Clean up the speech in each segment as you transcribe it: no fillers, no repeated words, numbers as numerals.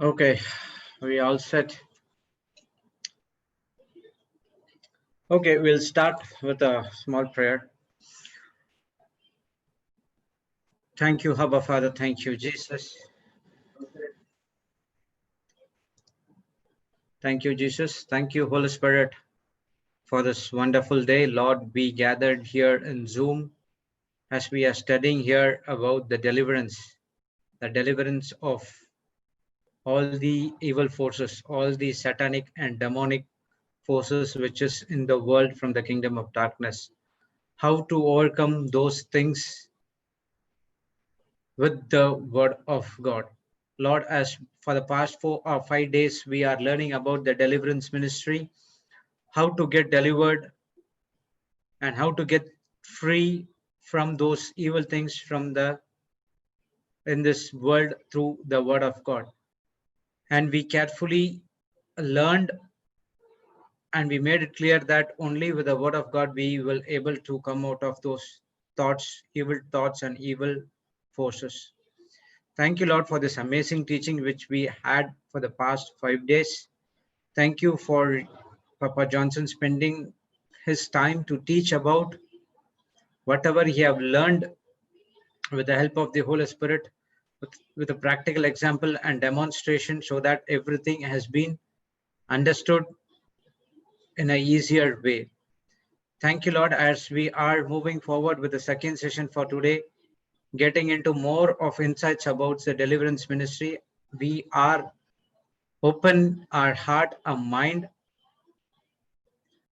Okay, we all set. Okay, we'll start with a small prayer. Thank you, Abba Father. Thank you, Jesus. Thank you, Jesus. Thank you, Holy Spirit, for this wonderful day. Lord, we gathered here in Zoom as we are studying here about the deliverance of all the evil forces, all the satanic and demonic forces which is in the world from the kingdom of darkness. How to overcome those things with the word of God. Lord, as for the past 4 or 5 days, we are learning about the deliverance ministry, how to get delivered and how to get free from those evil things in this world through the word of God. And we carefully learned and we made it clear that only with the word of God we will able to come out of those evil thoughts and evil forces. Thank you, Lord, for this amazing teaching which we had for the past 5 days. Thank you for Papa Johnson spending his time to teach about whatever he have learned with the help of the Holy Spirit, with a practical example and demonstration so that everything has been understood in an easier way. Thank you, Lord, as we are moving forward with the second session for today, getting into more of insights about the deliverance ministry. We are open our heart, our mind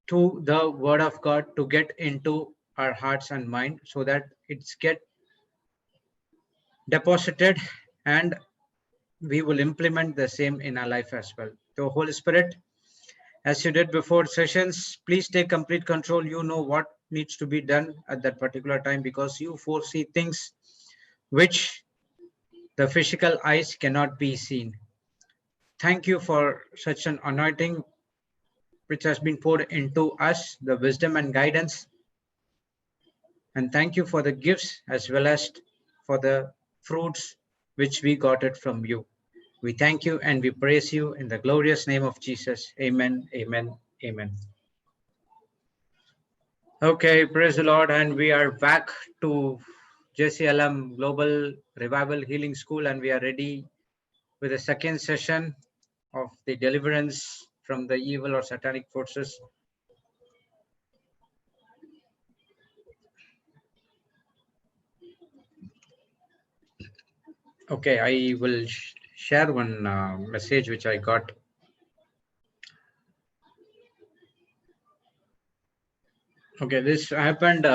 to the word of God to get into our hearts and mind so that it's get deposited and we will implement the same in our life as well. So Holy Spirit, as you did before sessions, please take complete control. You know what needs to be done at that particular time because you foresee things which the physical eyes cannot be seen. Thank you for such an anointing which has been poured into us, the wisdom and guidance. And thank you for the gifts as well as for the fruits which we got it from you. We thank you and we praise you in the glorious name of Jesus. Amen, amen, amen. Okay, praise the Lord. And we are back to JCILM Global Revival Healing School, and we are ready with the second session of the deliverance from the evil or satanic forces. Okay, I will share one message which I got. Okay, this happened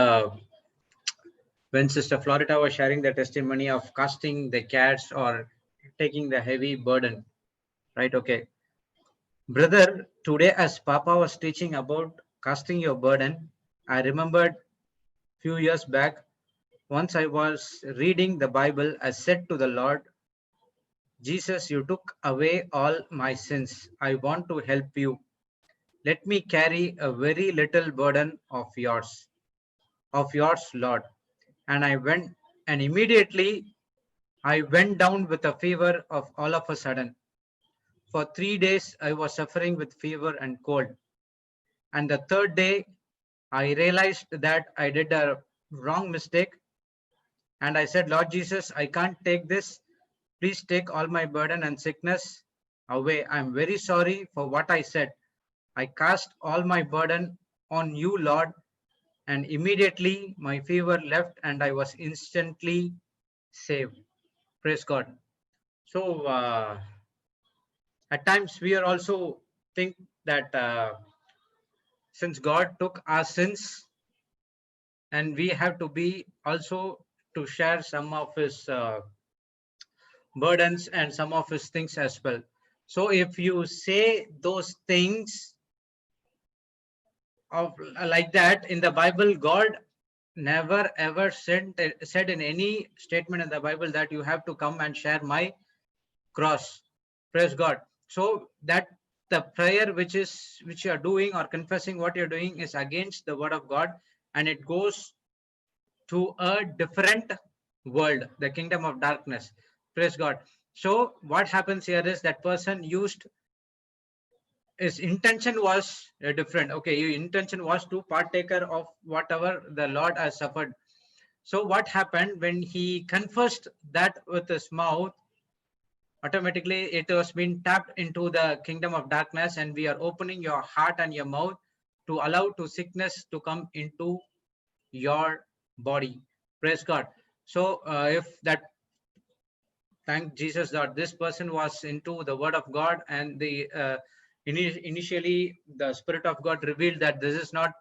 when Sister Florida was sharing the testimony of casting the cats or taking the heavy burden, right? Okay. Brother, today as Papa was teaching about casting your burden, I remembered few years back, once I was reading the Bible, I said to the Lord, Jesus, you took away all my sins. I want to help you. Let me carry a very little burden of yours, Lord. And I went, and immediately I went down with a fever of all of a sudden. For 3 days, I was suffering with fever and cold. And the third day, I realized that I did a wrong mistake. And I said, Lord Jesus, I can't take this. Please take all my burden and sickness away. I'm very sorry for what I said. I cast all my burden on you, Lord. And immediately my fever left and I was instantly saved. Praise God. So at times we are also think that since God took our sins, and we have to be also to share some of his burdens and some of his things as well. So if you say those things of like that in the Bible, God never ever said in any statement in the Bible that you have to come and share my cross. Praise God. So that the prayer which you are doing or confessing what you're doing is against the word of God, and it goes to a different world, the kingdom of darkness. Praise God. So what happens here is that person used, his intention was different. Okay, your intention was to partaker of whatever the Lord has suffered. So what happened when he confessed that with his mouth, automatically it was been tapped into the kingdom of darkness, and we are opening your heart and your mouth to allow to sickness to come into your body. Praise God. So if that, thank Jesus that this person was into the word of God, and the initially the Spirit of God revealed that this is not,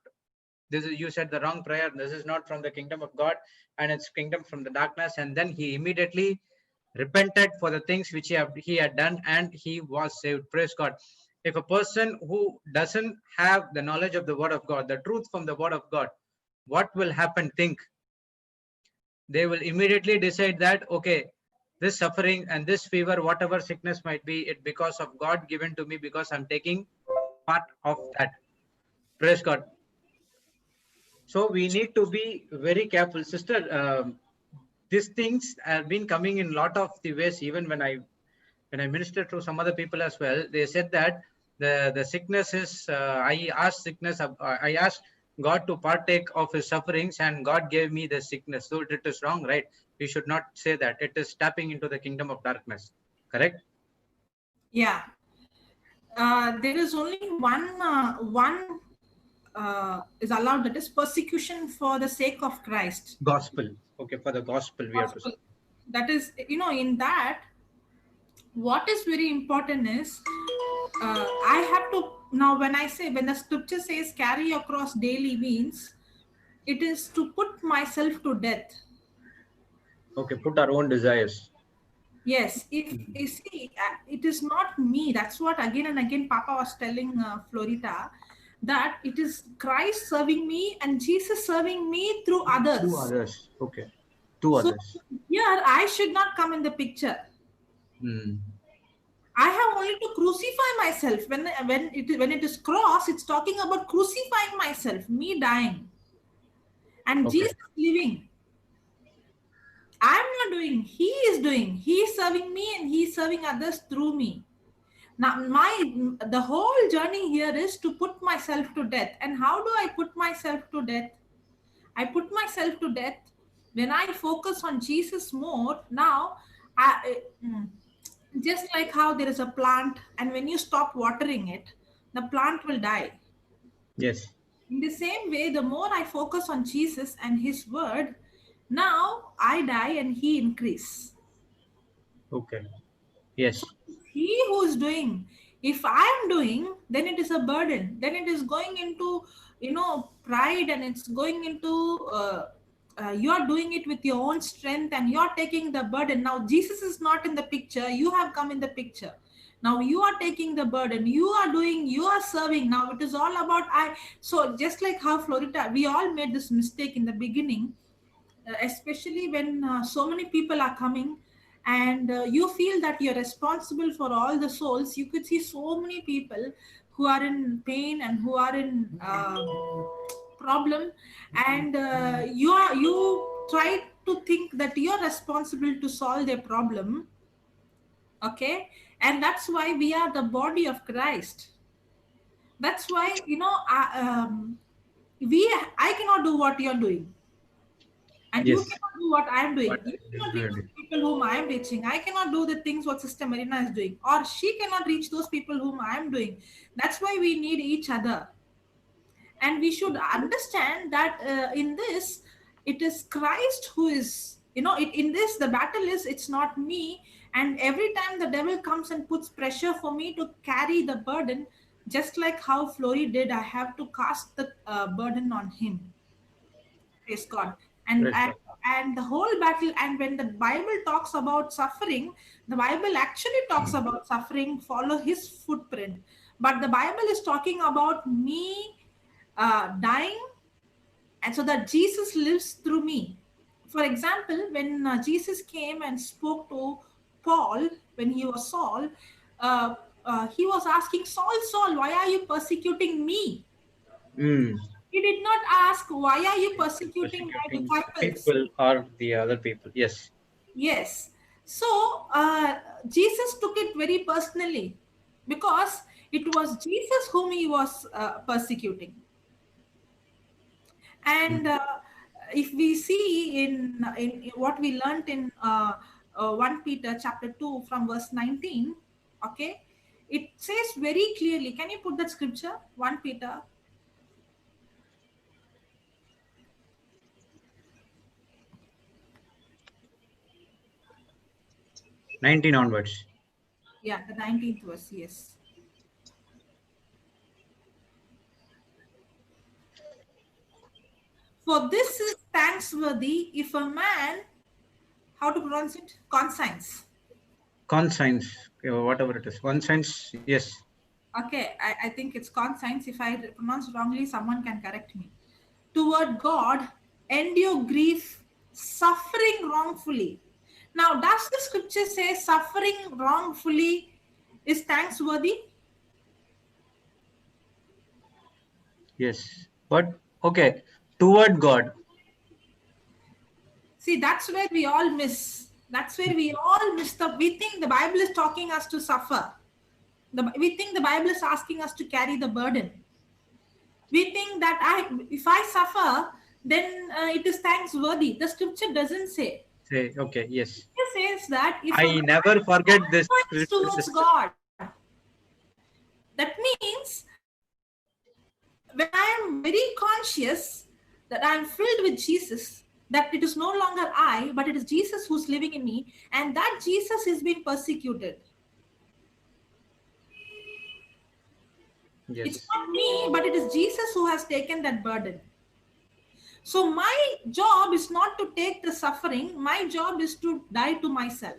this is, you said the wrong prayer, this is not from the kingdom of God, and it's kingdom from the darkness. And then he immediately repented for the things which he had done, and he was saved. Praise God. If a person who doesn't have the knowledge of the word of God, the truth from the word of God, what will happen? Think, they will immediately decide that, okay, this suffering and this fever, whatever sickness might be, it because of God given to me, because I'm taking part of that. Praise God. So we need to be very careful, sister. These things have been coming in a lot of the ways. Even when I ministered to some other people as well, they said that the sickness is, I asked sickness, I asked God to partake of his sufferings, and God gave me the sickness. So it is wrong, right? We should not say that. It is tapping into the kingdom of darkness. Correct? Yeah. There is only one is allowed, that is persecution for the sake of Christ. Gospel. Okay, for the gospel we have to say. That is, in that, what is very important is, I have to, now when I say, when the scripture says carry across daily means, it is to put myself to death. Okay, put our own desires. Yes, if you see, it is not me. That's what again and again Papa was telling Florita, that it is Christ serving me and Jesus serving me through others. Two others. Okay. Two So others. here I should not come in the picture. I have only to crucify myself. When it is cross, it's talking about crucifying myself, me dying, and Okay. Jesus living. I'm not doing. He is doing. He is serving me, and he is serving others through me. Now, the whole journey here is to put myself to death. And how do I put myself to death? I put myself to death when I focus on Jesus more. Now, just like how there is a plant, and when you stop watering it, the plant will die. Yes. In the same way, the more I focus on Jesus and his word, now I die and he increase. Okay. Yes. He who is doing, if I am doing, then it is a burden, then it is going into pride, and it's going into you are doing it with your own strength, and you are taking the burden. Now Jesus is not in the picture, you have come in the picture. Now you are taking the burden, you are doing, you are serving. Now it is all about I. So just like how Florida, we all made this mistake in the beginning, especially when so many people are coming, and you feel that you're responsible for all the souls. You could see so many people who are in pain and who are in problem, and you try to think that you're responsible to solve their problem. Okay, and that's why we are the body of Christ. That's why I cannot do what you're doing, and you Yes. cannot do what I am doing. What You cannot we reach are doing. the people whom I am reaching. I cannot do the things what Sister Marina is doing, or she cannot reach those people whom I am doing. That's why we need each other, and we should understand that in this, it is Christ who is. In this, the battle is, it's not me. And every time the devil comes and puts pressure for me to carry the burden, just like how Flory did, I have to cast the burden on him. Praise God. and Praise and God. and the whole battle, and when the Bible talks about suffering, the Bible actually talks about suffering, follow his footprint. But the Bible is talking about me dying, and so that Jesus lives through me. For example, when Jesus came and spoke to Paul when he was Saul, uh, he was asking, Saul, Saul, why are you persecuting me? Mm. He did not ask, why are you persecuting my Persecuting disciples? people or the other people. Yes. Yes. So Jesus took it very personally because it was Jesus whom he was persecuting. And if we see in what we learned in 1 Peter chapter 2 from verse 19, okay, it says very clearly. Can you put that scripture? 1 Peter. 19 onwards. Yeah, the 19th verse, yes. For this is thanksworthy if a man, how to pronounce it? Conscience. Conscience, whatever it is. Conscience, yes. Okay, I think it's conscience. If I pronounce wrongly, someone can correct me. Toward God, endure grief, suffering wrongfully. Now, does the scripture say suffering wrongfully is thanksworthy? Yes. But okay, toward God. See, that's where we all miss. That's where we all miss the. We think the Bible is talking us to suffer. We think the Bible is asking us to carry the burden. We think that if I suffer, then it is thanksworthy. The scripture doesn't say. Say, okay, yes. It says that if a I man never forget this turns towards scripture. God, that means when I am very conscious that I am filled with Jesus, that it is no longer I, but it is Jesus who's living in me, and that Jesus is being persecuted. It's Yes. not me, but it is Jesus who has taken that burden. So my job is not to take the suffering, my job is to die to myself.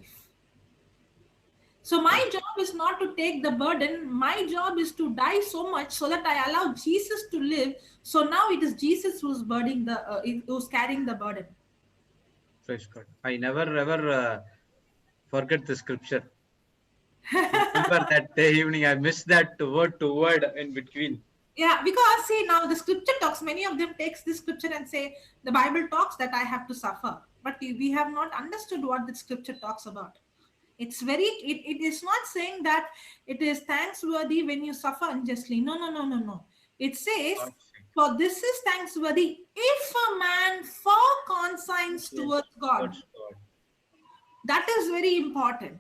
So my job is not to take the burden. My job is to die so much so that I allow Jesus to live. So now it is Jesus who's who's carrying the burden. Praise God. I never ever forget the scripture. Remember that day evening, I missed that word to word in between. Yeah, because see now the scripture talks. Many of them takes this scripture and say the Bible talks that I have to suffer, but we have not understood what the scripture talks about. It's very. It is not saying that it is thanksworthy when you suffer unjustly. No, no, no, no, no. It says, God's sake. for this is thanksworthy if a man for conscience Yes. towards God. God's God. That is very important.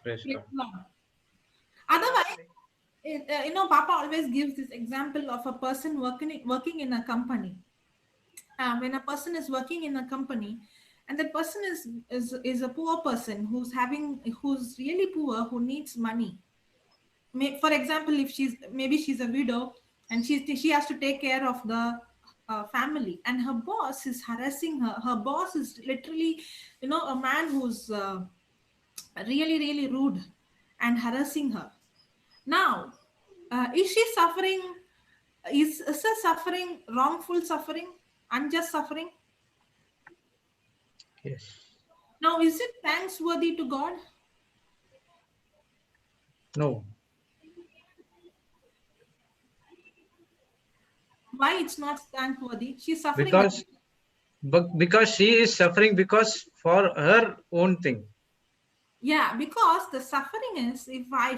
Praise Yes, God. Lord. Otherwise, Papa always gives this example of a person working in a company. When a person is working in a company, and that person is a poor person who's really poor, who needs money. For example, if she's a widow and she has to take care of the family, and her boss is harassing her. Her boss is literally, a man who's really really rude and harassing her. Now, is she suffering? Is her suffering wrongful suffering, unjust suffering? Yes. Now, is it thanksworthy to God? No. Why it's not thankworthy? She's suffering. Because she is suffering because for her own thing. Yeah, because the suffering is if I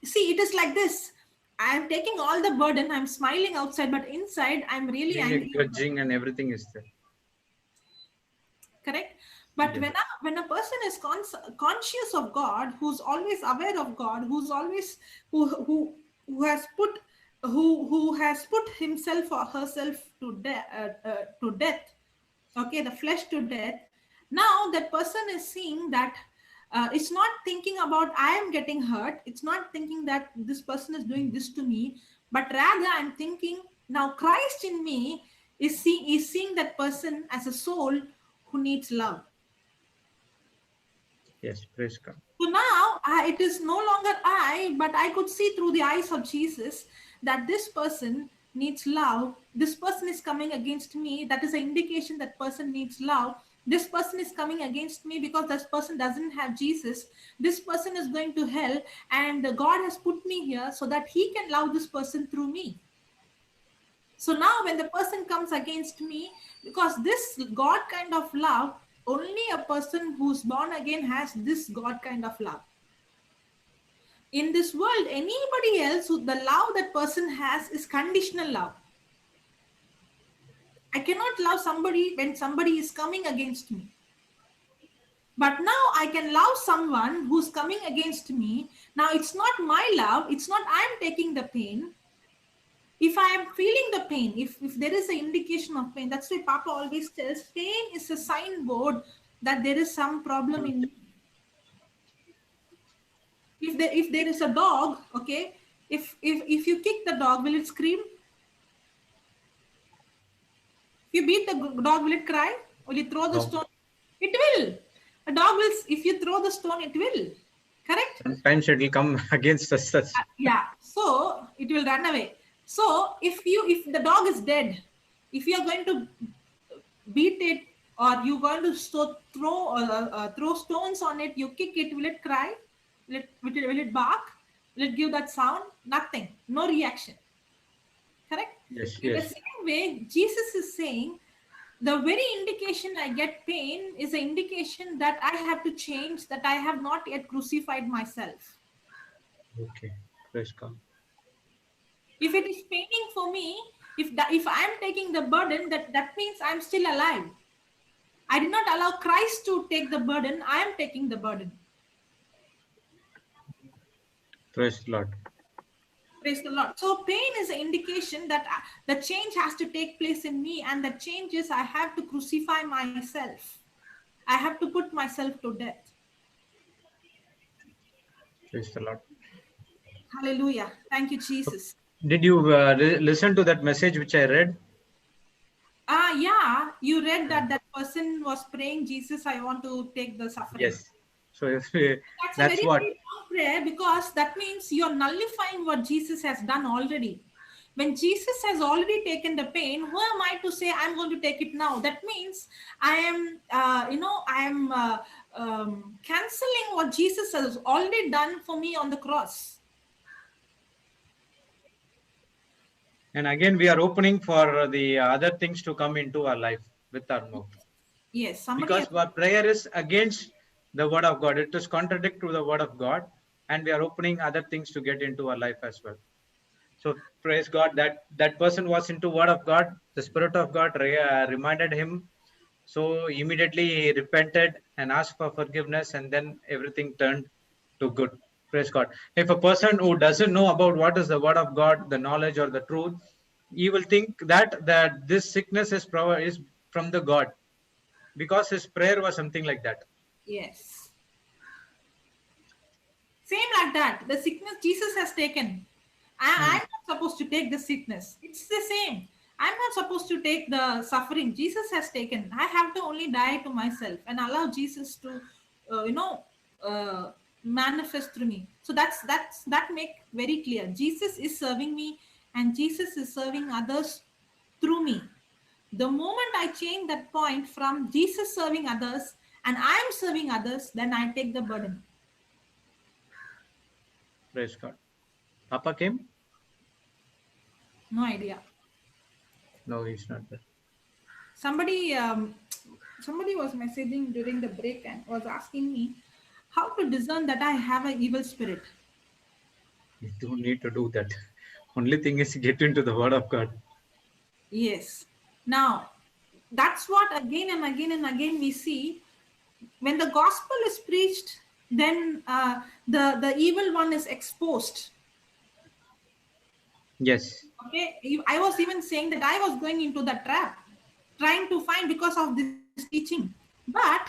see it is like this. I'm taking all the burden. I'm smiling outside, but inside I'm really Really angry. grudging and everything is there. Correct. But Yes. when a person is conscious of God, who's always aware of God, who's always who has put who has put himself or herself to death, okay, the flesh to death. Now that person is seeing that it's not thinking about I am getting hurt. It's not thinking that this person is doing this to me, but rather I'm thinking now Christ in me is seeing that person as a soul who needs love. Yes. Praise God. So now it is no longer I, but I could see through the eyes of Jesus that this person needs love. This person is coming against me. That is an indication that person needs love. This person is coming against me because this person doesn't have Jesus. This person is going to hell, and God has put me here so that He can love this person through me. So now when the person comes against me, because this God kind of love, only a person who's born again has this God kind of love. In this world, anybody else, the love that person has is conditional love. I cannot love somebody when somebody is coming against me. But now I can love someone who's coming against me. Now it's not my love, it's not I'm taking the pain. If I am feeling the pain, if there is an indication of pain, that's why Papa always tells pain is a signboard that there is some problem in me. If there is a dog, okay, if you kick the dog, will it scream? If you beat the dog, will it cry? Will you throw the No. stone? It will. A dog will, if you throw the stone, it will. Correct? Sometimes it will come against us. Yeah. So it will run away. So if the dog is dead, if you are going to beat it or you're going to throw stones on it, you kick it, will it cry? Will it bark? Will it give that sound? Nothing. No reaction. Correct? Yes, In the yes. same way, Jesus is saying, the very indication I get pain is an indication that I have to change, that I have not yet crucified myself. Okay. Praise God. If it is paining for me, if I am taking the burden, that means I'm still alive. I did not allow Christ to take the burden. I am taking the burden. Praise the Lord. Praise the Lord. So pain is an indication that the change has to take place in me, and the change is I have to crucify myself. I have to put myself to death. Praise the Lord. Hallelujah. Thank you, Jesus. Did you listen to that message which I read? Yeah, you read that person was praying, Jesus, I want to take the suffering. Yes. So That's a that's very, what. very long prayer, because that means you're nullifying what Jesus has done already. When Jesus has already taken the pain, who am I to say I'm going to take it now? That means I am, canceling what Jesus has already done for me on the cross. And again, we are opening for the other things to come into our life with our mouth. Yes, somebody Because our prayer is against the word of God. It is contradict to the word of God. And we are opening other things to get into our life as well. So praise God that that person was into word of God. The Spirit of God reminded him. So immediately he repented and asked for forgiveness, and then everything turned to good. Praise God. If a person who doesn't know about what is the word of God, the knowledge or the truth, he will think that this sickness is from the God, because his prayer was something like that. Yes. Same like that. The sickness Jesus has taken. I'm not supposed to take the sickness. It's the same. I'm not supposed to take the suffering Jesus has taken. I have to only die to myself and allow Jesus to, uh, manifest through me. So that make very clear. Jesus is serving me, and Jesus is serving others through me. The moment I change that point from Jesus serving others and I am serving others, then I take the burden. Praise God. Papa came? No idea. No, he's not there. Somebody was messaging during the break and was asking me how to discern that I have an evil spirit. You don't need to do that. Only thing is get into the word of God. Yes. Now, that's what again and again and again we see. When the gospel is preached, then the evil one is exposed. Yes. Okay, I was even saying that I was going into the trap, trying to find because of this teaching. But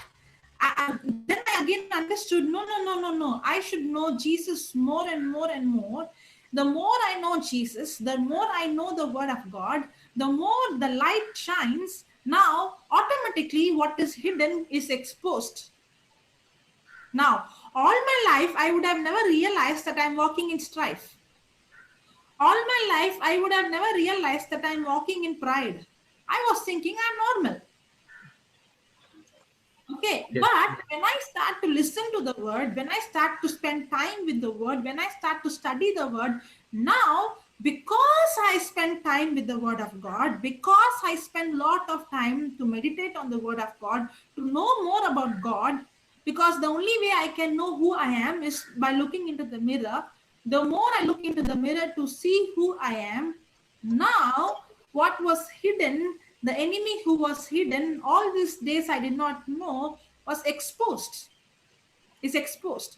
then I again understood, no. I should know Jesus more and more and more. The more I know Jesus, the more I know the word of God, the more the light shines. Now, automatically, what is hidden is exposed. Now, all my life, I would have never realized that I'm walking in strife. All my life, I would have never realized that I'm walking in pride. I was thinking I'm normal. Okay, Yes. but when I start to listen to the word, when I start to spend time with the word, when I start to study the word, now Because I spend time with the word of God, because I spend a lot of time to meditate on the word of God, to know more about God, because the only way I can know who I am is by looking into the mirror. The more I look into the mirror to see who I am, now what was hidden, the enemy who was hidden all these days I did not know, was exposed, is exposed.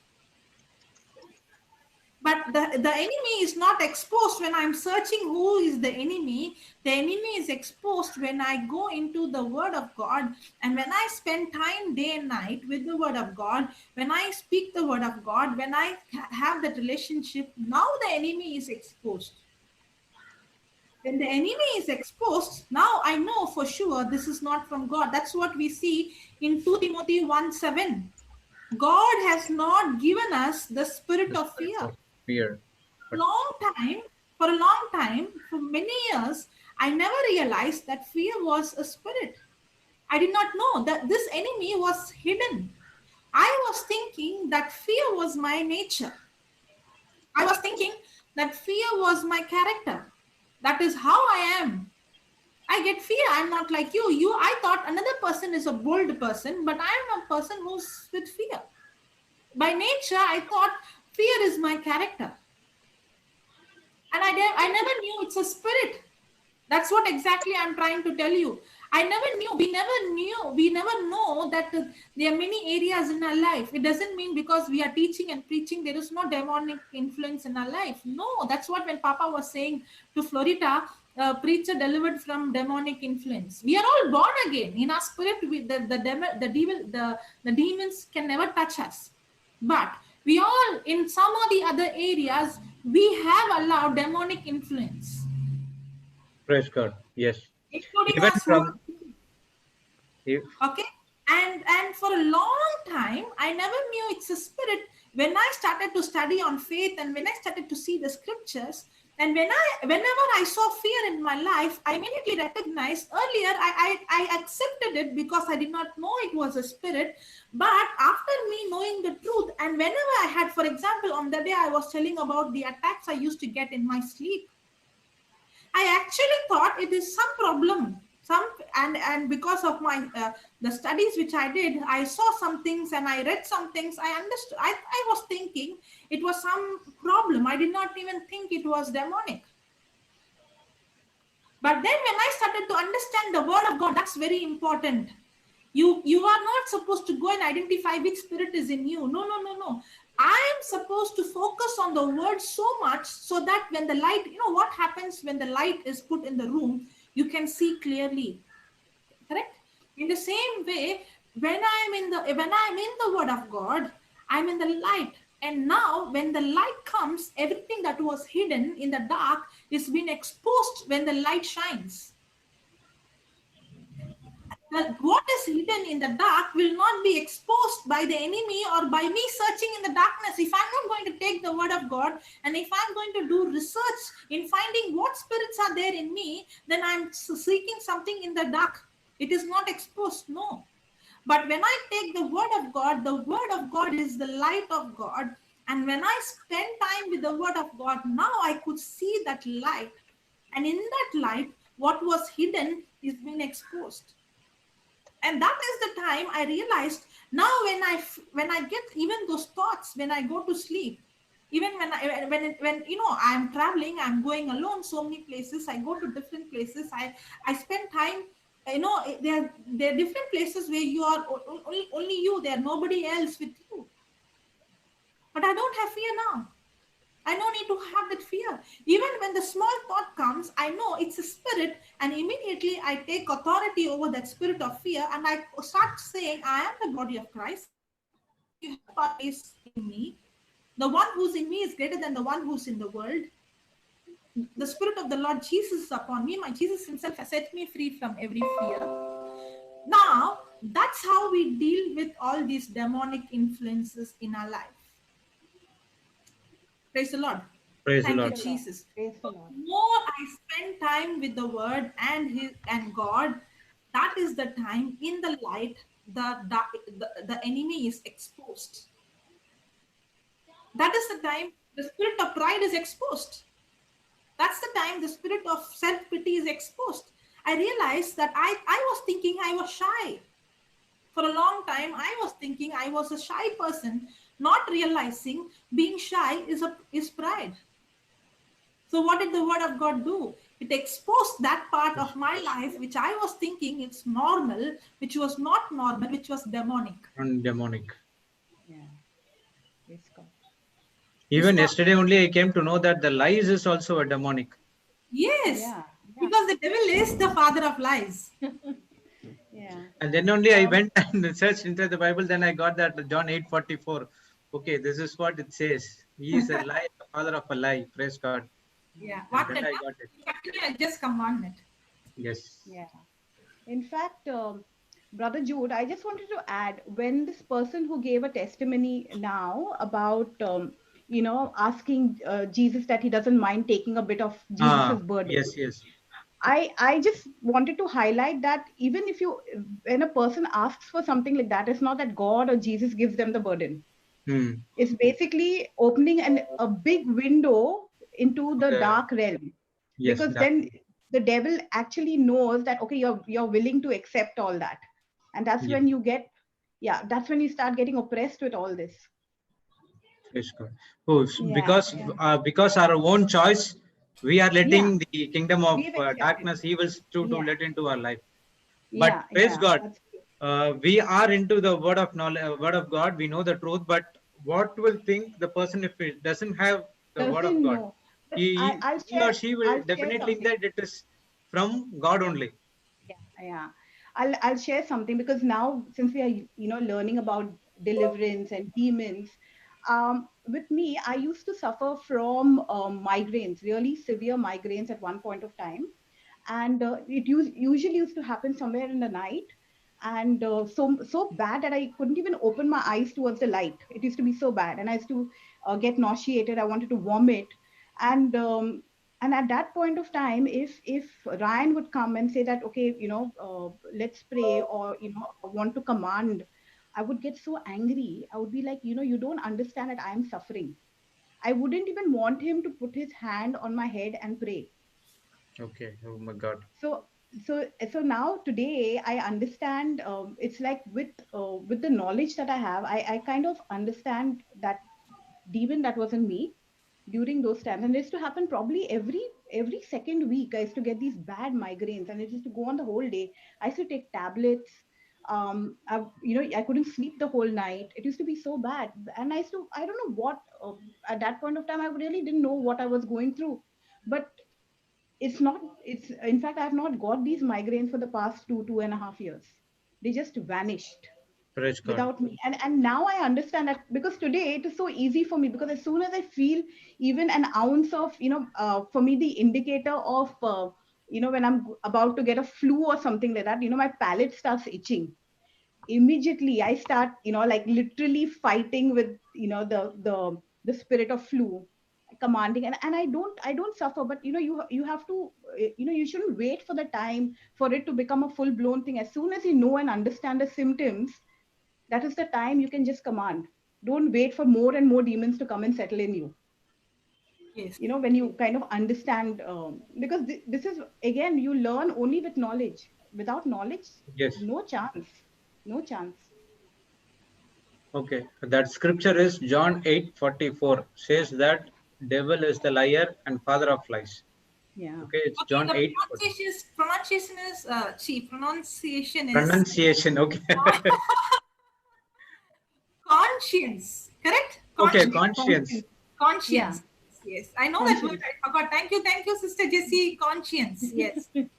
But the enemy is not exposed when I'm searching who is the enemy. The enemy is exposed when I go into the word of God, and when I spend time day and night with the word of God, when I speak the word of God, when I have that relationship. Now the enemy is exposed. When the enemy is exposed, now I know for sure this is not from God. That's what we see in 2 Timothy 1:7. God has not given us the spirit The of spirit fear. of fear. But For a long time, for many years, I never realized that fear was a spirit. I did not know that this enemy was hidden. I was thinking that fear was my nature. I was thinking that fear was my character. That is how I am. I get fear. I'm not like you. I thought another person is a bold person, but I'm a person who's with fear. By nature, I thought fear is my character. And I never knew it's a spirit. That's what exactly I'm trying to tell you. I never knew, we never know that there are many areas in our life. It doesn't mean because we are teaching and preaching, there is no demonic influence in our life. No, that's what when Papa was saying to Florida, preacher delivered from demonic influence. We are all born again. In our spirit, the demons can never touch us. But we all, in some of the other areas, we have allowed demonic influence, praise God. Yes. including Even our small. from if Okay, and for a long time I never knew it's a spirit. When I started to study on faith, and when I started to see the scriptures, and whenever I saw fear in my life, I immediately recognized. Earlier I accepted it because I did not know it was a spirit. But after me knowing the truth, and whenever I had, for example, on the day I was telling about the attacks I used to get in my sleep, I actually thought it is some problem. And because of my the studies which I did, I saw some things and I read some things. I understood. I was thinking it was some problem. I did not even think it was demonic. But then when I started to understand the word of God, that's very important. You are not supposed to go and identify which spirit is in you. No. I am supposed to focus on the word so much so that when the light, what happens when the light is put in the room, you can see clearly. Correct? In the same way, when I'm in the word of God, I'm in the light. And now when the light comes, everything that was hidden in the dark is being exposed when the light shines. Well, what is hidden in the dark will not be exposed by the enemy or by me searching in the darkness. If I'm not going to take the word of God, and if I'm going to do research in finding what spirits are there in me, then I'm seeking something in the dark. It is not exposed, no. But when I take the word of God is the light of God. And when I spend time with the word of God, now I could see that light. And in that light, what was hidden is being exposed. And that is the time I realized. Now when I get even those thoughts when I go to sleep, even when I'm traveling, I'm going alone so many places, I go to different places, I spend time, there are different places where you are only you there, nobody else with you. But I don't have fear now. I don't need to have that fear. Even when the small thought comes, I know it's a spirit, and immediately I take authority over that spirit of fear, and I start saying, I am the body of Christ. You have got place in me. The one who's in me is greater than the one who's in the world. The spirit of the Lord Jesus is upon me. My Jesus himself has set me free from every fear. Now, that's how we deal with all these demonic influences in our life. Praise the Lord. praise the Thank you, Lord. Jesus. Praise the The Lord. more I spend time with the Word and God, that is the time in the light the enemy is exposed. That is the time the spirit of pride is exposed. That's the time the spirit of self-pity is exposed. I realized that I was thinking I was shy. For a long time, I was thinking I was a shy person, not realizing being shy is pride. So what did the word of God do? It exposed that part of my life which I was thinking it's normal, which was not normal, which was demonic. And demonic. Yeah. Praise God. Even yesterday only I came to know that the lies is also a demonic. Yes, Yeah. because the devil is the father of lies. Yeah. And then only I went and searched into the Bible. Then I got that John 8:44. Okay, this is what it says. He is a lie, the father of a lie. Praise God. Yeah, And what then I got it. I just commandment. Yes. Yeah. In fact, Brother Jude, I just wanted to add, when this person who gave a testimony now about, asking Jesus that he doesn't mind taking a bit of Jesus's burden, Yes, yes. I just wanted to highlight that even if when a person asks for something like that, it's not that God or Jesus gives them the burden. Hmm. It's basically opening a big window into the dark realm, Yes, because that. then the devil actually knows that, okay, you're willing to accept all that, and that's Yeah. when that's when you start getting oppressed with all this. Praise God. Oh, Yeah, yeah, because our own choice, we are yeah. letting the kingdom of We've accepted. darkness, evils to Yeah, let into our life. But yeah, praise yeah. God, That's true. we are into the word of knowledge, word of God. We know the truth, but what will think the person if it doesn't have the word of Doesn't God? know. But He, I'll he or share. she will I'll share definitely think something. that it is from God only. Yeah. I'll share something, because now, since we are learning about deliverance and demons, with me, I used to suffer from migraines, really severe migraines at one point of time, and usually used to happen somewhere in the night, and so bad that I couldn't even open my eyes towards the light. It used to be so bad, and I used to get nauseated. I wanted to vomit, and and at that point of time, if Ryan would come and say that, okay, let's pray, or want to command, I would get so angry. I would be like, you don't understand that I am suffering. I wouldn't even want him to put his hand on my head and pray. Okay. Oh my God. So so so now today I understand. It's like with the knowledge that I have, I kind of understand that demon that was in me during those times. And it used to happen probably every second week. I used to get these bad migraines, and it used to go on the whole day. I used to take tablets. I couldn't sleep the whole night. It used to be so bad, and I don't know what, at that point of time, I really didn't know what I was going through. But it's in fact, I have not got these migraines for the past 2.5 years. They just vanished Praise God. without me. And now I understand that, because today it is so easy for me, because as soon as I feel even an ounce of, for me, the indicator of when I'm about to get a flu or something like that, my palate starts itching. Immediately I start, like literally fighting with, the spirit of flu, commanding. And I don't suffer. But you have to, you shouldn't wait for the time for it to become a full blown thing. As soon as you know and understand the symptoms, that is the time you can just command. Don't wait for more and more demons to come and settle in you. Yes. When you kind of understand, because this is, again, you learn only with knowledge. Without knowledge, Yes. no chance. No chance. Okay. That scripture is John 8:44. Says that devil is the liar and father of lies. Yeah. Okay. It's Okay, John the 8. pronunciation is Pronunciation. Okay. conscience, correct? Okay. Conscience. Conscience. Yeah. Conscience. Yes, I know that word. Conscience. I forgot. Thank you, Sister Jessie. Conscience. Yes. No,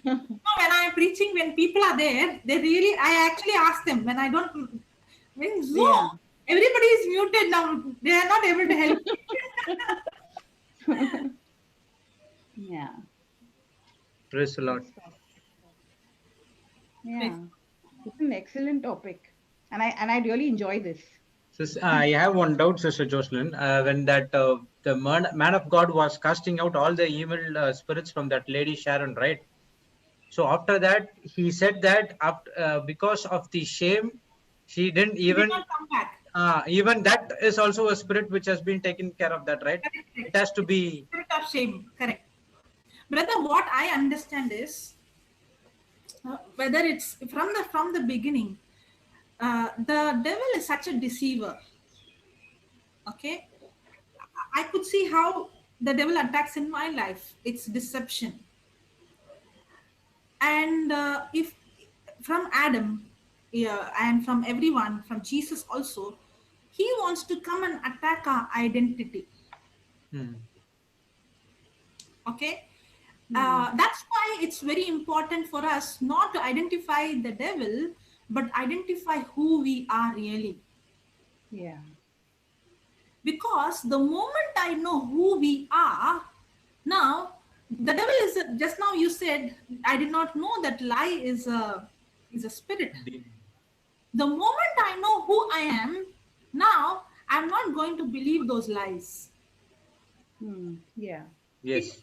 when I'm preaching, when people are there, I actually ask them when I don't, when Zoom, Yeah. everybody is muted now. They are not able to help. Yeah. Praise the Lord. Praise God. Yeah. It's an excellent topic. And I really enjoy this. I have one doubt, Sister Jocelyn. When that the man of God was casting out all the evil spirits from that lady Sharon, right? So after that, he said that after because of the shame, she didn't He did even not come back. Even that is also a spirit which has been taken care of, that, right? Correct. It has to be. Spirit of shame. Correct. Brother, what I understand is whether it's from the beginning, the devil is such a deceiver. Okay, I could see how the devil attacks in my life. It's deception. And if from Adam, yeah, and from everyone, from Jesus also, he wants to come and attack our identity. Hmm. Okay, Hmm. that's why it's very important for us not to identify the devil, but identify who we are really. Yeah. Because the moment I know who we are, now the devil is just now you said I did not know that lie is a spirit. Demon. The moment I know who I am, now I'm not going to believe those lies. Hmm. Yeah. Yes.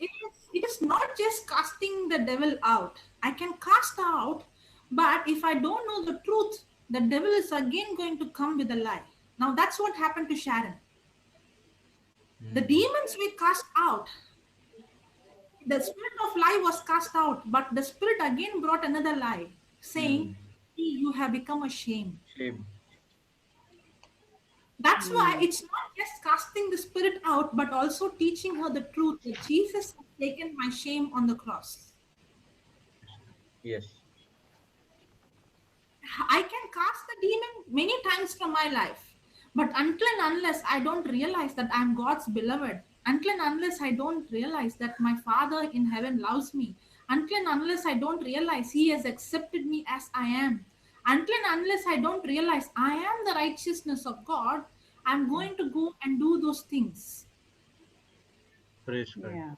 It is not just casting the devil out. I can cast out, but if I don't know the truth, the devil is again going to come with a lie. Now that's what happened to Sharon. The Hmm. demons we cast out, the spirit of lie was cast out, but the spirit again brought another lie, saying, Hmm. "See, you have become a shame." Shame. That's why Hmm. it's not just casting the spirit out, but also teaching her the truth that Jesus has taken my shame on the cross. Yes. I can cast the demon many times from my life, but until and unless I don't realize that I'm God's beloved, until and unless I don't realize that my Father in heaven loves me, until and unless I don't realize He has accepted me as I am, until and unless I don't realize I am the righteousness of God, I'm going to go and do those things. Praise God. Yeah.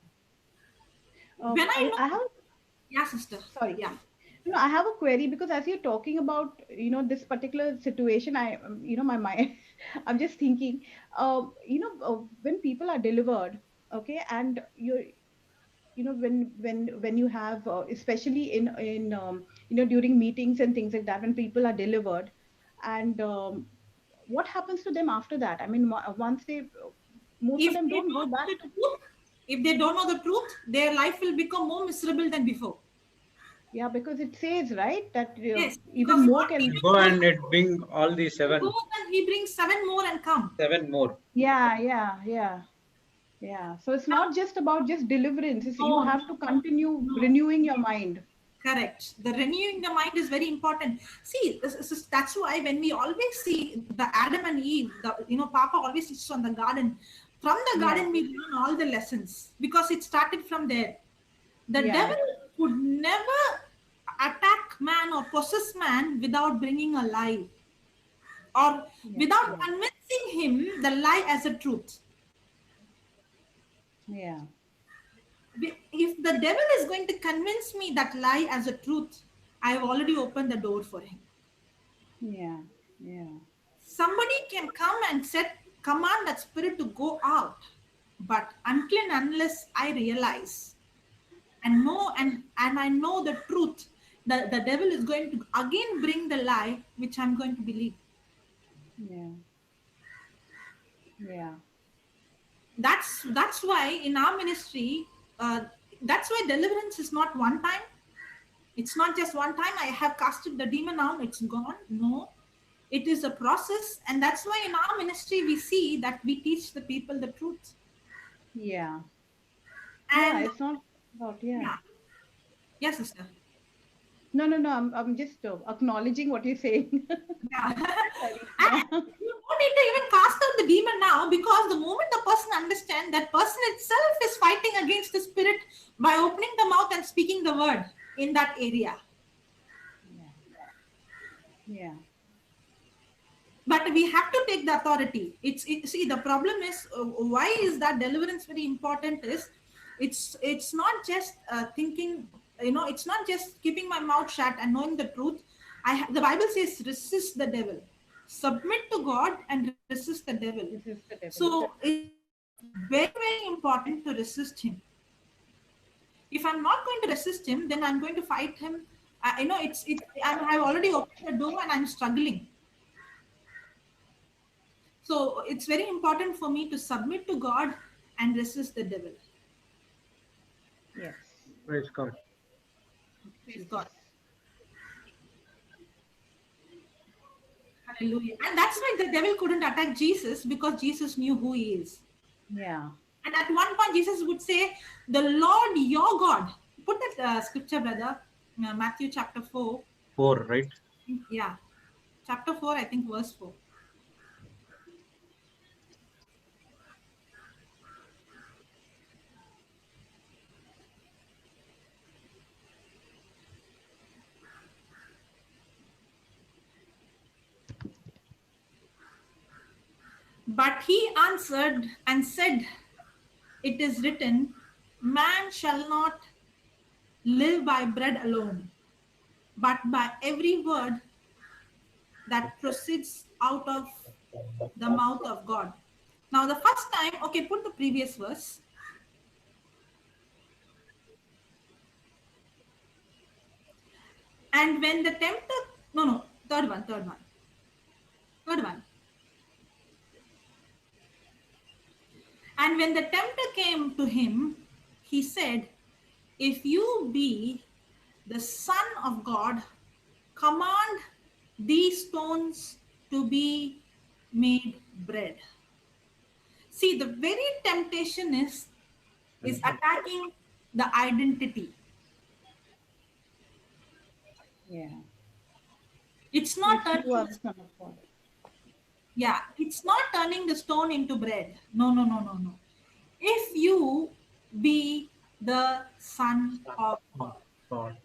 When I I know, have, yeah, sister, sorry. yeah, I have a query because as you're talking about, this particular situation, my mind, I'm just thinking, when people are delivered, okay, and when you have, especially during meetings and things like that, when people are delivered, and what happens to them after that? I mean, once they, most of if them they don't go don't know back the to. truth, if they don't know the truth, their life will become more miserable than before. Yeah, because it says, right, that Yes, even because more what can. Go demon and it bring all the goes and he brings seven more and come. seven more. Yeah, yeah, yeah, yeah. So it's not just about just deliverance. You No, no, have to continue no. renewing your mind. Correct. The renewing the mind is very important. See, that's why when we always see the Adam and Eve, Papa always teaches on the garden. From the Yeah, garden, we learn all the lessons because it started from there. The yeah, devil could never attack man or possess man without bringing a lie or yeah, without yeah, convincing him the lie as a truth. yeah, If the devil is going to convince me that lie as a truth, I have already opened the door for him. yeah, yeah, Somebody can come and set command that spirit to go out, but until and unless I realize and know and I know the truth, the devil is going to again bring the lie which I'm going to believe. yeah, yeah, That's why in our ministry, uh, that's why deliverance is not one time. It's not just one time I have casted the demon out, it's gone. No, it is a process, and that's why in our ministry we see that we teach the people the truth. yeah, yeah. And It's not about, yeah. yeah, yes, sister. No, no, no. I'm just acknowledging what you're saying. Yeah. Sorry. And Yeah, you don't need to even cast out the demon now because the moment the person understands that person itself is fighting against the spirit by opening the mouth and speaking the word in that area. yeah, yeah, But we have to take the authority. See, the problem is why is that deliverance very important is it's not just thinking, it's not just keeping my mouth shut and knowing the truth. The Bible says resist the devil, submit to God and resist the devil. this is the devil. So it's very important to resist him. If I'm not going to resist him, then I'm going to fight him. I've already opened the door and I'm struggling. So it's very important for me to submit to God and resist the devil. Yes. Praise God. Praise Jesus. God. Hallelujah. And that's why the devil couldn't attack Jesus, because Jesus knew who he is. Yeah. And at one point, Jesus would say, "The Lord your God." Put that scripture, brother. Matthew chapter 4. 4, right? Yeah. Chapter 4, I think verse 4. But he answered and said, "It is written, man shall not live by bread alone, but by every word that proceeds out of the mouth of God." Now, the first time, okay, put the previous verse. And when the tempter, no, third one. And when the tempter came to him, he said, "If you be the Son of God, command these stones to be made bread." See, the very temptation is attacking the identity. Yeah. It's not If turning you are the, the Son of God. yeah, it's not turning the stone into bread. No. If you be the Son of God. God.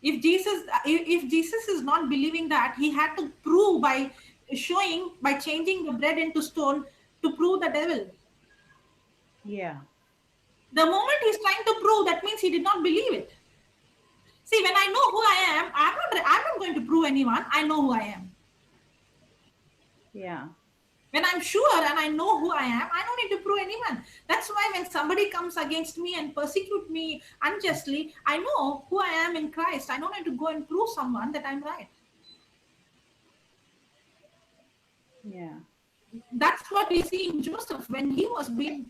If Jesus is not believing that, he had to prove by showing, by changing the bread into stone, to prove the devil. Yeah. The moment he's trying to prove, that means he did not believe it. See, when I know who I am, I'm not going to prove anyone. I know who I am. Yeah. When I'm sure and I know who I am, I don't need to prove anyone. That's why when somebody comes against me and persecute me unjustly, I know who I am in Christ. I don't need to go and prove someone that I'm right. Yeah. That's what we see in Joseph when he was being,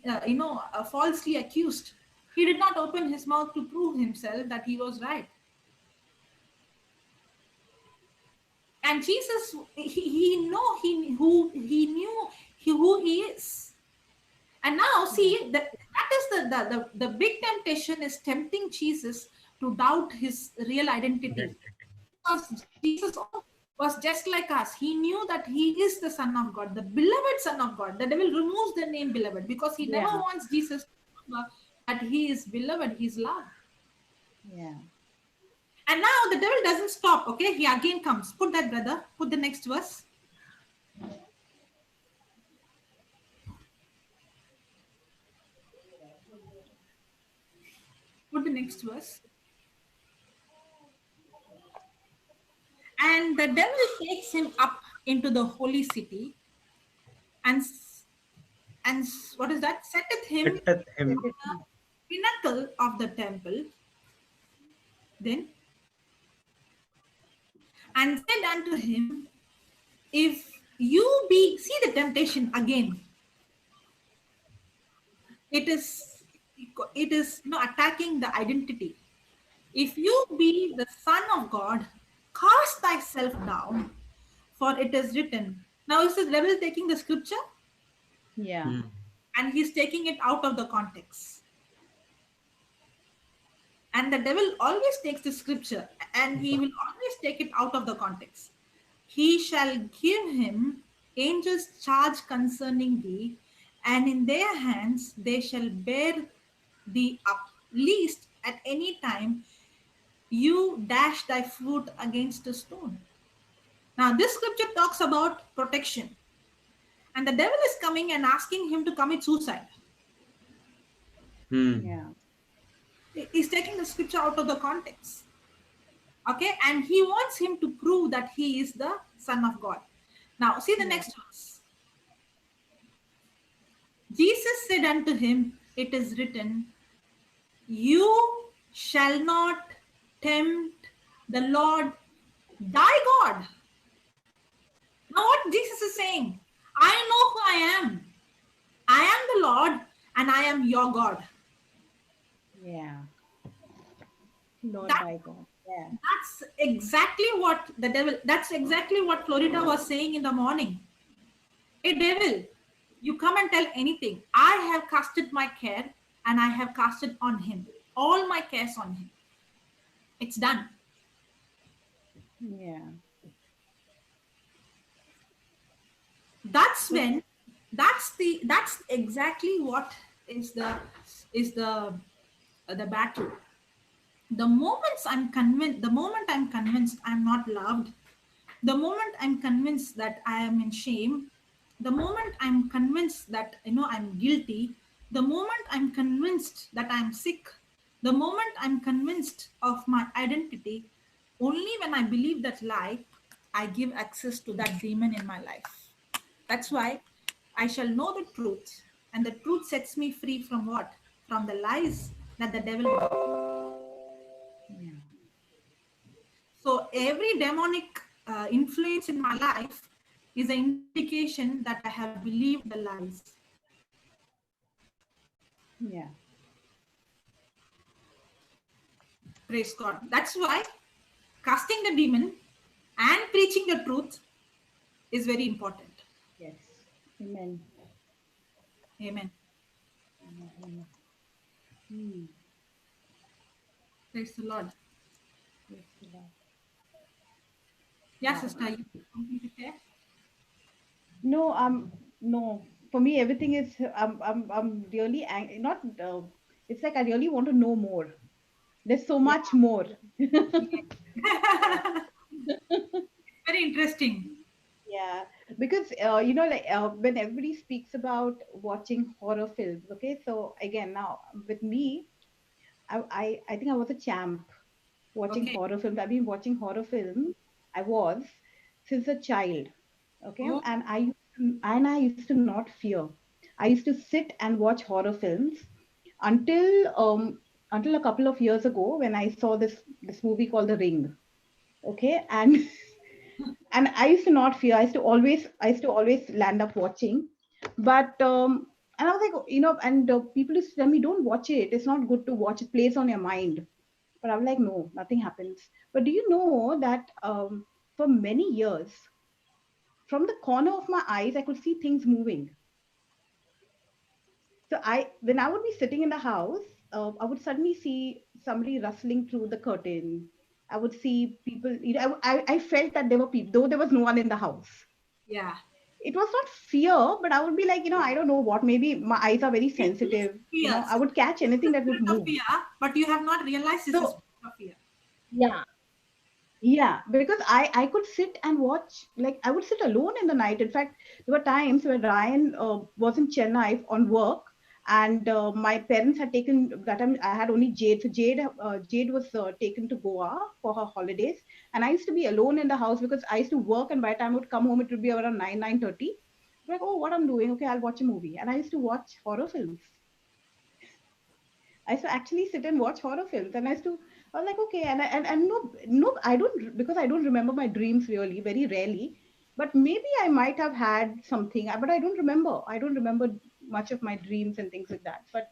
falsely accused. He did not open his mouth to prove himself that he was right. And Jesus, he knew who he is. And now Yeah. see that is the big temptation, is tempting Jesus to doubt his real identity. Because Jesus was just like us. He knew that he is the Son of God, the beloved Son of God. The devil removes the name beloved because he never Yeah. wants Jesus to remember that he is beloved, he is loved. Yeah. And now the devil doesn't stop, okay? He again comes. Put that, brother. Put the next verse. Put the next verse. And the devil takes him up into the holy city and what is that? Setteth him Setteth Set him. it the pinnacle of the temple, then, and said unto him, "If you be," see the temptation again. It is attacking the identity. "If you be the Son of God, cast thyself down, for it is written." Now is the devil taking the scripture Yeah. Hmm. and he's taking it out of the context. And the devil always takes the scripture and he will always take it out of the context. "He shall give him angels charge concerning thee, and in their hands they shall bear thee up, lest at any time you dash thy foot against a stone." Now, this scripture talks about protection, and the devil is coming and asking him to commit suicide. Hmm. Yeah. He's taking the scripture out of the context. Okay, and he wants him to prove that he is the Son of God. Now, see the Yeah. next verse. Jesus said unto him, "It is written, you shall not tempt the Lord thy God." Now what Jesus is saying, I know who I am. I am the Lord and I am your God. Yeah. Lord That, by God. Yeah. that's exactly what the devil, that's exactly what Florida was saying in the morning. Hey devil, you come and tell anything. I have casted my care and I have casted on him. All my cares on him. It's done. Yeah. That's So, when that's exactly what is the battle. The moment I'm convinced I'm not loved, the moment I'm convinced that I am in shame, the moment I'm convinced that I'm guilty, the moment I'm convinced that I'm sick, the moment I'm convinced of my identity, only when I believe that lie, I give access to that demon in my life. That's why I shall know the truth, and the truth sets me free from what? From the lies that the devil. yeah. So every demonic influence in my life is an indication that I have believed the lies. Yeah. Praise God. That's why casting the demon and preaching the truth is very important. Yes. Amen. Amen. Amen. Amen. Hmm. Praise the Lord. Yes, Lord. Yeah, Wow. sister, you have something to share? No, no. For me, everything is. I'm really not. It's like I really want to know more. There's so Yeah. much more. Yeah. Very interesting. Yeah, because like when everybody speaks about watching horror films, okay. So again, now with me, I think I was a champ watching Okay. horror films. I've been watching horror films. I was since a child, okay, Oh, and I used to not fear. I used to sit and watch horror films until until a couple of years ago when I saw this movie called The Ring, okay, and and I used to not fear. I used to always land up watching, but and I was like, and people used to tell me, don't watch it. It's not good to watch. It plays on your mind. But I'm like, no, nothing happens. But do you know that for many years, from the corner of my eyes, I could see things moving. So when I would be sitting in the house, I would suddenly see somebody rustling through the curtain. I would see people. I felt that there were people, though there was no one in the house. yeah. It was not fear, but I would be like, I don't know what. Maybe my eyes are very It is sensitive. fear. I would catch anything It's a that would spirit of move. fear, but you have not realized this is So spirit of fear. yeah, yeah, because I could sit and watch, like I would sit alone in the night. In fact, there were times where Ryan was in Chennai on work, and my parents had taken that time. I had only Jade, so Jade was taken to Goa for her holidays, and I used to be alone in the house because I used to work, and by the time I would come home, it would be around 9:30. Like, oh, what I'm doing? Okay, I'll watch a movie, and I used to watch horror films. I used to actually sit and watch horror films, and I was like, okay, and no, I don't, because I don't remember my dreams really, very rarely, but maybe I might have had something, but I don't remember. I don't remember much of my dreams and things like that. But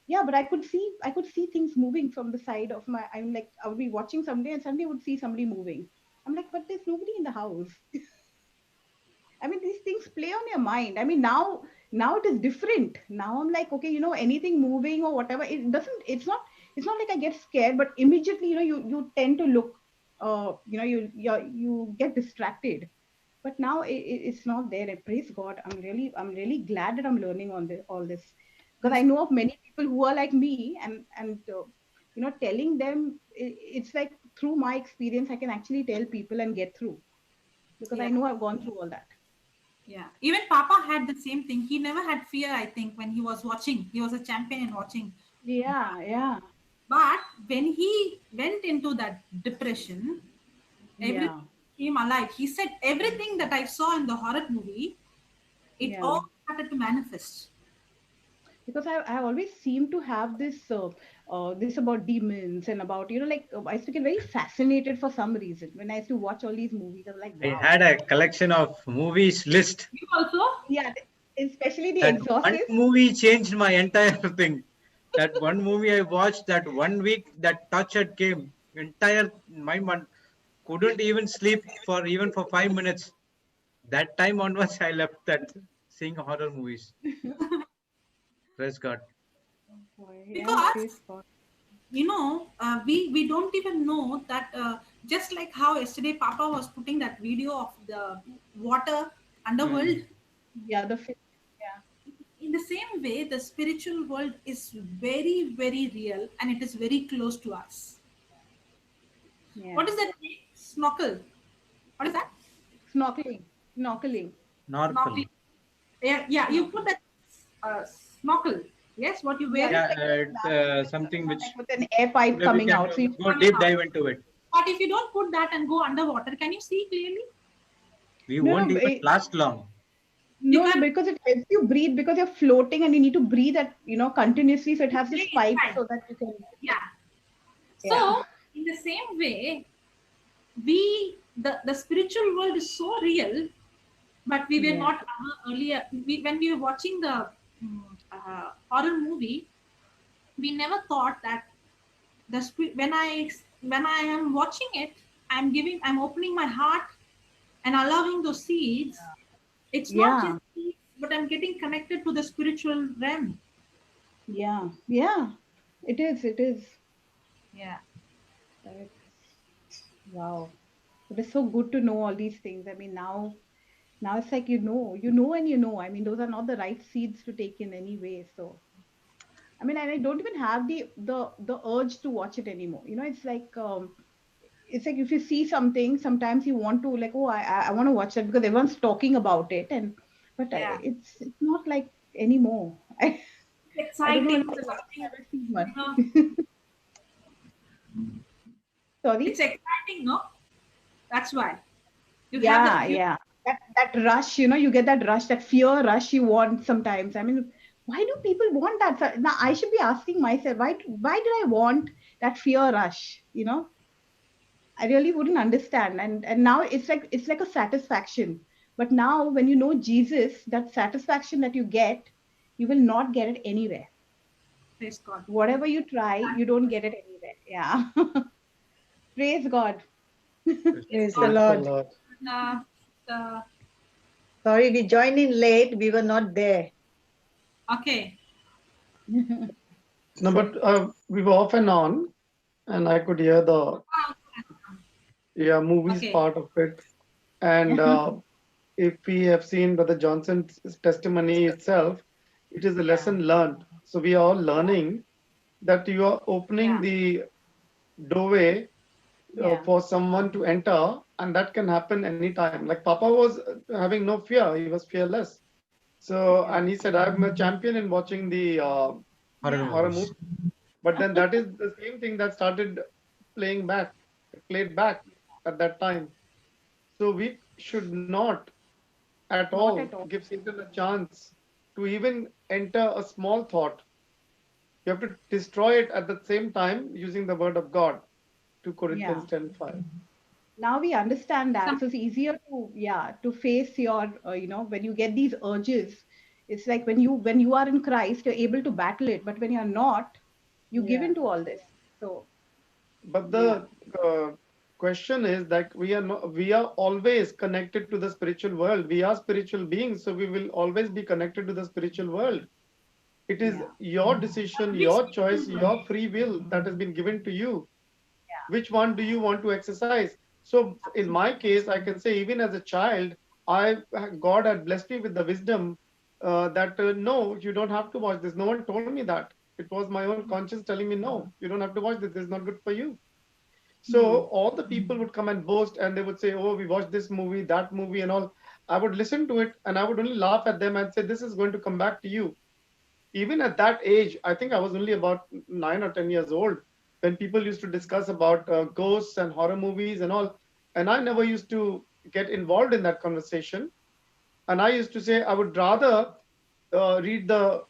yeah, but I could see things moving from the side of my. I'm like, I would be watching someday, and suddenly I would see somebody moving. I'm like, but there's nobody in the house. I mean, these things play on your mind. I mean, now it is different. Now I'm like, okay, anything moving or whatever, it doesn't. It's not like I get scared, but immediately, you tend to look. You get distracted. But now it's not there. And praise God, I'm really glad that I'm learning on all this, because I Praise know of many people who are like me, and telling them, it's like through my experience, I can actually tell people and get through, because yeah. I know I've gone through all that. Yeah, even Papa had the same thing. He never had fear, I think, when he was watching. He was a champion in watching. Yeah, yeah, But when he went into that depression, everything yeah, came alive. He said, everything that I saw in the horror movie, it yeah, all started to manifest. because I always seem to have this about demons and about, like, I used to get very fascinated for some reason when I used to watch all these movies. I was like, I wow. had a collection of movies list. You also? Yeah, especially The That one Exorcist. movie changed my entire thing. That one movie I watched, that 1 week, that touch it came. Entire my month couldn't even sleep for even for 5 minutes. That time onwards, I left that seeing horror movies. Praise God. Boy, yeah, praise Because God. we don't even know that, just like how yesterday Papa was putting that video of the water underworld. Mm. Yeah, yeah, In the same way, the spiritual world is very, very real and it is very close to us. What yeah. is that name? Snorkel. What is that? Snorkeling, snorkeling, Norcal. Snorkeling. Yeah, yeah. You put snorkeling. that snorkel. Yes, what you Yeah, wear it's it. Yeah, like a glass with, something which like with an air pipe we coming can out. So you, go Coming deep out. dive into it. But if you don't put that and go underwater, can you see clearly? We no, won't no, even last long. You no, can. because it helps you breathe because you're floating and you need to breathe at, continuously. So it has Stay this pipe inside. so that you can, Yeah. yeah, So in the same way, the spiritual world is so real, but we were yeah, not earlier. When we were watching the horror movie, we never thought that when I am watching it, I'm opening my heart and allowing those seeds. It's not yeah, just seeds, but I'm getting connected to the spiritual realm. yeah, yeah. It is. Yeah. It's, wow. It is so good to know all these things. I mean, now it's like, and I mean, those are not the right seeds to take in anyway. So, I mean, and I don't even have the urge to watch it anymore. It's like if you see something, sometimes you want to, like, oh, I want to watch that because everyone's talking about it, Yeah. it's not like anymore. It's I don't know when exciting. was the last time I've seen one. Uh, it's Sorry. exciting, no? That's why you have Yeah, that. yeah. That rush, you get that rush, that fear rush you want sometimes. I mean, why do people want that? So now I should be asking myself, why did I want that fear rush? I really wouldn't understand. And now it's like a satisfaction. But now when you know Jesus, that satisfaction that you get, you will not get it anywhere. Praise God. Whatever you try, you don't get it anywhere. Yeah. Praise God. Praise Praise the God. Praise the Lord. Lord. Uh, the, Sorry, we joined in late. We were not there. okay. No, but we were off and on, and I could hear the movies Okay. part of it. And if we have seen Brother Johnson's testimony itself, it is a Yeah. lesson learned. So we are all learning that you are opening Yeah. the doorway Yeah. for someone to enter, and that can happen anytime. Like Papa was having no fear; he was fearless. So, Yeah. and he said, "I'm a champion in watching the Horror Yeah. horror movies. movie." But then that is the same thing that started played back at that time. So we should not at Not all at all. give Satan a chance to even enter a small thought. You have to destroy it at the same time using the word of God. 2 Yeah. Corinthians 10:5. Now we understand that. Some, So it's easier to face your, when you get these urges, it's like when you are in Christ, you're able to battle it. But when you're not, you give Yeah. into all this. So But yeah, the question is that we are always connected to the spiritual world. We are spiritual beings, so we will always be connected to the spiritual world. It is yeah, your decision, which your choice, your free will that has been given to you. yeah, Which one do you want to exercise? So in my absolutely. case, I can say even as a child, I God had blessed me with the wisdom that no, you don't have to watch this. No one told me that. It was my own conscience telling me, no, you don't have to watch this. This is not good for you. So Hmm. all the people would come and boast and they would say, oh, we watched this movie, that movie, and all. I would listen to it and I would only laugh at them and say, this is going to come back to you. Even at that age, I think I was only about 9 or 10 years old when people used to discuss about ghosts and horror movies and all. And I never used to get involved in that conversation. And I used to say I would rather read the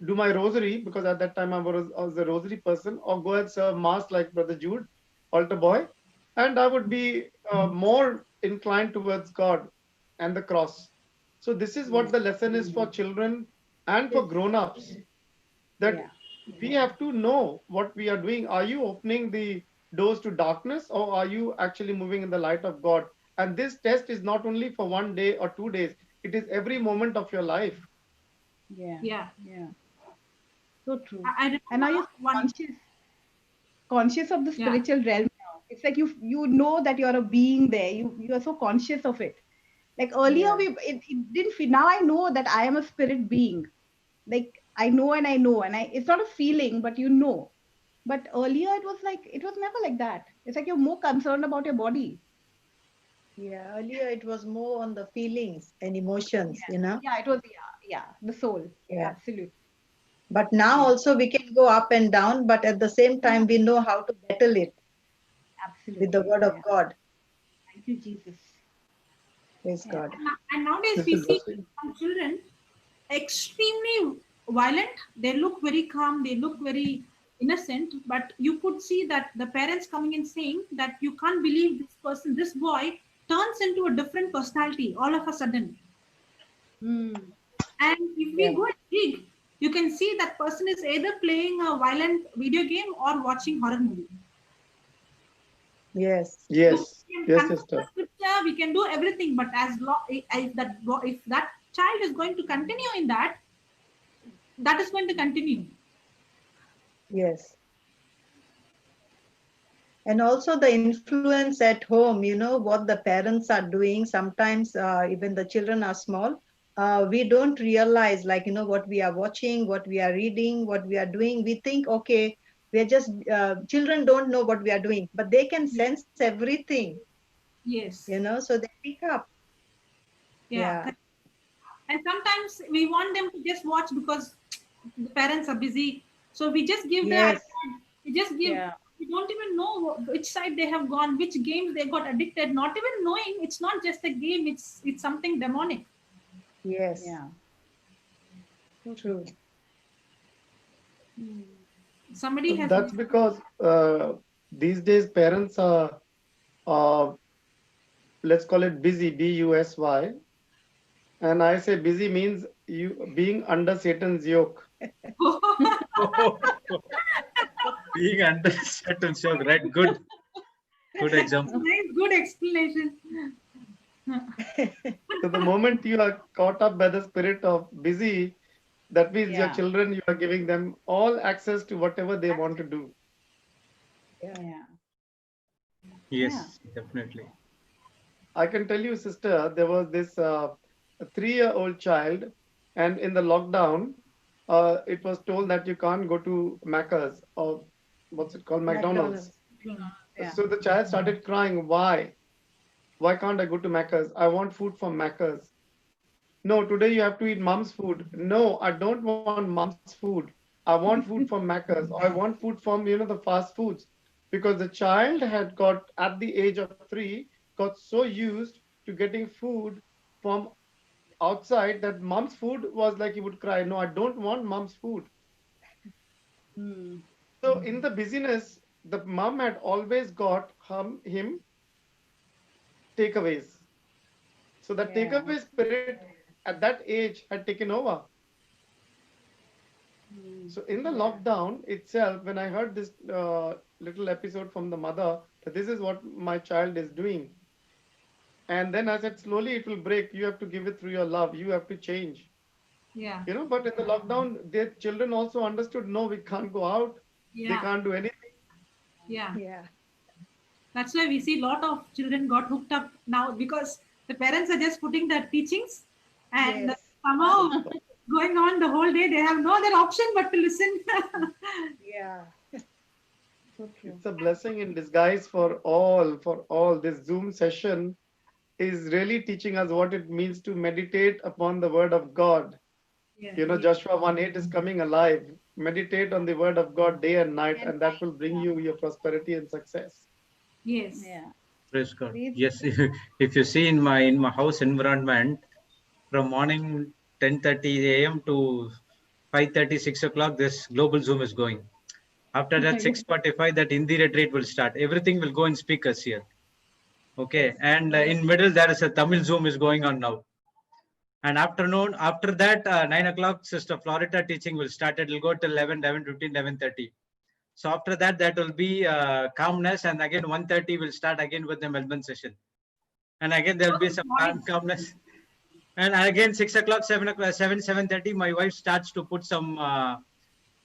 do my rosary, because at that time I was a rosary person, or go and serve mass like Brother Jude, altar boy, and I would be more inclined towards God and the cross. So this is what the lesson is for children and for grown-ups, that we have to know what we are doing. Are you opening the doors to darkness, or are you actually moving in the light of God? And this test is not only for 1 day or 2 days, it is every moment of your life. Yeah. So true. I remember And are you one. conscious of the Yeah. spiritual realm now? It's like you know that you're a being there. You are so conscious of it. Like earlier, it didn't feel. Now I know that I am a spirit being. Like I know, and it's not a feeling, but you know. But earlier, it was never like that. It's like you're more concerned about your body. Yeah, earlier it was more on the feelings and emotions, you know. Yeah, it was the soul. Yeah. Absolutely. But now also we can go up and down, but at the same time we know how to battle it Absolutely. with the word of God. Thank you, Jesus. Praise Yeah. God. And nowadays This we is see blessing. some children extremely violent. They look very calm. They look very innocent. But you could see that the parents coming and saying that you can't believe this person, this boy turns into a different personality all of a sudden. Hmm. And if we go and dig, you can see that person is either playing a violent video game or watching horror movie. Yes. Yes, We can yes, confirm sister. the scripture, we can do everything, but if that child is going to continue in that, that is going to continue. Yes. And also the influence at home, you know, what the parents are doing. Sometimes even the children are small. We don't realize, like, you know, what we are watching, what we are reading, what we are doing. We think, okay, we are just, children don't know what we are doing, but they can sense everything, Yes. you know, so they pick up. Yeah. Yeah. And sometimes we want them to just watch because the parents are busy. So we just give the Yes. iPad. We just give. Yeah. We don't even know which side they have gone, which games they got addicted. Not even knowing it's not just a game. It's something demonic. Yes. Yeah. True. Somebody has. That's because these days parents are, uh, let's call it busy, busy. And I say busy means you being under Satan's yoke. Being under certain shock, right? Good example. Nice, good explanation. So the moment you are caught up by the spirit of busy, that means your Yeah. children, you are giving them all access to whatever they want to do. Yeah. Yes, definitely. I can tell you, sister, there was this 3-year-old child, and in the lockdown, it was told that you can't go to Macca's, or what's it called, McDonald's. Yeah. So the child started crying. Why? Why can't I go to Macca's? I want food from Macca's. No, today you have to eat mom's food. No, I don't want mom's food. I want food from Macca's, or I want food from, the fast foods. Because the child had got, at the age of 3, got so used to getting food from outside that mom's food was like he would cry, no, I don't want mom's food. Hmm. So in the busyness, the mom had always got him takeaways. So the takeaway spirit at that age had taken over. So in the lockdown itself, when I heard this little episode from the mother, that this is what my child is doing. And then I said, slowly it will break. You have to give it through your love. You have to change. Yeah. But in the lockdown, their children also understood, no, we can't go out. They Yeah. can't do anything. Yeah. Yeah. That's why we see a lot of children got hooked up now because the parents are just putting their teachings and Yes. somehow going on the whole day. They have no other option but to listen. Yeah. So true. It's a blessing in disguise for all. This Zoom session is really teaching us what it means to meditate upon the word of God. Yeah. Joshua 1:8 is coming alive. Meditate on the word of God day and night, and that will bring you your prosperity and success. Yes. Yeah. Praise God. Praise Yes, if you see in my house environment, from morning 10:30 a.m. to 5:30, 6 o'clock, this global Zoom is going. After that, 6:45, that Hindi retreat will start. Everything will go in speakers here. Okay. And in middle, there is a Tamil Zoom is going on now. And afternoon, after that, 9 o'clock, Sister Florida teaching will start. It will go till 11, 11:15, 11:30. So after that, that will be calmness. And again, 1:30 will start again with the Melbourne session. And again, there will be some calmness. And again, 6 o'clock, 7 o'clock, 7:30, my wife starts to put some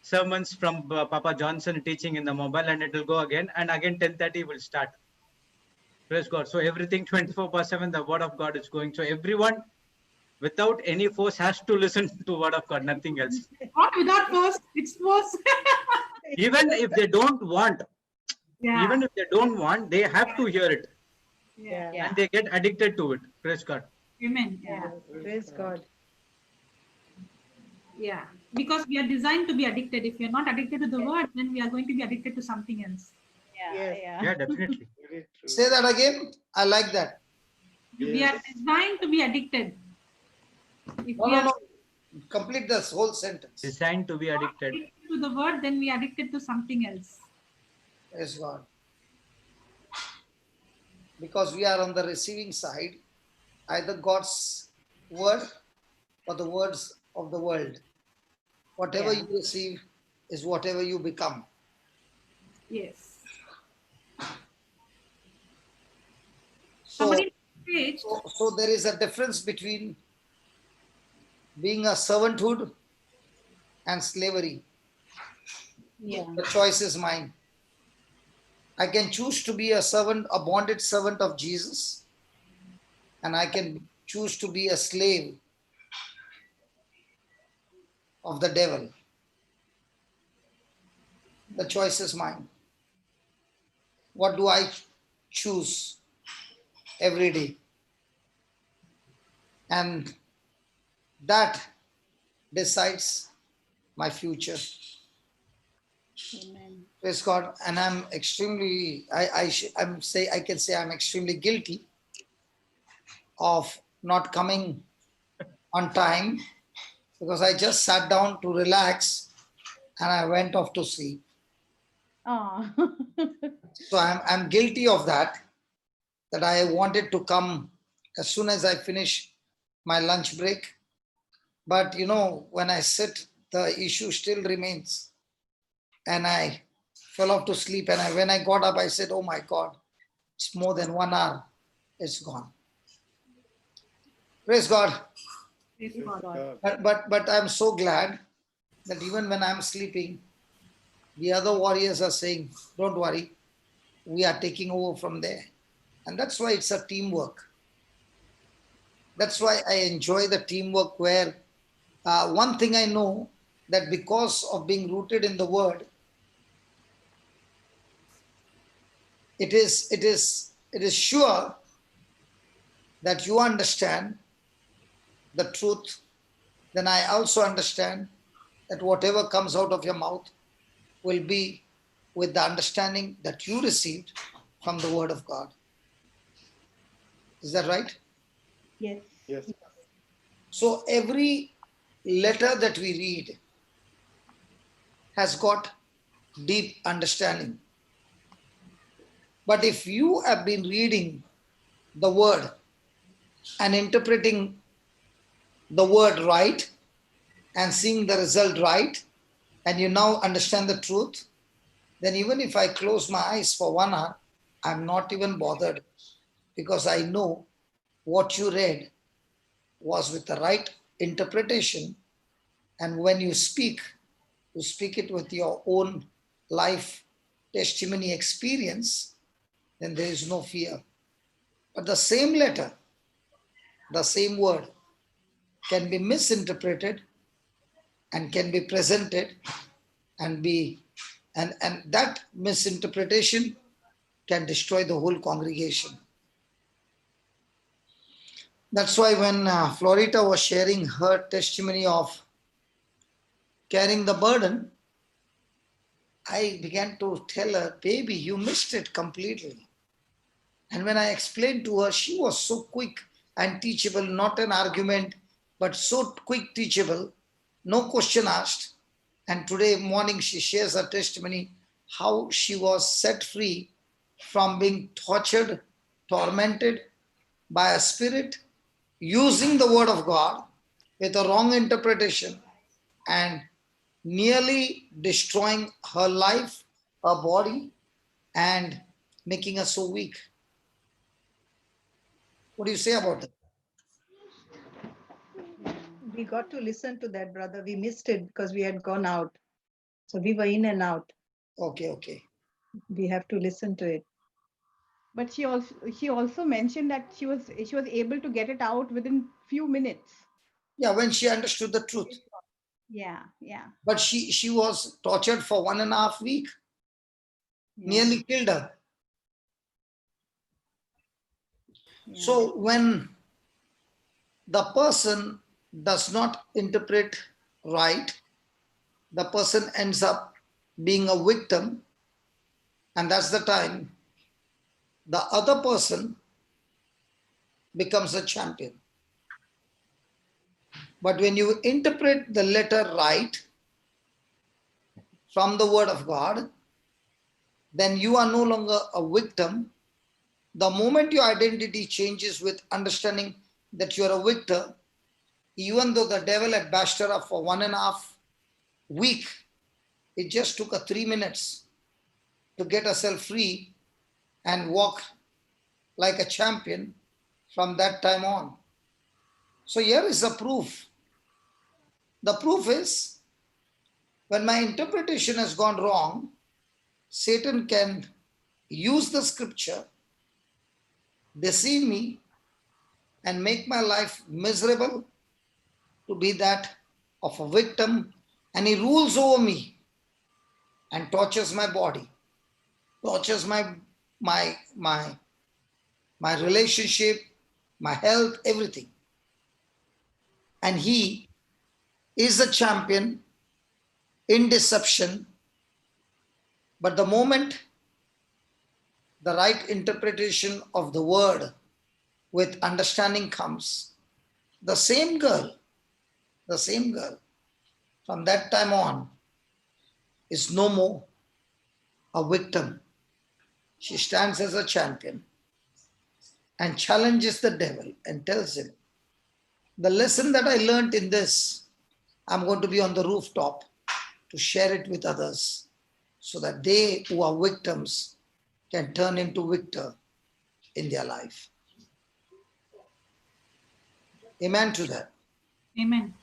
sermons from Papa Johnson teaching in the mobile, and it will go again. And again, 10:30 will start. Praise God. So everything 24/7, the word of God is going. So everyone, without any force, has to listen to word of God, nothing else. Not without force, it's force. Even if they don't want, Yeah. even if they don't want, they have to hear it. Yeah. Yeah. And they get addicted to it. Praise God. Amen. Yeah. Praise God. Yeah. Because we are designed to be addicted. If we are not addicted to the word, then we are going to be addicted to something else. Yes. Yeah, definitely. Very true. Say that again. I like that. We are designed to be addicted. If No, we no, are no. Complete this whole sentence. Designed to be addicted. addicted to the word, then we are addicted to something else. Praise God. Because we are on the receiving side, either God's word or the words of the world. Whatever Yeah. you receive is whatever you become. Yes. So, Somebody preached. so there is a difference between being a servanthood and slavery. Yeah. The choice is mine. I can choose to be a servant, a bonded servant of Jesus, and I can choose to be a slave of the devil. The choice is mine. What do I choose every day? And that decides my future. Amen. Praise God. And I'm extremely, I can say I'm extremely guilty of not coming on time because I just sat down to relax and I went off to sleep. Oh. So I'm guilty of that I wanted to come as soon as I finish my lunch break. But you know, when I sit, the issue still remains. And I fell off to sleep. And when I got up, I said, oh my God, it's more than 1 hour. It's gone. Praise God. Praise God. But I'm so glad that even when I'm sleeping, the other warriors are saying, don't worry, we are taking over from there. And that's why it's a teamwork. That's why I enjoy the teamwork where one thing I know that because of being rooted in the word, it is sure that you understand the truth. Then I also understand that whatever comes out of your mouth will be with the understanding that you received from the word of God. Is that right? Yes. Yes. So every letter that we read has got deep understanding. But if you have been reading the word and interpreting the word right and seeing the result right, and you now understand the truth, then even if I close my eyes for 1 hour, I'm not even bothered because I know what you read was with the right interpretation. And when you speak it with your own life testimony experience, then there is no fear. But the same letter, the same word can be misinterpreted and can be presented and that misinterpretation can destroy the whole congregation. That's why when Florita was sharing her testimony of carrying the burden, I began to tell her, baby, you missed it completely. And when I explained to her, she was so quick and teachable, not an argument, but so quick teachable no question asked. And today morning she shares her testimony how she was set free from being tortured, tormented by a spirit using the word of God with a wrong interpretation and nearly destroying her life, her body, and making her so weak. What do you say about that? We got to listen to that, brother. We missed it because we had gone out. So we were in and out. Okay. We have to listen to it. But she also mentioned that she was able to get it out within few minutes. Yeah, when she understood the truth. Yeah. But she was tortured for 1.5 weeks, nearly killed her. Yeah. So when the person does not interpret right, the person ends up being a victim, and that's the time the other person becomes a champion. But when you interpret the letter right from the word of God, then you are no longer a victim. The moment your identity changes with understanding that you are a victor, even though the devil had bashed her up for 1.5 weeks, it just took her 3 minutes to get herself free and walk like a champion from that time on. So here is the proof. The proof is, when my interpretation has gone wrong, Satan can use the scripture, deceive me, and make my life miserable to be that of a victim, and he rules over me and tortures my body, tortures my relationship, my health, everything. And he is a champion in deception. But the moment the right interpretation of the word with understanding comes, the same girl, from that time on is no more a victim. She stands as a champion and challenges the devil and tells him, the lesson that I learned in this, I'm going to be on the rooftop to share it with others so that they who are victims can turn into victor in their life. Amen to that. Amen.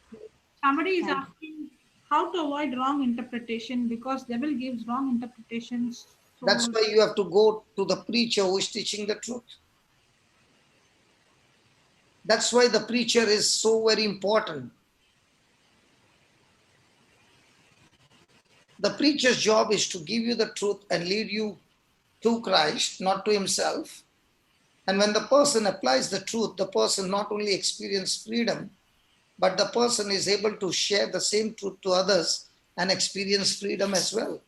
Somebody is asking how to avoid wrong interpretation, because devil gives wrong interpretations. So That's why you have to go to the preacher who is teaching the truth. That's why the preacher is so very important. The preacher's job is to give you the truth and lead you to Christ, not to himself. And when the person applies the truth, the person not only experiences freedom, but the person is able to share the same truth to others and experience freedom as well.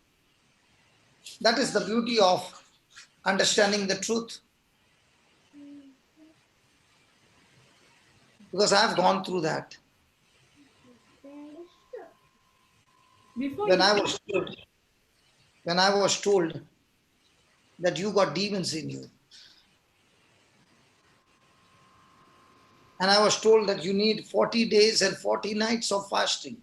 That is the beauty of understanding the truth. Because I have gone through that. When I was told that you got demons in you, and I was told that you need 40 days and 40 nights of fasting,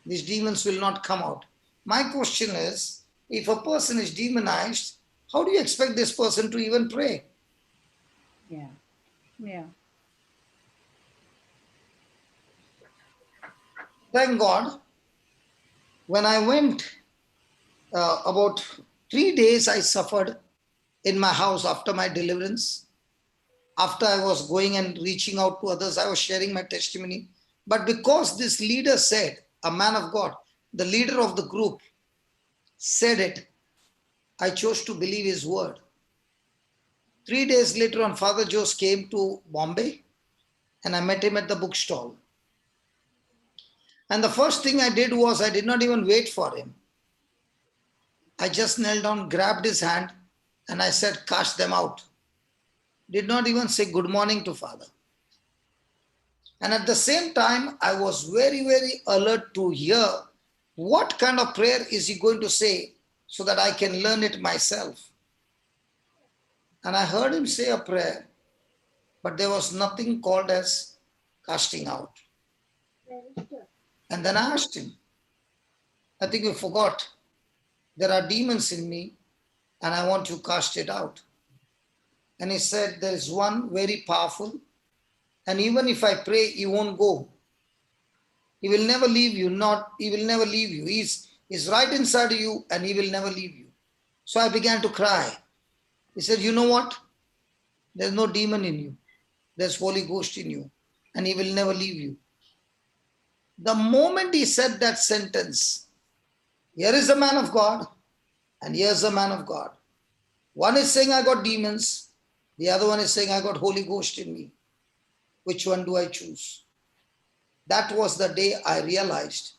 these demons will not come out. My question is, if a person is demonized, how do you expect this person to even pray? Yeah. Thank God, when I went, about 3 days I suffered in my house after my deliverance. After I was going and reaching out to others, I was sharing my testimony. But because this leader said, a man of God, the leader of the group said it, I chose to believe his word. 3 days later on, Father Jose came to Bombay and I met him at the bookstall. And the first thing I did was I did not even wait for him. I just knelt down, grabbed his hand, and I said, cast them out. Did not even say good morning to Father. And at the same time, I was very, very alert to hear what kind of prayer is he going to say so that I can learn it myself. And I heard him say a prayer, but there was nothing called as casting out. And then I asked him, I think you forgot. There are demons in me and I want to cast it out. And he said, there is one very powerful, and even if I pray, he won't go. He will never leave you. He will never leave you. He's right inside of you and he will never leave you. So I began to cry. He said, you know what? There's no demon in you. There's Holy Ghost in you and he will never leave you. The moment he said that sentence, here is a man of God and here's a man of God. One is saying I got demons. The other one is saying I got Holy Ghost in me. Which one do I choose? That was the day I realized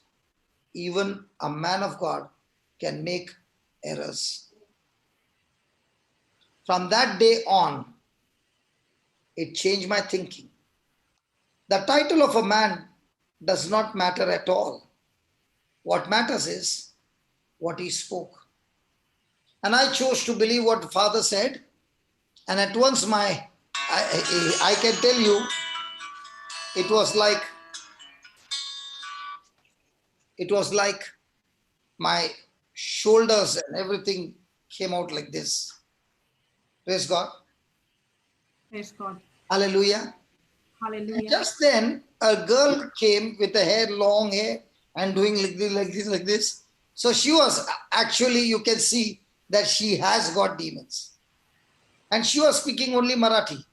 even a man of God can make errors. From that day on, it changed my thinking. The title of a man does not matter at all. What matters is what he spoke. And I chose to believe what the Father said. And at once I can tell you, it was like my shoulders and everything came out like this. Praise God. Praise God. Hallelujah. Hallelujah. And just then, a girl came with the hair, long hair, and doing like this. So she was actually, you can see that she has got demons. And she was speaking only Marathi.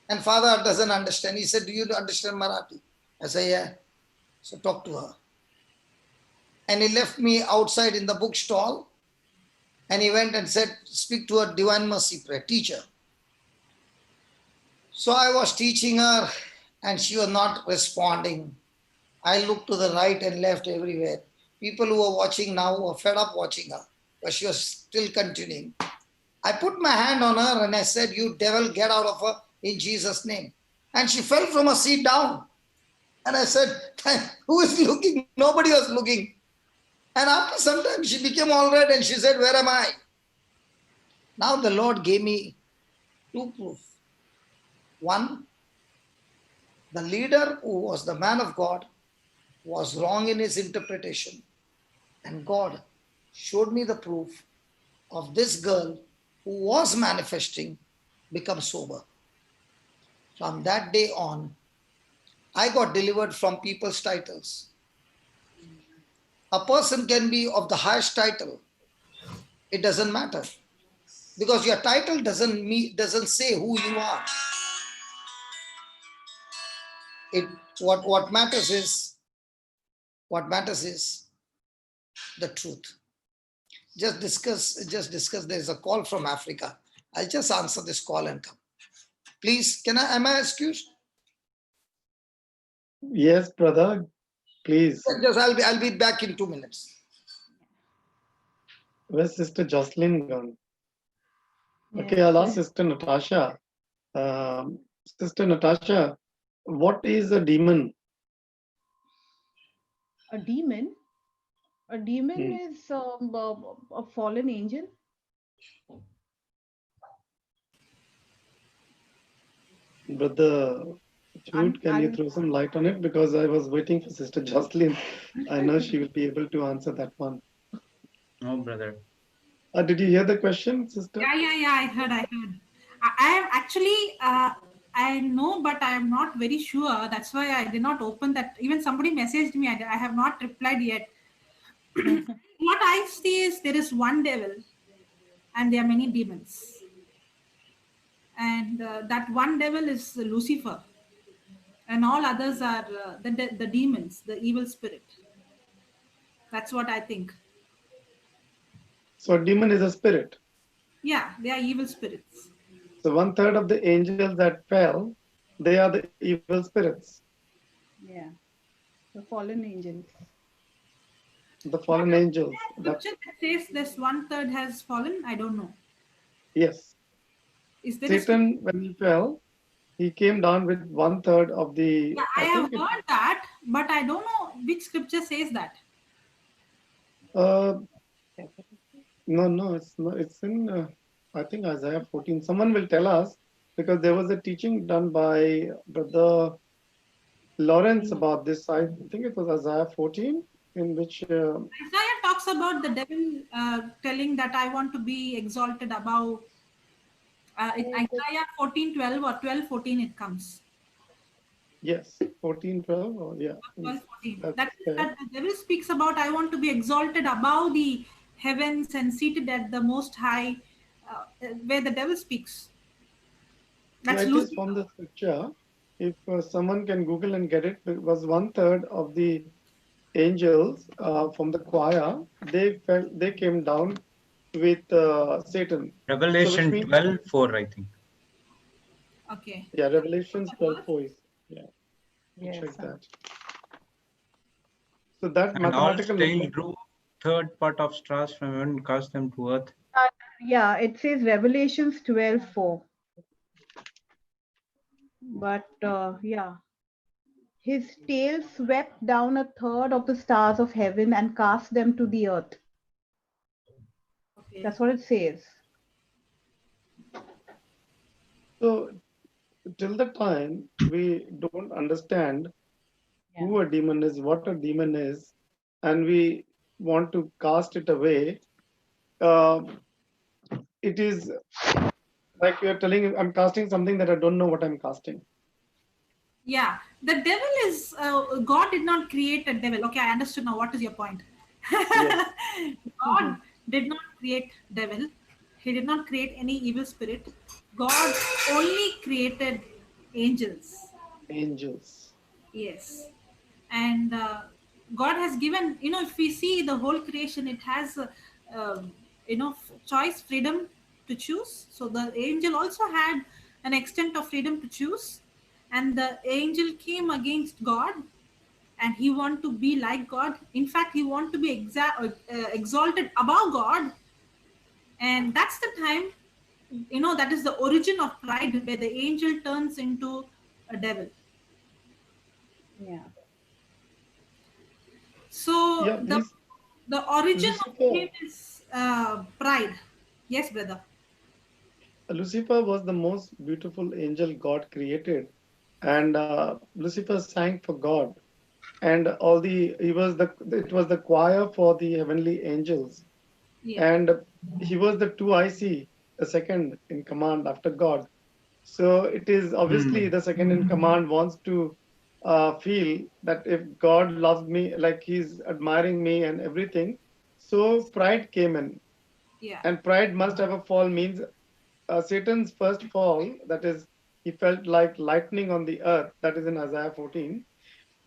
And Father doesn't understand. He said, do you understand Marathi? I said, yeah. So talk to her. And he left me outside in the bookstall. And he went and said, speak to her Divine Mercy prayer, teach her. So I was teaching her and she was not responding. I looked to the right and left everywhere. People who were watching now were fed up watching her, but she was still continuing. I put my hand on her and I said, you devil, get out of her in Jesus' name. And she fell from her seat down. And I said, who is looking? Nobody was looking. And after some time, she became all right and she said, where am I? Now the Lord gave me two proofs. One, the leader who was the man of God was wrong in his interpretation. And God showed me the proof of this girl who was manifesting become sober. From that day on, I got delivered from people's titles. A person can be of the highest title. It doesn't matter. Because your title doesn't say who you are. What matters is the truth. Just discuss, there's a call from Africa. I'll just answer this call and come. Please, am I excused? Yes, brother. Please. I'll be back in 2 minutes. Where's Sister Jocelyn gone? Yeah. Okay, I'll ask Sister Natasha. Sister Natasha, what is a demon? A demon? A demon is a fallen angel. Brother Jude, can you throw some light on it? Because I was waiting for Sister Jocelyn. I know she will be able to answer that one. No, brother. Did you hear the question, Sister? Yeah. I heard. I am actually, I know, but I am not very sure. That's why I did not open that. Even somebody messaged me. I have not replied yet. What I see is there is one devil and there are many demons. And that one devil is Lucifer. And all others are the demons, the evil spirit. That's what I think. So a demon is a spirit. Yeah, they are evil spirits. So 1/3 of the angels that fell, they are the evil spirits. Yeah, the fallen angels. The fallen angels. Scripture that says this 1/3 has fallen. I don't know. Yes. Is there Satan, when he fell, He came down with 1/3 of the. Yeah, I have heard that, but I don't know which scripture says that. Uh, no, it's not. It's in. I think Isaiah 14. Someone will tell us because there was a teaching done by Brother Lawrence about this. I think it was Isaiah 14, in which. Isaiah talks about the devil telling that I want to be exalted above. In Isaiah 14:12 or 12:14 it comes. Yes, 14:12. Or yeah, 12:14. that's That is there. that the devil speaks about I want to be exalted above the heavens and seated at the most high, where the devil speaks. Yeah, That's it is Lucifer. from the scripture. If someone can Google and get it, it was 1/3 of the angels from the choir. They came down with Satan. So which Revelation means 12:4, I think. Okay. yeah, Revelations 12:4 is yeah. Yes. Check that. So that And all mathematical staying number. drew third part of stars from heaven and cast them to earth. Yeah, it says Revelations 12:4. But yeah, his tail swept down a third of the stars of heaven and cast them to the earth. Okay. That's what it says. So till the time we don't understand Yeah. who a demon is, what a demon is, and we want to cast it away, uh, it is like you're telling, I'm casting something that I don't know what I'm casting. Yeah, the devil is God did not create a devil. Okay, I understood now. What is your point? Yes. God did not create devil. He did not create any evil spirit. God only created angels. Angels. Yes, and God has given. If we see the whole creation, it has choice, freedom to choose. So the angel also had an extent of freedom to choose, and the angel came against God, and he want to be like God. In fact, he want to be exalted above God, and that's the time. That is the origin of pride, where the angel turns into a devil. Yeah. So Yeah, the origin of Lucifer. him is pride. Yes, brother. Lucifer was the most beautiful angel God created, and Lucifer sang for God, and it was the choir for the heavenly angels, Yeah. and he was the 2IC, the second in command after God. So it is obviously the second in command wants to feel that if God loves me, like he's admiring me and everything. So pride came in, Yeah. and pride must have a fall means Satan's first fall, that is, he felt like lightning on the earth, that is in Isaiah 14.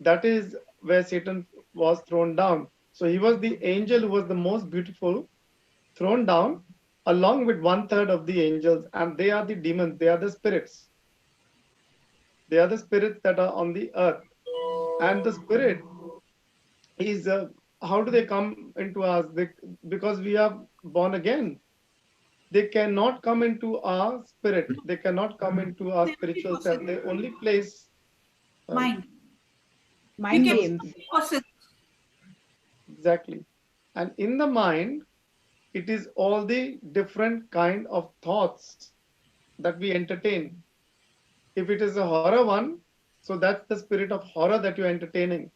That is where Satan was thrown down. So he was the angel who was the most beautiful, thrown down, along with 1/3 of the angels, and they are the demons, they are the spirits. They are the spirits that are on the earth. And the spirit is, how do they come into us? Because we are born again. They cannot come into our spirit. They cannot come into our Empty spiritual self. possessed They only place. Sorry, mind. We Mind can games. be possessed. exactly. And in the mind, it is all the different kind of thoughts that we entertain. If it is a horror one, so that's the spirit of horror that you're entertaining.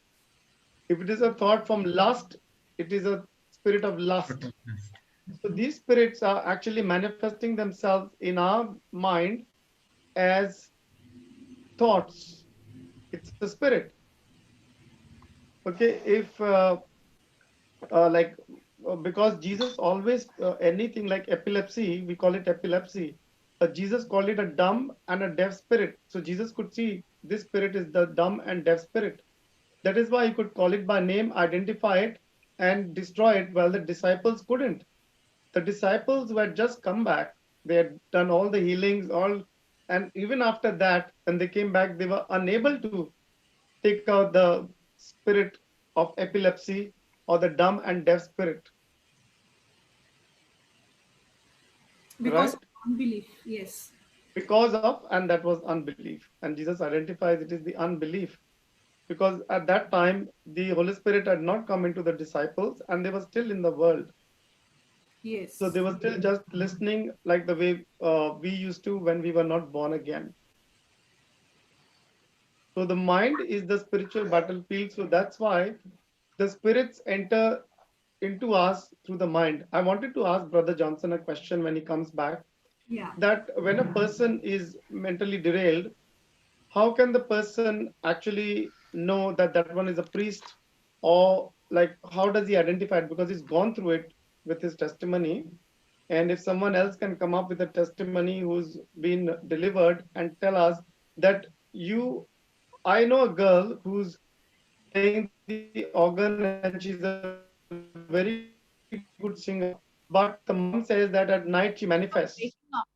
If it is a thought from lust, it is a spirit of lust. So these spirits are actually manifesting themselves in our mind as thoughts. It's a spirit. Okay, if like because Jesus always anything like epilepsy, we call it epilepsy. Jesus called it a dumb and a deaf spirit. So Jesus could see this spirit is the dumb and deaf spirit. That is why he could call it by name, identify it, and destroy it, while the disciples couldn't. The disciples who had just come back, they had done all the healings, and even after that, when they came back, they were unable to take out the spirit of epilepsy or the dumb and deaf spirit, Because right? of unbelief. Yes. because of, and that was unbelief. And Jesus identifies it is the unbelief, because at that time the Holy Spirit had not come into the disciples and they were still in the world. Yes. So they were still just listening like the way we used to when we were not born again. So the mind is the spiritual battlefield. So that's why the spirits enter into us through the mind. I wanted to ask Brother Johnson a question when he comes back, Yeah. that when a person is mentally derailed, how can the person actually know that that one is a priest, or like how does he identify it, because he's gone through it with his testimony. And if someone else can come up with a testimony who's been delivered and tell us that you, I know a girl who's playing the organ and she's a very good singer, but the mom says that at night she manifests,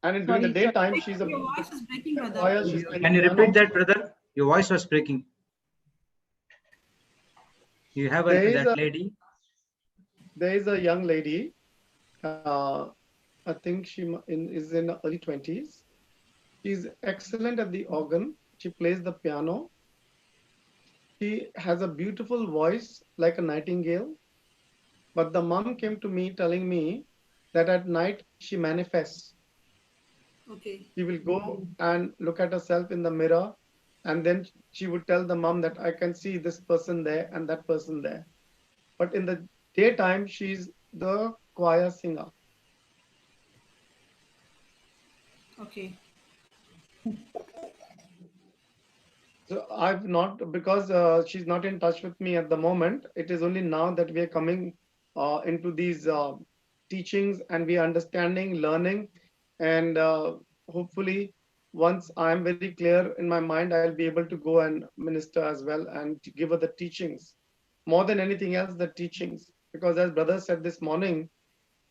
and during the daytime she's a Sorry, sorry. Your voice is breaking, choir, brother. she's playing the Can you piano. repeat that, brother? Your voice was breaking. You have There is that a lady. young lady. I think she is in early 20s. She's excellent at the organ. She plays the piano. She has a beautiful voice like a nightingale. But the mom came to me telling me that at night she manifests. Okay. She will go and look at herself in the mirror, and then she would tell the mom that I can see this person there and that person there. But in the daytime, she's the choir singer. Okay. So I've not, because she's not in touch with me at the moment. It is only now that we are coming into these teachings, and we are understanding, learning, and hopefully once I'm very clear in my mind, I'll be able to go and minister as well and to give her the teachings. More than anything else, the teachings. Because as brother said this morning,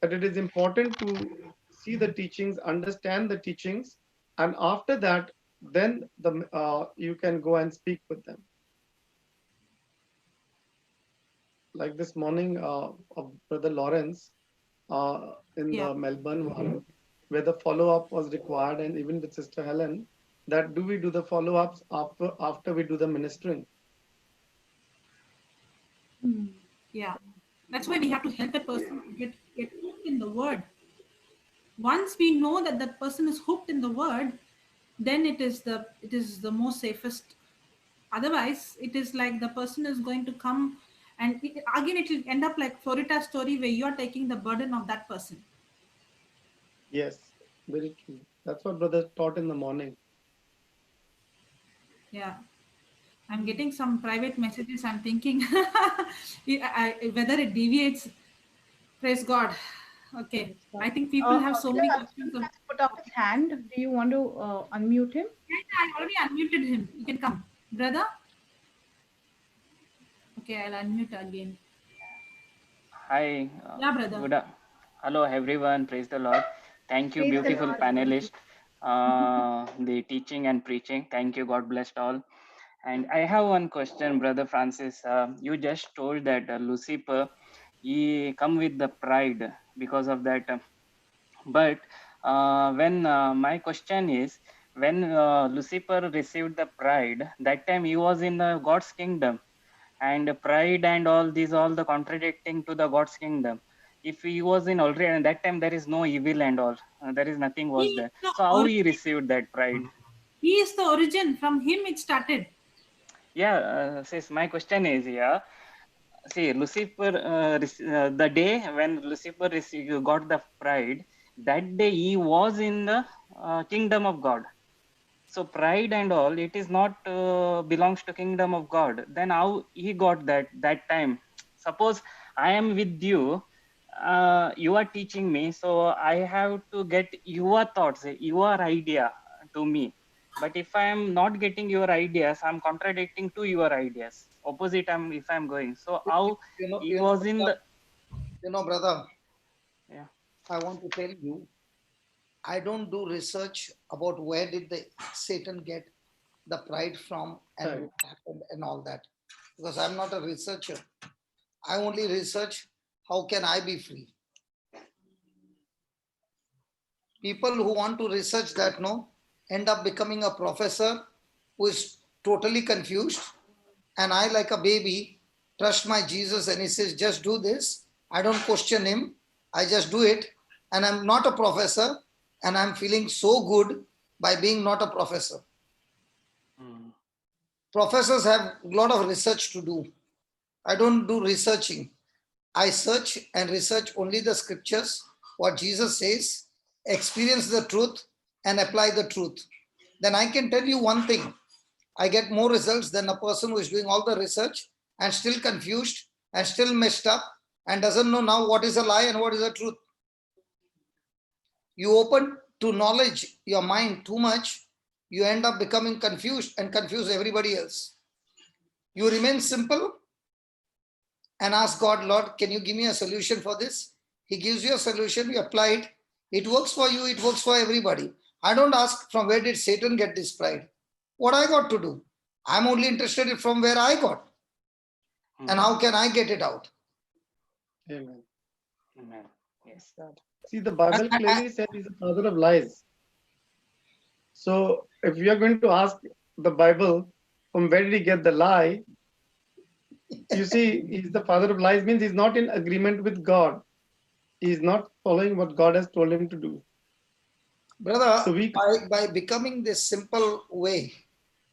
that it is important to see the teachings, understand the teachings, and after that, then you can go and speak with them. Like this morning, of Brother Lawrence in Yeah. the Melbourne one, where the follow-up was required, and even with Sister Helen, that do we do the follow-ups after we do the ministering? Yeah. That's why we have to help that person to get hooked in the word. Once we know that that person is hooked in the word, then it is the most safest. Otherwise, it is like the person is going to come, and again it will end up like Florida story where you are taking the burden of that person. Yes, very true. That's what brother taught in the morning. Yeah. I'm getting some private messages. I'm thinking whether it deviates. Praise God. Okay. Praise God. I think people have so Brother many Arjun questions. has put up his hand. Do you want to unmute him? Yeah, I already unmuted him. You can come. Brother? Okay, I'll unmute again. Hi, Yeah, brother. good. Hello, everyone. Praise the Lord. Thank you, Praise the beautiful Lord. panelist. The teaching and preaching. Thank you. God bless all. And I have one question, Brother Francis. You just told that Lucifer, he come with the pride because of that. But when my question is, when Lucifer received the pride, that time he was in God's kingdom, and pride and all these, all the contradicting to the God's kingdom. If he was in already, and that time there is no evil and all, there is nothing He was is there. the So how he origin. received that pride? He is the origin. From him it started. Yeah, says my question is, yeah, see, Lucifer, the day when Lucifer got the pride, that day he was in the kingdom of God. So pride and all, it is not belongs to kingdom of God. Then how he got that time? Suppose I am with you, you are teaching me, so I have to get your thoughts, your idea to me. But if I am not getting your ideas, I'm contradicting to your ideas. Opposite, if I'm going. So how he was in the, Brother, yeah. I want to tell you, I don't do research about where did the Satan get the pride from and Right. what happened and all that, because I'm not a researcher. I only research how can I be free. People who want to research that, no, end up becoming a professor who is totally confused. And I, like a baby, trust my Jesus, and he says, just do this. I don't question him. I just do it. And I'm not a professor, and I'm feeling so good by being not a professor. Professors have a lot of research to do. I don't do researching. I search and research only the scriptures, what Jesus says, experience the truth and apply the truth. Then I can tell you one thing. I get more results than a person who is doing all the research and still confused and still messed up and doesn't know now what is a lie and what is a truth. You open to knowledge your mind too much, you end up becoming confused and confuse everybody else. You remain simple and ask God, Lord, can you give me a solution for this? He gives you a solution, you apply it. It works for you, it works for everybody. I don't ask from where did Satan get this pride. What I got to do? I'm only interested in from where I got. And how can I get it out? Amen. Amen. Yes, God. See, the Bible clearly says he's the father of lies. So if we are going to ask the Bible from where did he get the lie, you see, he's the father of lies means he's not in agreement with God. He's not following what God has told him to do. Brother, So by becoming this simple way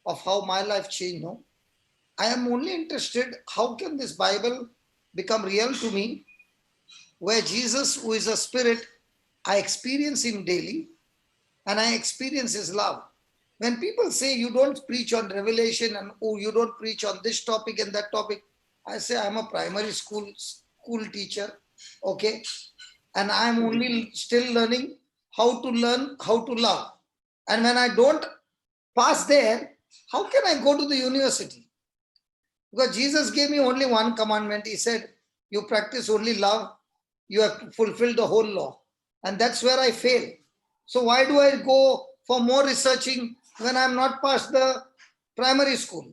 of how my life changed, no, I am only interested, how can this Bible become real to me, where Jesus, who is a spirit, I experience him daily and I experience his love. When people say you don't preach on Revelation and oh, you don't preach on this topic and that topic, I say I'm a primary school teacher, okay? And I'm only still learning how to learn how to love. And when I don't pass there, how can I go to the university? Because Jesus gave me only one commandment. He said, you practice only love, you have fulfilled the whole law. And that's where I fail. So why do I go for more researching when I'm not past the primary school?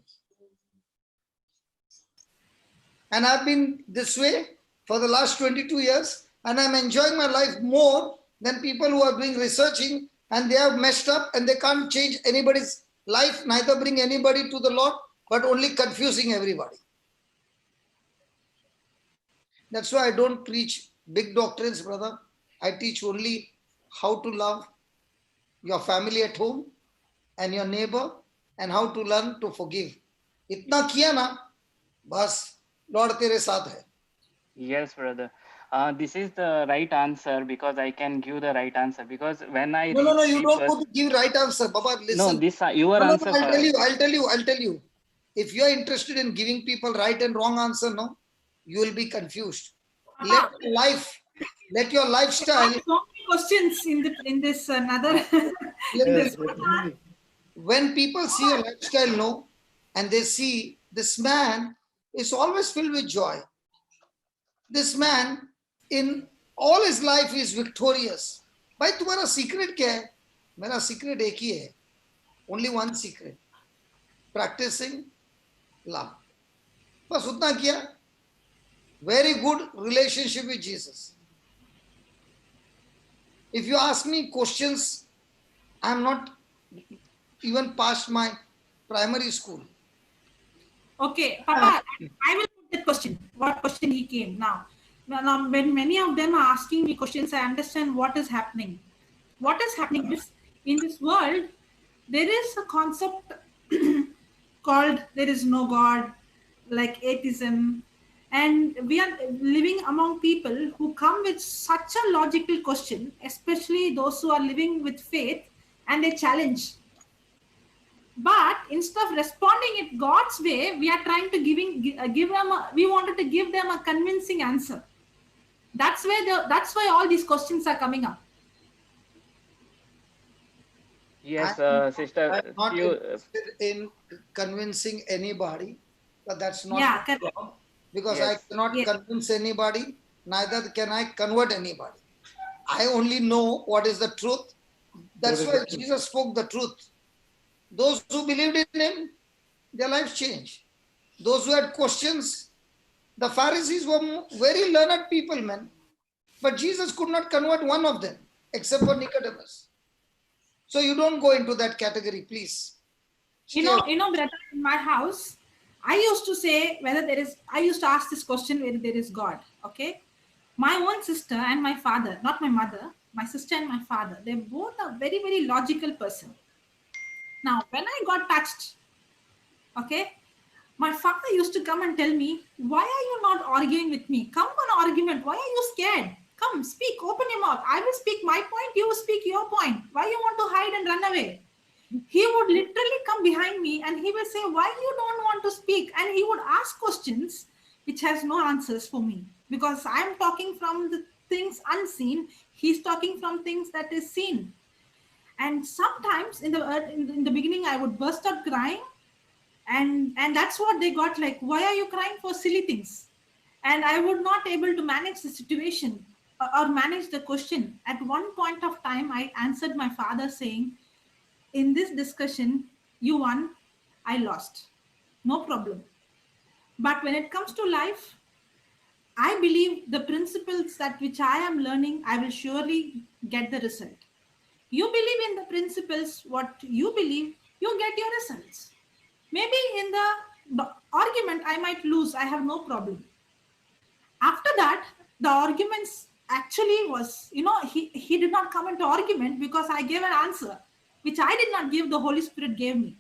And I've been this way for the last 22 years, and I'm enjoying my life more than people who are doing researching and they have messed up and they can't change anybody's life, neither bring anybody to the Lord, but only confusing everybody. That's why I don't preach big doctrines, brother. I teach only how to love your family at home and your neighbor and how to learn to forgive. Itna kiya na, bas, Lord tere saath hai. Yes, brother. This is the right answer because I can give the right answer. Because when I No, read you don't papers, go to give right answer, Baba. Listen. no, this your No, answer. I'll tell you. If you are interested in giving people right and wrong answer, no, you will be confused. Let your lifestyle. So many questions in this another. yes, When people see your lifestyle, no, and they see this man is always filled with joy. This man in all his life is victorious. भाई तुम्हारा secret क्या है? मेरा secret एक ही है. Only one secret. Practicing love. बस उतना किया. Very good relationship with Jesus. If you ask me questions, I'm not even past my primary school. Okay, Papa, I will put the question. What question he came now? Now, when many of them are asking me questions, I understand what is happening. What is happening is, in this world, there is a concept called there is no God, like atheism. And we are living among people who come with such a logical question, especially those who are living with faith, and they challenge. But instead of responding it God's way, we are trying to we wanted to give them a convincing answer. That's why all these questions are coming up. Yes, sister. I'm not interested in convincing anybody, but that's not my job, because Yes. I cannot convince anybody, neither can I convert anybody. I only know what is the truth. That's why Jesus spoke the truth. Those who believed in him, their lives changed. Those who had questions, the Pharisees were very learned people, man. But Jesus could not convert one of them, except for Nicodemus. So you don't go into that category, please. You know, brother, in my house, I used to say I used to ask this question whether there is God. Okay. My own sister and my father, not my mother, my sister and my father, they both are very, very logical person. Now, when I got touched, okay, my father used to come and tell me, why are you not arguing with me? Come on argument. Why are you scared? Come, speak, open your mouth. I will speak my point, you will speak your point. Why you want to hide and run away? He would literally come behind me and he will say, why you don't want to speak? And he would ask questions which has no answers for me, because I am talking from the things unseen. He's talking from things that is seen. And sometimes in the beginning, I would burst out crying. And that's what they got, like, why are you crying for silly things? And I would not able to manage the situation or manage the question. At one point of time, I answered my father saying, in this discussion, you won, I lost. No problem. But when it comes to life, I believe the principles that which I am learning, I will surely get the result. You believe in the principles, what you believe, you get your results. Maybe in the argument, I might lose. I have no problem. After that, the arguments actually was, he did not come into argument because I gave an answer, which I did not give, the Holy Spirit gave me.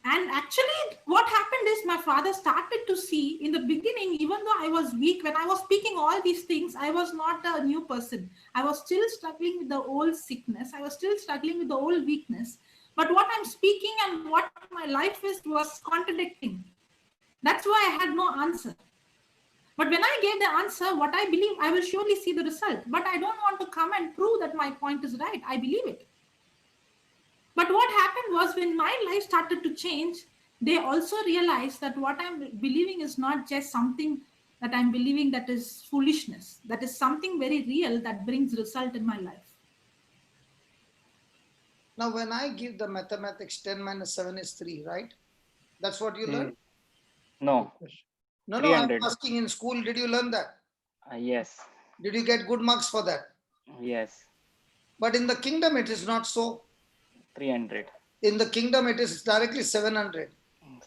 And actually, what happened is my father started to see in the beginning, even though I was weak, when I was speaking all these things, I was not a new person. I was still struggling with the old sickness. I was still struggling with the old weakness. But what I'm speaking and what my life is was contradicting. That's why I had no answer. But when I gave the answer, what I believe, I will surely see the result. But I don't want to come and prove that my point is right. I believe it. But what happened was, when my life started to change, they also realized that what I'm believing is not just something that I'm believing that is foolishness. That is something very real that brings result in my life. Now, when I give the mathematics, 10 minus 7 is 3, right? That's what you learn? No. No, 300. I'm asking, in school, did you learn that? Yes. Did you get good marks for that? Yes. But in the kingdom, it is not so. 300. In the kingdom, it is directly 700.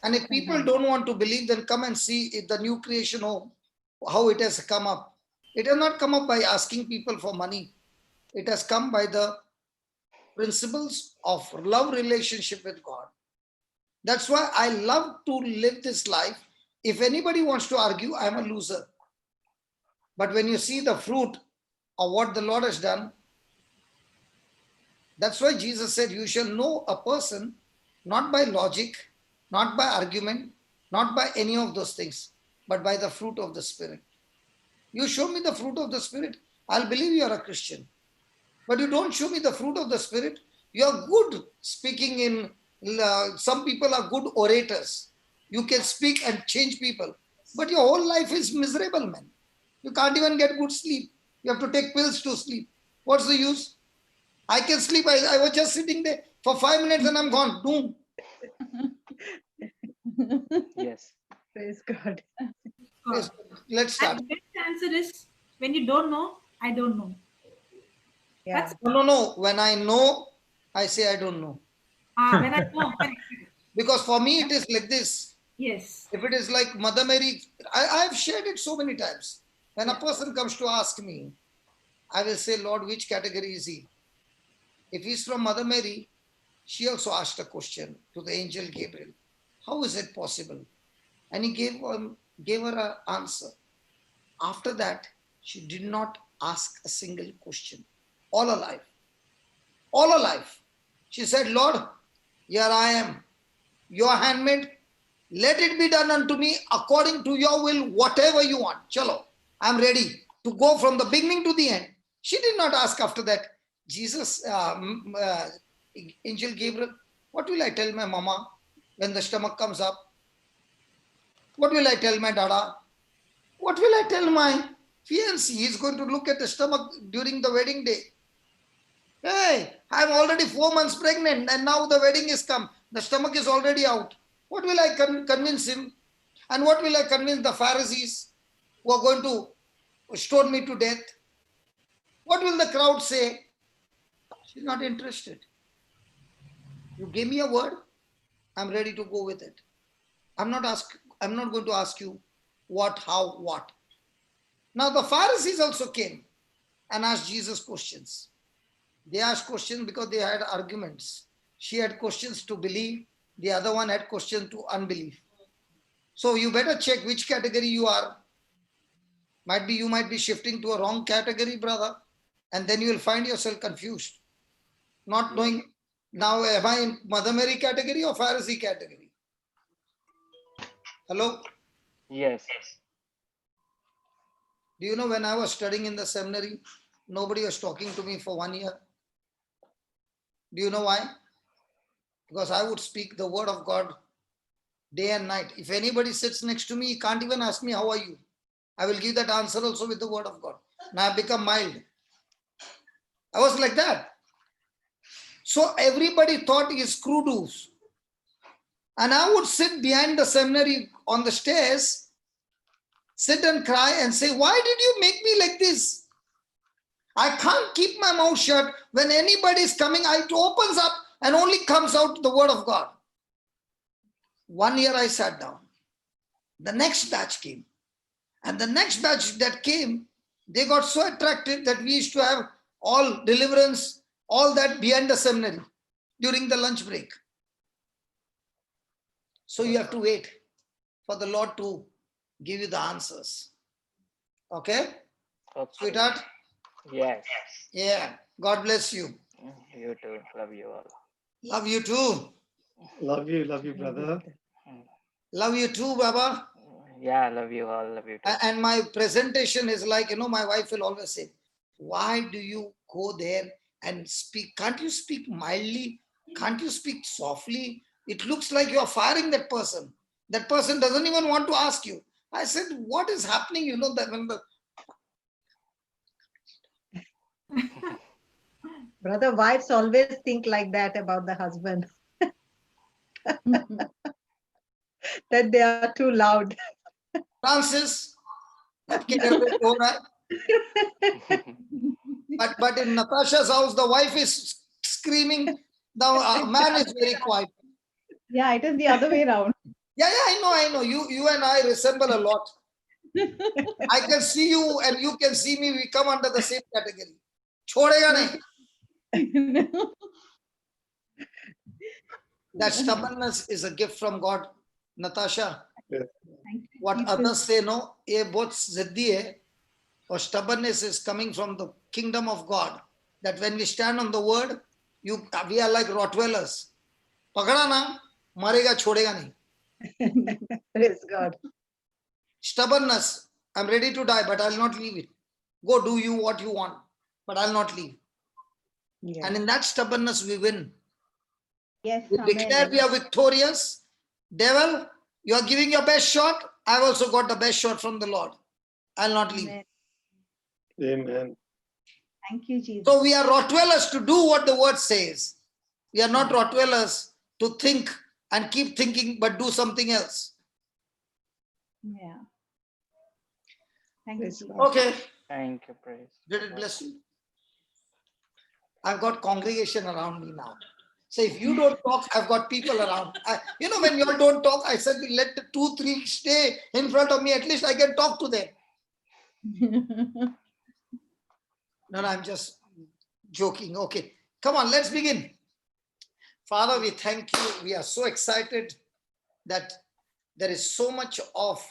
And if people don't want to believe, then come and see the new creation home, how it has come up. It has not come up by asking people for money. It has come by the principles of love relationship with God. That's why I love to live this life. If anybody wants to argue, I'm a loser. But when you see the fruit of what the Lord has done, that's why Jesus said, you shall know a person not by logic, not by argument, not by any of those things, but by the fruit of the Spirit. You show me the fruit of the Spirit, I'll believe you are a Christian. But you don't show me the fruit of the Spirit. You are good speaking in, some people are good orators. You can speak and change people. But your whole life is miserable, man. You can't even get good sleep. You have to take pills to sleep. What's the use? I can sleep. I was just sitting there for 5 minutes and I'm gone. Boom. Yes. Praise God. Yes. Let's start. And the best answer is, when you don't know, I don't know. Yeah. That's No. When I know, I say I don't know. when I know. Because for me, it is like this. Yes. If it is like Mother Mary, I have shared it so many times. When a person comes to ask me, I will say, Lord, which category is he? If he's from Mother Mary, she also asked a question to the angel Gabriel. How is it possible? And he gave her an answer. After that, she did not ask a single question. All her life. All her life. She said, Lord, here I am, your handmaid. Let it be done unto me according to your will, whatever you want. Chalo, I'm ready to go from the beginning to the end. She did not ask after that, Jesus, Angel Gabriel, what will I tell my mama when the stomach comes up? What will I tell my dada? What will I tell my fiancé? He's going to look at the stomach during the wedding day. Hey, I'm already 4 months pregnant and now the wedding is come. The stomach is already out. What will I convince him? And what will I convince the Pharisees who are going to stone me to death? What will the crowd say? She's not interested. You give me a word, I'm ready to go with it. I'm not going to ask you what, how, what. Now the Pharisees also came and asked Jesus questions. They asked questions because they had arguments. She had questions to believe. The other one had questions to unbelief. So you better check which category you are. You might be shifting to a wrong category, brother. And then you will find yourself confused. Not knowing, now am I in Mother Mary category or Pharisee category? Hello? Yes. Do you know when I was studying in the seminary, nobody was talking to me for 1 year? Do you know why? Because I would speak the word of God day and night. If anybody sits next to me, he can't even ask me, how are you? I will give that answer also with the word of God. Now I've become mild. I was like that. So everybody thought he is screw loose. And I would sit behind the seminary on the stairs, sit and cry and say, why did you make me like this? I can't keep my mouth shut. When anybody is coming, it opens up and only comes out the word of God. 1 year I sat down. The next batch came. And the next batch that came, they got so attracted that we used to have all deliverance, all that behind the seminary during the lunch break. So you have to wait for the Lord to give you the answers. Okay? Sweetheart? Yes. Yeah. God bless you. You too. Love you all. Love you too. Love you, brother. Love you too, Baba. Yeah, love you all. Love you too. And my presentation is like, my wife will always say, why do you go there and speak? Can't you speak mildly? Can't you speak softly? It looks like you are firing that person. That person doesn't even want to ask you. I said, what is happening? That when the Brother, wives always think like that about the husband. That they are too loud. Francis, but in Natasha's house, the wife is screaming. The man is very quiet. Yeah, it is the other way around. Yeah, I know. You and I resemble a lot. I can see you and you can see me. We come under the same category. Chhodega nahi. That stubbornness is a gift from God. Natasha, what others say, no, ye bahut ziddi hai, or stubbornness is coming from the kingdom of God. That when we stand on the word, we are like Rottweilers. Pakada na, marega, chhodega nahi. Praise God. Stubbornness, I'm ready to die, but I'll not leave it. Go do you what you want, but I'll not leave. Yeah. And in that stubbornness, we win. Yes, We declare we are victorious. Devil, you are giving your best shot. I've also got the best shot from the Lord. I'll not leave. Amen. Amen. Thank you, Jesus. So we are Rottweilers to do what the word says. We are not Rottweilers to think and keep thinking but do something else. Yeah. Thank you, Jesus. Okay. Thank you, praise. Did it bless you? I've got congregation around me now. So if you don't talk, I've got people around. When you all don't talk, I said, let the 2, 3 stay in front of me. At least I can talk to them. No, I'm just joking. Okay. Come on, let's begin. Father, we thank you. We are so excited that there is so much of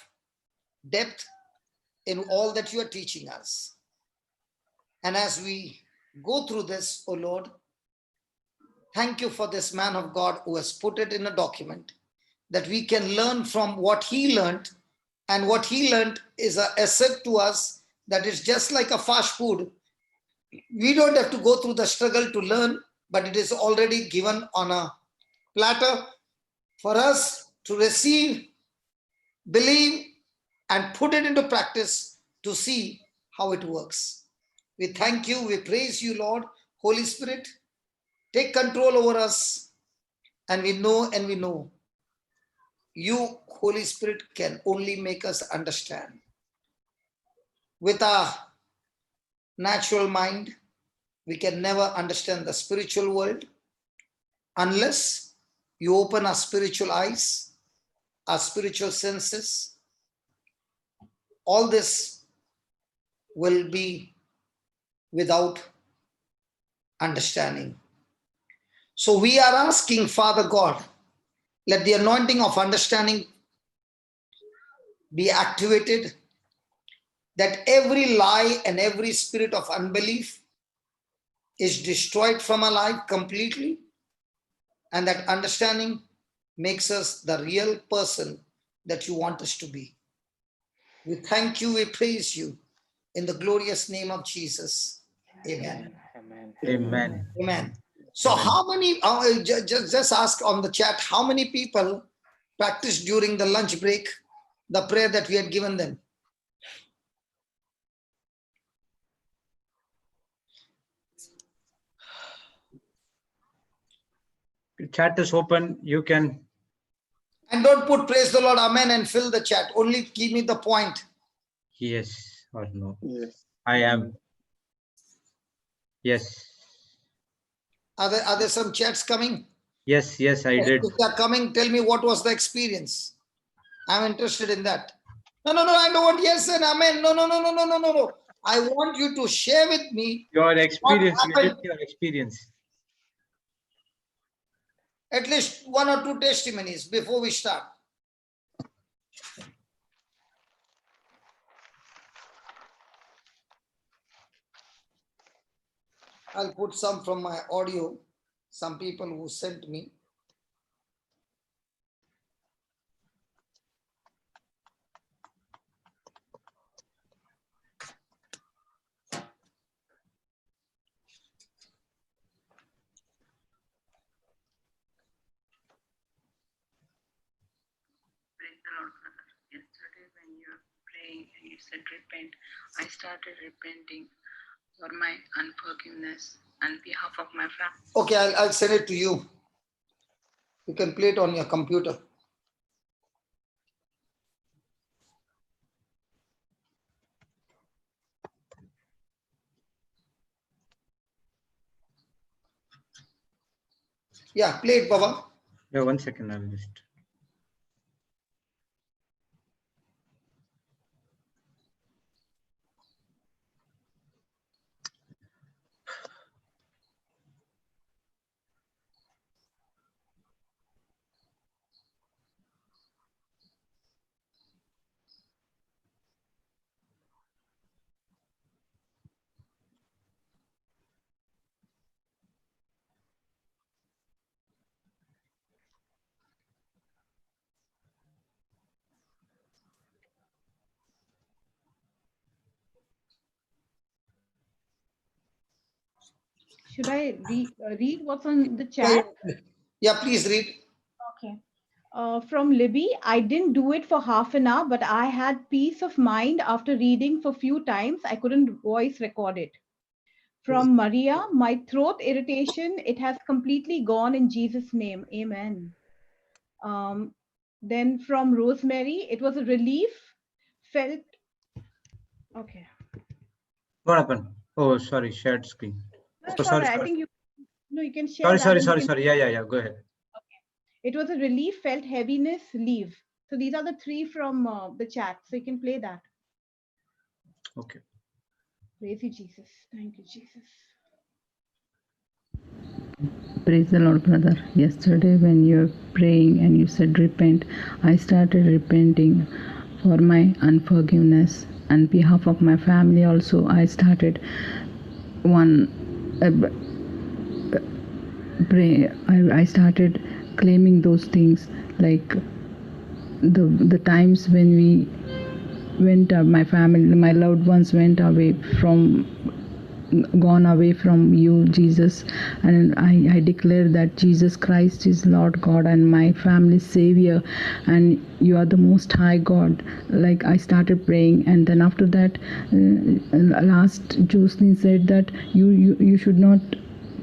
depth in all that you are teaching us. And as we go through this, oh Lord, thank you for this man of God who has put it in a document that we can learn from what he learned, and what he learned is an asset to us that is just like a fast food. We don't have to go through the struggle to learn, but it is already given on a platter for us to receive, believe, and put it into practice to see how it works. We thank you, we praise you, Lord. Holy Spirit, take control over us, and we know you, Holy Spirit, can only make us understand. With our natural mind, we can never understand the spiritual world unless you open our spiritual eyes, our spiritual senses. All this will be without understanding. So we are asking, Father God, let the anointing of understanding be activated, that every lie and every spirit of unbelief is destroyed from our life completely, and that understanding makes us the real person that you want us to be. We thank you, we praise you in the glorious name of Jesus. Amen. Amen. Amen. Amen. So Amen. how many, just ask on the chat, how many people practiced during the lunch break the prayer that we had given them? Chat is open. You can. And don't put praise the Lord, amen, and fill the chat. Only give me the point. Yes or no. Yes. I am. Yes. Are there some chats coming? Yes, I did. If they are coming, tell me what was the experience. I'm interested in that. No, I don't want yes and amen. No. I want you to share with me Your experience. what You happened. did your experience. At least 1 or 2 testimonies before we start. I'll put some from my audio, some people who sent me. Praise the Lord, brother. Yesterday when you were praying and you said repent, I started repenting for my unforgiveness on behalf of my family. Okay, I'll send it to you. You can play it on your computer. Yeah, play it, Baba. Yeah, 1 second. I'll just. Should I read what's on the chat? Yeah, please read. Okay. From Libby, I didn't do it for half an hour, but I had peace of mind after reading for a few times. I couldn't voice record it. From Maria, my throat irritation, it has completely gone in Jesus' name. Amen. Then from Rosemary, it was a relief, felt. Okay. What happened? Oh, sorry. Shared screen. No, So sorry. I think you can share that. Sorry. Yeah. Go ahead. It was a relief, felt heaviness, leave. So these are the 3 from the chat. So you can play that. Okay. Praise you, Jesus. Thank you, Jesus. Praise the Lord, brother. Yesterday when you were praying and you said repent, I started repenting for my unforgiveness. On behalf of my family also, I started pray. I started claiming those things, like the times when we went, my family, my loved ones went away gone away from you, Jesus, and I declare that Jesus Christ is Lord God and my family's Savior, and you are the Most High God. Like I started praying, and then after that, last Jocelyn said that you should not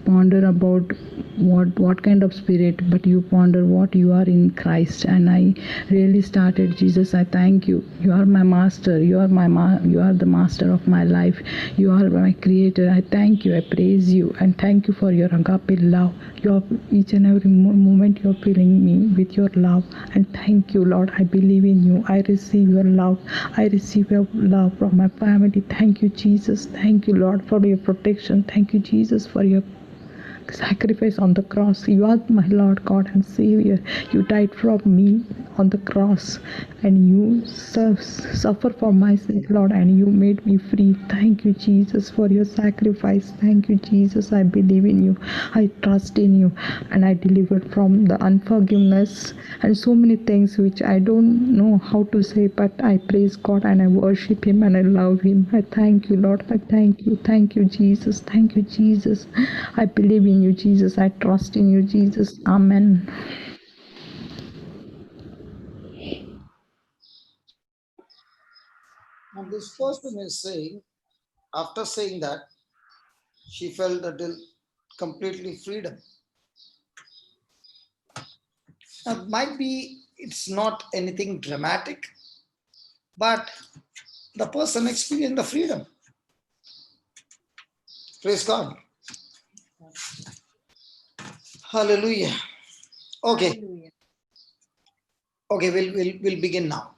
ponder about what kind of spirit, but you ponder what you are in Christ. And I really started, Jesus, I thank you. You are my master. You are you are the master of my life. You are my creator. I thank you. I praise you, and thank you for your agape love. Your each and every moment you're filling me with your love. And thank you, Lord. I believe in you. I receive your love. I receive your love from my family. Thank you, Jesus. Thank you, Lord, for your protection. Thank you, Jesus, for your sacrifice on the cross. You are my Lord God and Savior. You died for me on the cross, and you suffer for my sake, Lord, and you made me free. Thank you, Jesus, for your sacrifice. Thank you, Jesus. I believe in you. I trust in you, and I delivered from the unforgiveness and so many things which I don't know how to say, but I praise God and I worship him and I love him. I thank you, Lord. I thank you. Thank you, Jesus. Thank you, Jesus. I believe in you, Jesus. I trust in you, Jesus. Amen. And this person is saying, after saying that, she felt completely freedom. Now, might be it's not anything dramatic, but the person experienced the freedom. Praise God. Hallelujah. Okay. Hallelujah. Okay, we'll begin now.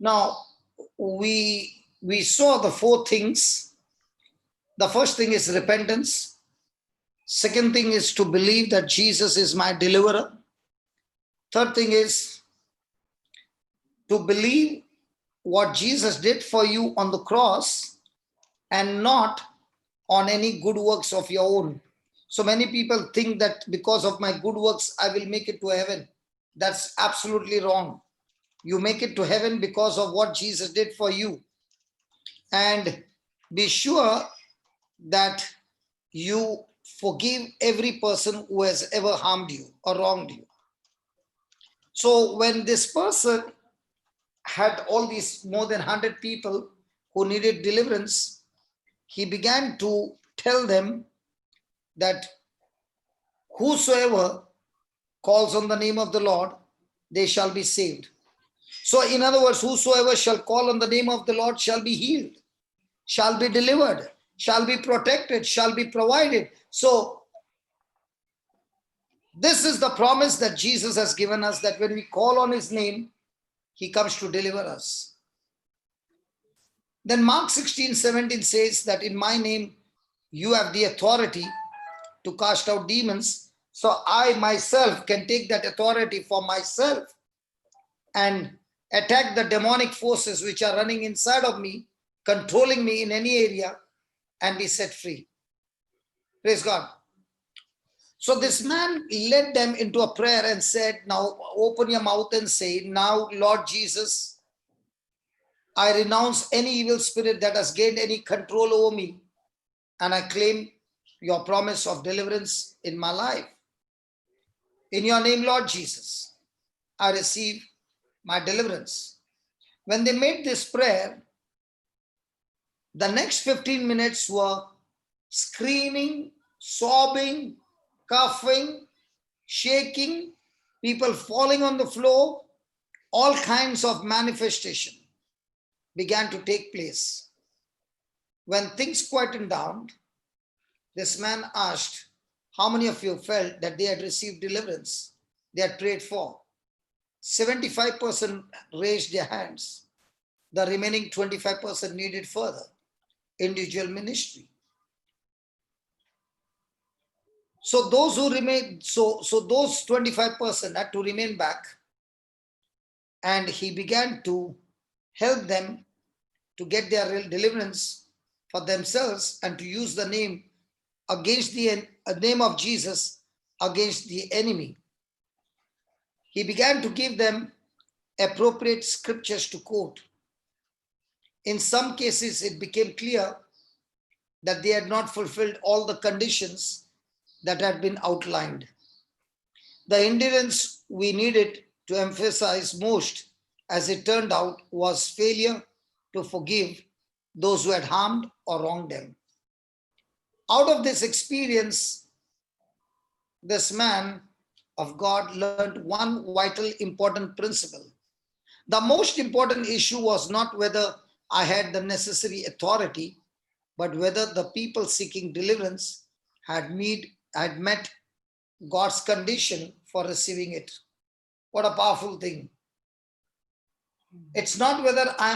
Now, we saw the four things. The first thing is repentance. Second thing is to believe that Jesus is my deliverer. Third thing is to believe what Jesus did for you on the cross and not on any good works of your own. So many people think that because of my good works, I will make it to heaven. That's absolutely wrong. You make it to heaven because of what Jesus did for you. And be sure that you forgive every person who has ever harmed you or wronged you. So when this person had all these more than 100 people who needed deliverance, he began to tell them that whosoever calls on the name of the Lord, they shall be saved. So in other words, whosoever shall call on the name of the Lord shall be healed, shall be delivered, shall be protected, shall be provided. So this is the promise that Jesus has given us, that when we call on his name, he comes to deliver us. Then Mark 16:17 says that in my name, you have the authority to cast out demons. So I myself can take that authority for myself and attack the demonic forces which are running inside of me, controlling me in any area, and be set free. Praise God. So this man led them into a prayer and said, now open your mouth and say, now Lord Jesus, I renounce any evil spirit that has gained any control over me, and I claim your promise of deliverance in my life. In your name, Lord Jesus, I receive my deliverance. When they made this prayer, the next 15 minutes were screaming, sobbing, coughing, shaking, people falling on the floor, all kinds of manifestation began to take place. When things quietened down, this man asked, how many of you felt that they had received deliverance? They had prayed for. 75% raised their hands. The remaining 25% needed further individual ministry. So those who remained, so those 25% had to remain back, and he began to help them to get their deliverance for themselves and to use the name against the name of Jesus against the enemy. He began to give them appropriate scriptures to quote. In some cases, it became clear that they had not fulfilled all the conditions that had been outlined. The endurance we needed to emphasize most, as it turned out, was failure to forgive those who had harmed or wronged them. Out of this experience, this man of God learned one vital important principle. The most important issue was not whether I had the necessary authority, but whether the people seeking deliverance had met God's condition for receiving it. What a powerful thing. It's not whether I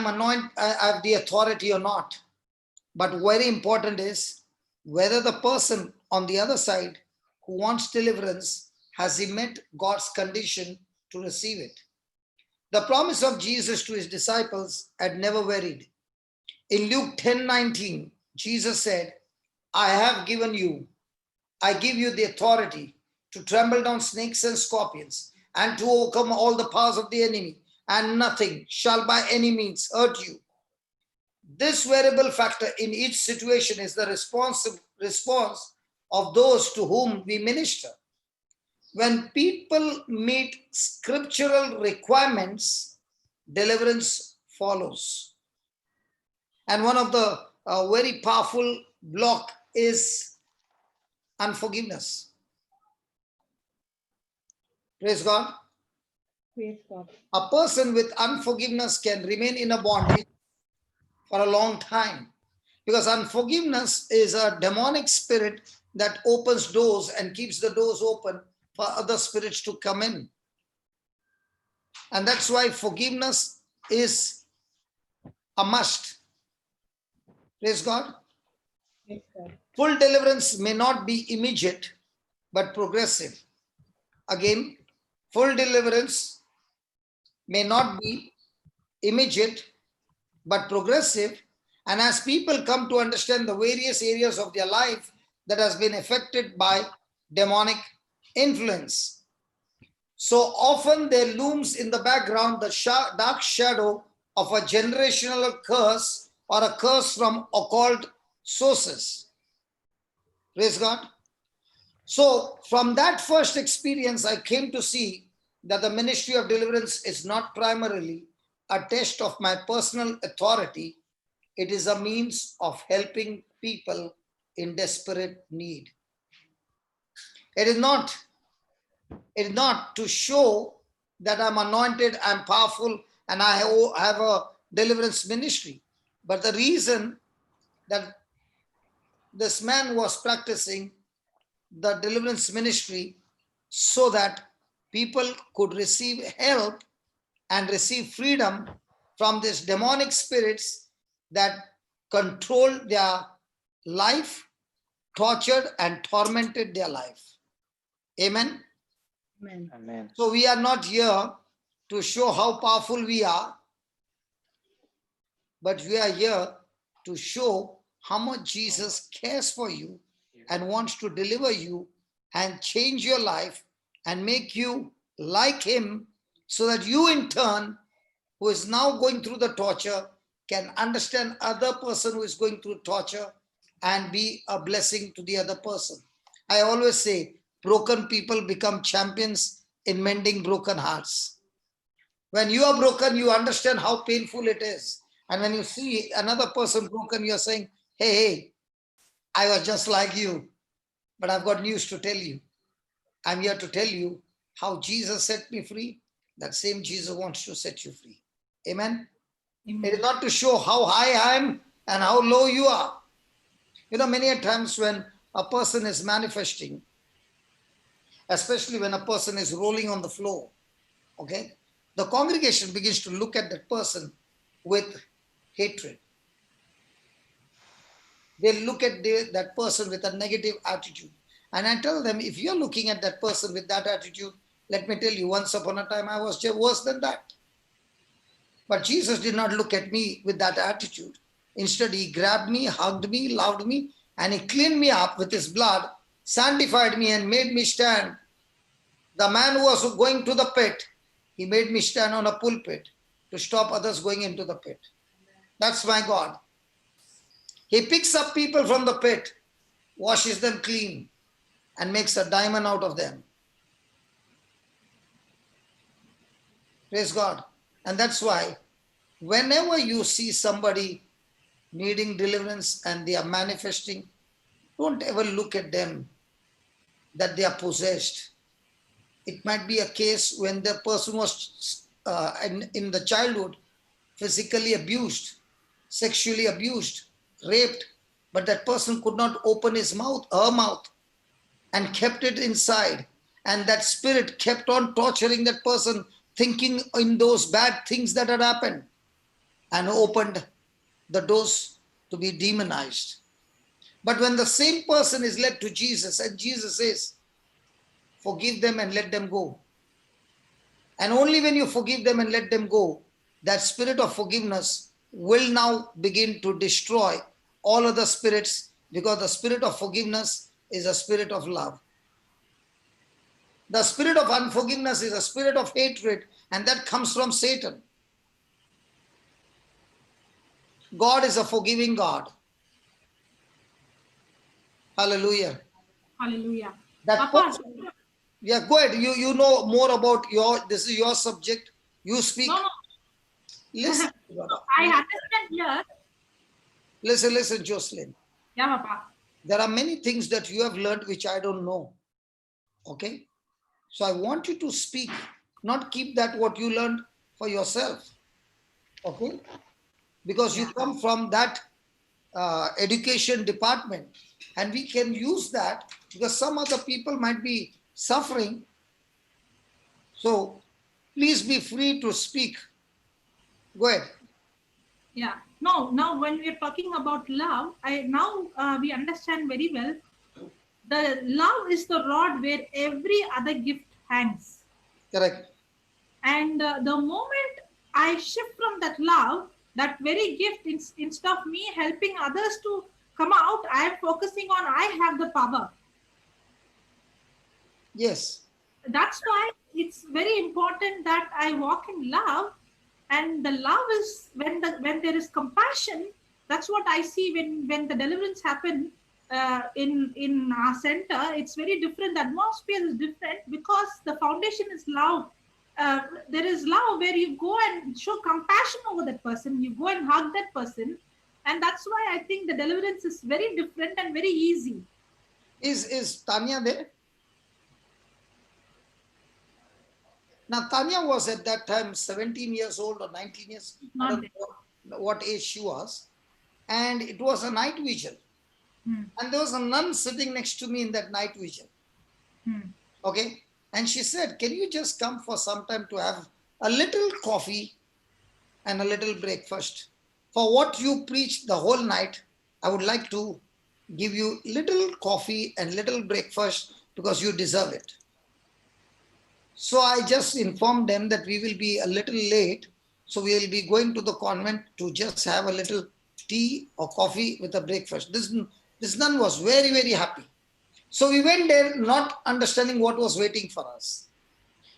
have the authority or not, but very important is whether the person on the other side who wants deliverance, has he met God's condition to receive it. The promise of Jesus to his disciples had never varied. In Luke 10:19, Jesus said, I give you the authority to trample down snakes and scorpions and to overcome all the powers of the enemy, and nothing shall by any means hurt you. This variable factor in each situation is the response of those to whom we minister. When people meet scriptural requirements, deliverance follows. And one of the very powerful block is unforgiveness. Praise God. Praise God. A person with unforgiveness can remain in a bondage for a long time, because unforgiveness is a demonic spirit that opens doors and keeps the doors open for other spirits to come in. And that's why forgiveness is a must. Praise God. Praise God. Full deliverance may not be immediate, but progressive. Again, full deliverance may not be immediate, but progressive. And as people come to understand the various areas of their life that has been affected by demonic influence, so often there looms in the background the dark shadow of a generational curse or a curse from occult sources. Praise God. So from that first experience, I came to see that the ministry of deliverance is not primarily a test of my personal authority. It is a means of helping people in desperate need. It is not to show that I'm anointed, I'm powerful, and I have a deliverance ministry. But the reason that this man was practicing the deliverance ministry so that people could receive help and receive freedom from these demonic spirits that controlled their life, tortured and tormented their life. Amen. Amen. Amen. So we are not here to show how powerful we are, but we are here to show how much Jesus cares for you and wants to deliver you and change your life and make you like him, so that you in turn, who is now going through the torture, can understand other person who is going through torture and be a blessing to the other person. I always say, broken people become champions in mending broken hearts. When you are broken, you understand how painful it is. And when you see another person broken, you're saying, hey, I was just like you, but I've got news to tell you. I'm here to tell you how Jesus set me free. That same Jesus wants to set you free. Amen. Amen. It is not to show how high I am and how low you are. You know, many a times when a person is manifesting, especially when a person is rolling on the floor, okay, the congregation begins to look at that person with hatred. They look at that person with a negative attitude. And I tell them, if you're looking at that person with that attitude, let me tell you, once upon a time I was worse than that. But Jesus did not look at me with that attitude. Instead, he grabbed me, hugged me, loved me, and he cleaned me up with his blood, sanctified me and made me stand. The man who was going to the pit, he made me stand on a pulpit to stop others going into the pit. That's my God. He picks up people from the pit, washes them clean, and makes a diamond out of them. Praise God. And that's why whenever you see somebody needing deliverance and they are manifesting, don't ever look at them that they are possessed. It might be a case when the person was in the childhood physically abused, sexually abused, raped, but that person could not open his mouth, her mouth, and kept it inside. And that spirit kept on torturing that person, thinking in those bad things that had happened, and opened the doors to be demonized. But when the same person is led to Jesus, and Jesus says, forgive them and let them go. And only when you forgive them and let them go, that spirit of forgiveness will now begin to destroy all other spirits, because the spirit of forgiveness is a spirit of love. The spirit of unforgiveness is a spirit of hatred, and that comes from Satan. God is a forgiving God. Hallelujah. Hallelujah. That Papa, person, yeah, go ahead. You know more about this is your subject. You speak. no, Listen, I understand here. listen, Jocelyn. Yeah, Papa. There are many things that you have learned which I don't know. Okay? So I want you to speak, not keep that what you learned for yourself. Okay? Because you come from that education department, and we can use that because some other people might be suffering. So please be free to speak. Go ahead. Yeah. No, now when we're talking about love, we understand very well. The love is the rod where every other gift hangs. Correct. And the moment I shift from that love, that very gift, instead of me helping others to come out, I am focusing on I have the power. Yes. That's why it's very important that I walk in love. And the love is when there is compassion. That's what I see when the deliverance happen in our center. It's very different. The atmosphere is different because the foundation is love. There is love where you go and show compassion over that person. You go and hug that person, and that's why I think the deliverance is very different and very easy. Is Tanya there? Now, Tanya was at that time 17 years old or 19 years. I don't know what age she was. And it was a night vigil. And there was a nun sitting next to me in that night vigil. Okay. And she said, can you just come for some time to have a little coffee and a little breakfast? For what you preached the whole night, I would like to give you little coffee and little breakfast because you deserve it. So I just informed them that we will be a little late. So we will be going to the convent to just have a little tea or coffee with a breakfast. This nun was very, very happy. So we went there not understanding what was waiting for us.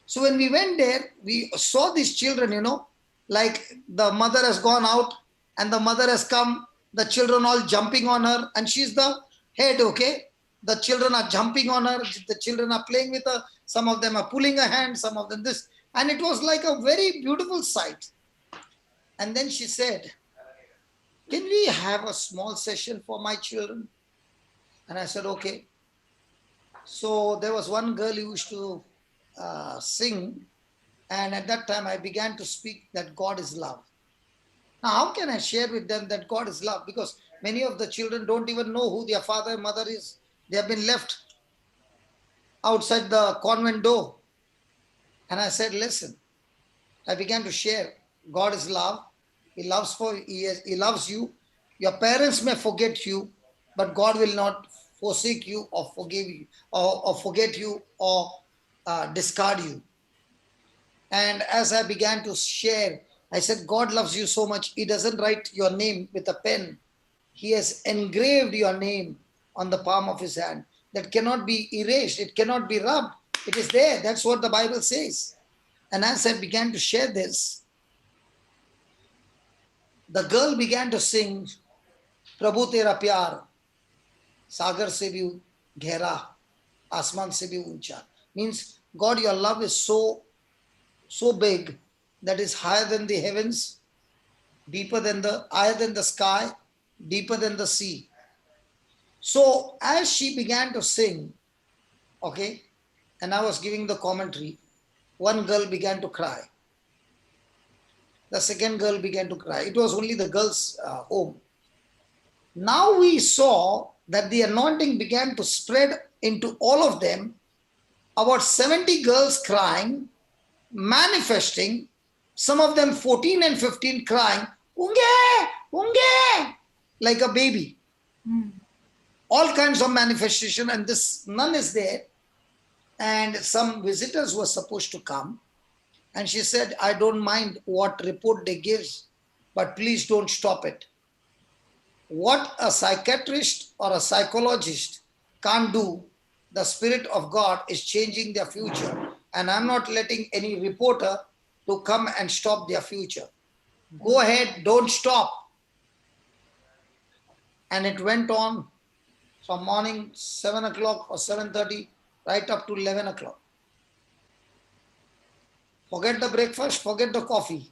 So when we went there, we saw these children, like the mother has gone out and the mother has come, the children all jumping on her, and she's the head, okay? The children are jumping on her, the children are playing with her, some of them are pulling her hand, some of them this. And it was like a very beautiful sight. And then she said, can we have a small session for my children? And I said, okay. So there was one girl who used to sing. And at that time, I began to speak that God is love. Now, how can I share with them that God is love? Because many of the children don't even know who their father and mother is. They have been left outside the convent door. And I said, listen, I began to share. God is love. He loves you. Your parents may forget you, but God will not forsake you or forgive you or forget you or discard you. And as I began to share, I said, God loves you so much. He doesn't write your name with a pen. He has engraved your name on the palm of his hand. That cannot be erased. It cannot be rubbed. It is there. That's what the Bible says. And as I began to share this, the girl began to sing, Prabhu Tera Pyar, Sagar se bhi ghera, Asman se bhi uncha. Means, God, your love is so big that is higher than the heavens, higher than the sky, deeper than the sea. So as she began to sing, okay, and I was giving the commentary, one girl began to cry. The second girl began to cry. It was only the girls' home. Now we saw that the anointing began to spread into all of them. About 70 girls crying, manifesting, some of them 14 and 15 crying, unge, unge, like a baby. All kinds of manifestation, and this nun is there, and some visitors were supposed to come, and she said, I don't mind what report they give, but please don't stop it. What a psychiatrist or a psychologist can't do, the Spirit of God is changing their future, and I'm not letting any reporter to come and stop their future. Go ahead, don't stop. And it went on from morning 7 o'clock or 7:30 right up to 11 o'clock. Forget the breakfast, forget the coffee.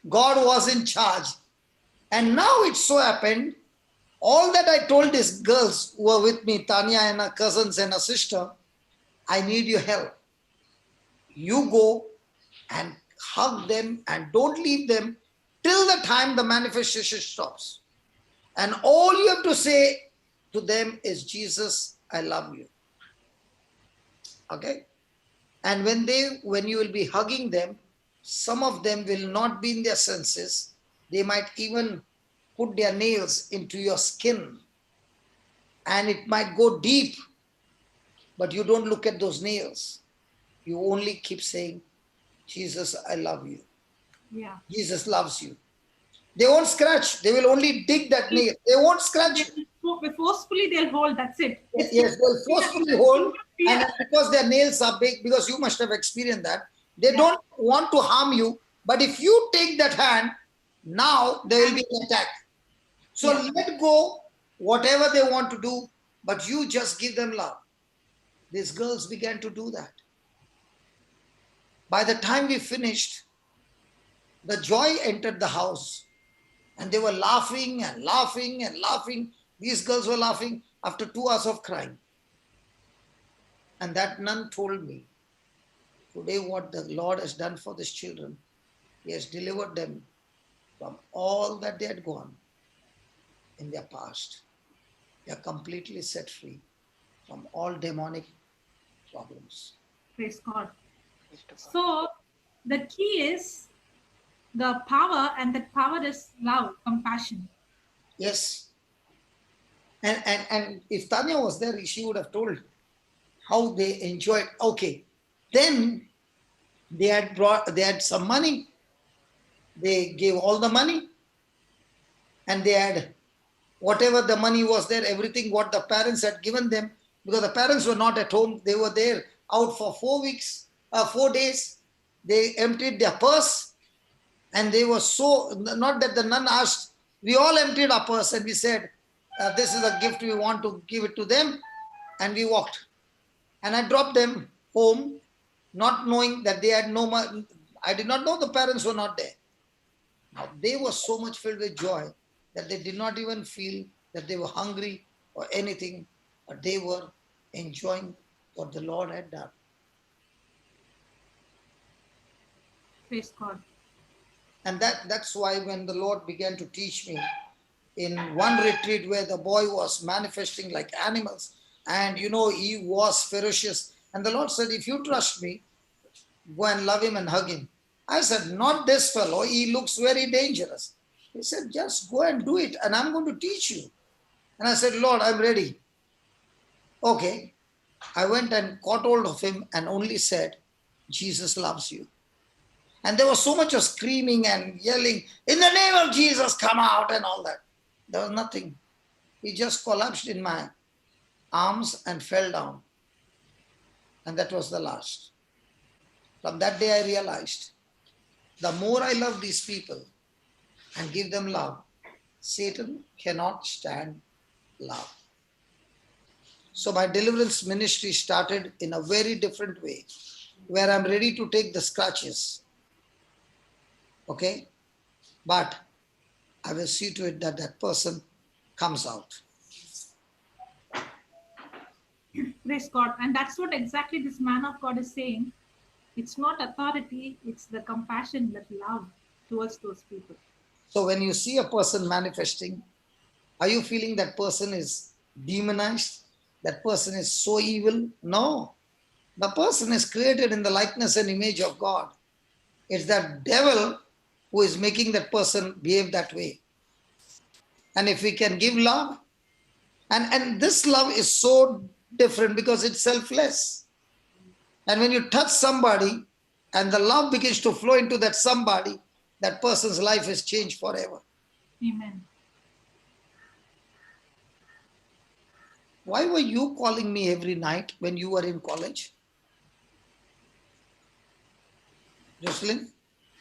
God was in charge. And now it so happened, all that I told these girls who were with me, Tanya and her cousins and her sister, I need your help. You go and hug them and don't leave them till the time the manifestation stops. And all you have to say to them is, Jesus, I love you. Okay? And when you will be hugging them, some of them will not be in their senses. They might even put their nails into your skin. And it might go deep, but you don't look at those nails. You only keep saying, Jesus, I love you. Yeah. Jesus loves you. They won't scratch. They will only dig that nail. They won't scratch. Forcefully they'll hold. That's it. Yes, they'll forcefully hold. And because their nails are big, because you must have experienced that, they don't want to harm you. But if you take that hand, now there will be an attack. So let go whatever they want to do, but you just give them love. These girls began to do that. By the time we finished, the joy entered the house. And they were laughing and laughing and laughing. These girls were laughing after 2 hours of crying. And that nun told me, today what the Lord has done for these children, He has delivered them from all that they had gone in their past. They are completely set free from all demonic problems. Praise God. So the key is the power, and that power is love, compassion. Yes. And if Tanya was there, she would have told how they enjoyed. Okay. Then they had some money. They gave all the money. And they had whatever the money was there, everything what the parents had given them, because the parents were not at home. They were there out for 4 days. They emptied their purse. And they were so, not that the nun asked, we all emptied our purse and we said, this is a gift, we want to give it to them. And we walked. And I dropped them home, not knowing that they had no money. I did not know the parents were not there. Now, they were so much filled with joy that they did not even feel that they were hungry or anything, but they were enjoying what the Lord had done. Praise God. And that's why when the Lord began to teach me in one retreat where the boy was manifesting like animals, and he was ferocious. And the Lord said, if you trust me, go and love him and hug him. I said, not this fellow, he looks very dangerous. He said, just go and do it, and I'm going to teach you. And I said, Lord, I'm ready. Okay. I went and caught hold of him and only said, Jesus loves you. And there was so much of screaming and yelling, in the name of Jesus, come out, and all that. There was nothing. He just collapsed in my arms and fell down. And that was the last. From that day I realized, the more I love these people and give them love, Satan cannot stand love. So my deliverance ministry started in a very different way, where I'm ready to take the scratches. Okay? But I will see to it that that person comes out. Praise God. And that's what exactly this man of God is saying. It's not authority, it's the compassion, that love towards those people. So when you see a person manifesting, are you feeling that person is demonized? That person is so evil? No. The person is created in the likeness and image of God. It's that devil who is making that person behave that way. And if we can give love, and this love is so different because it's selfless. And when you touch somebody and the love begins to flow into that somebody, that person's life is changed forever. Amen. Why were you calling me every night when you were in college? Jocelyn?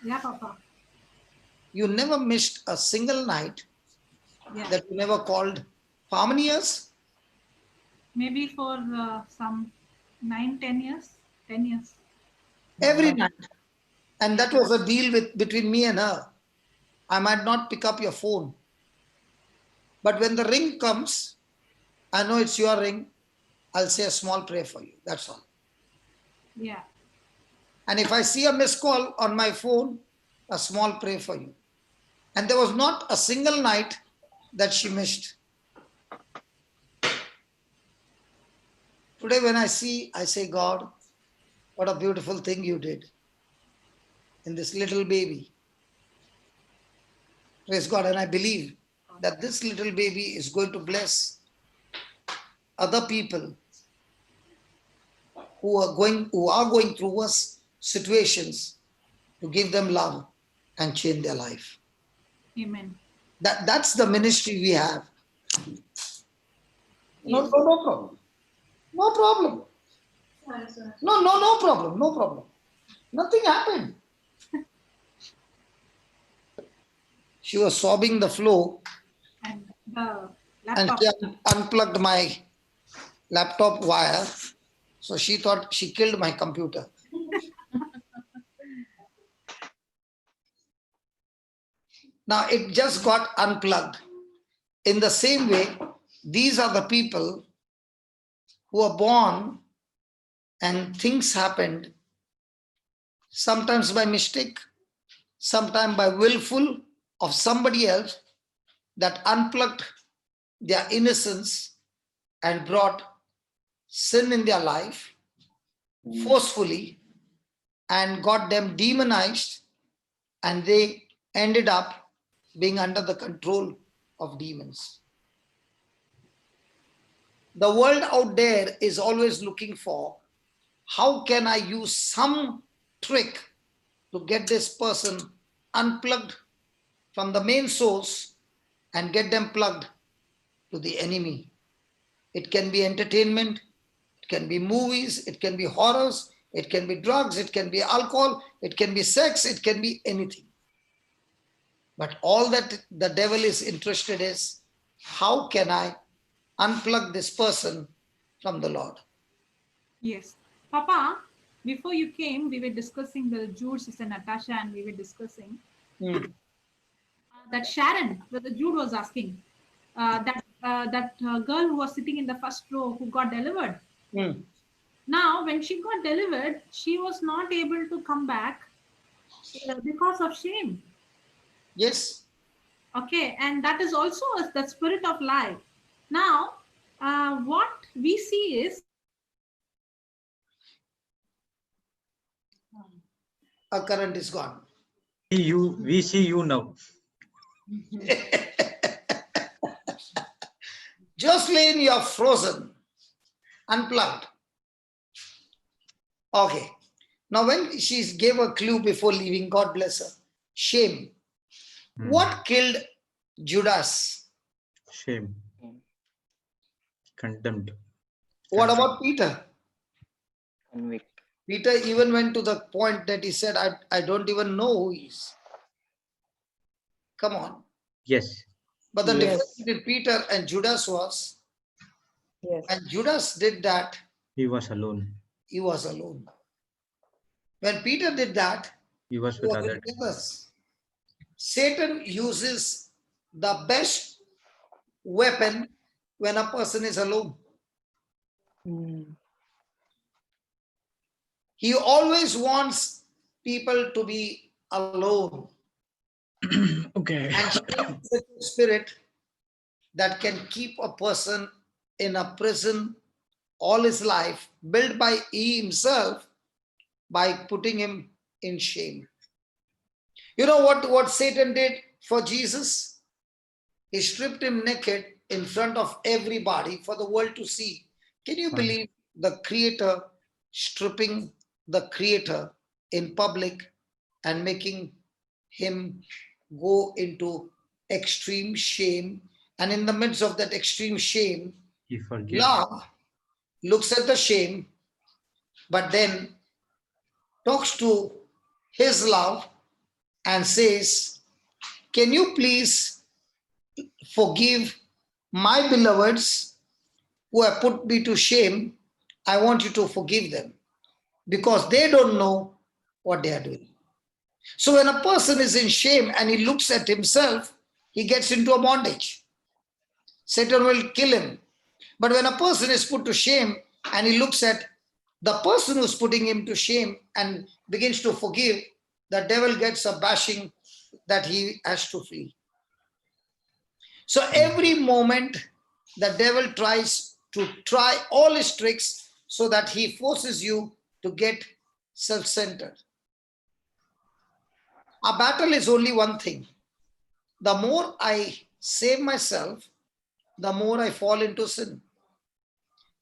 Yeah, Papa. You never missed a single night Yeah. that you never called. For how many years? Maybe for some 9-10 years. 10 years. Every night. And that was a deal between me and her. I might not pick up your phone. But when the ring comes, I know it's your ring. I'll say a small prayer for you. That's all. Yeah. And if I see a missed call on my phone, a small prayer for you. And there was not a single night that she missed. Today when I say, God, what a beautiful thing you did in this little baby. Praise God. And I believe that this little baby is going to bless other people who are going through worse situations, to give them love and change their life. Amen. That's the ministry we have. No problem. No problem. No problem. No problem. Nothing happened. She was sobbing the floor And the and laptop. she unplugged my laptop wire. So she thought she killed my computer. Now it just got unplugged. In the same way, these are the people who are born and things happened, sometimes by mistake, sometimes by willful of somebody else, that unplugged their innocence and brought sin in their life forcefully and got them demonized, and they ended up being under the control of demons. The world out there is always looking for, how can I use some trick to get this person unplugged from the main source and get them plugged to the enemy. It can be entertainment, it can be movies, it can be horrors, it can be drugs, it can be alcohol, it can be sex, it can be anything. But all that the devil is interested is, how can I unplug this person from the Lord? Yes. Papa, before you came, we were discussing the Jude, Sister Natasha, and we were discussing that Sharon, the Jude was asking, that girl who was sitting in the first row who got delivered. Now, when she got delivered, she was not able to come back because of shame. Yes. Okay, and that is also the spirit of lie. Now, what we see is, a current is gone. We see you now. Jocelyn, you're frozen, unplugged. Okay. Now, when she gave a clue before leaving, God bless her, shame. What killed Judas? Shame. Condemned. What about Peter? Convict. Peter even went to the point that he said, I don't even know who he is. Come on. Yes. But the difference between Peter and Judas was, when Judas did that, He was alone. he was alone. When Peter did that, He was with others. Satan uses the best weapon when a person is alone. He always wants people to be alone. Okay. And shame is a spirit that can keep a person in a prison all his life, built by he himself by putting him in shame. You know what Satan did for Jesus? He stripped him naked in front of everybody for the world to see. Can you believe the Creator stripping the Creator in public and making him go into extreme shame? And in the midst of that extreme shame, He forgives. love looks at the shame, but then talks to his love and says, can you please forgive my beloveds who have put me to shame? I want you to forgive them because they don't know what they are doing. So when a person is in shame and he looks at himself, he gets into a bondage. Satan will kill him. But when a person is put to shame and he looks at the person who's putting him to shame and begins to forgive, the devil gets a bashing that he has to flee. So every moment the devil tries all his tricks so that he forces you to get self-centered. Our battle is only one thing. The more I save myself, the more I fall into sin.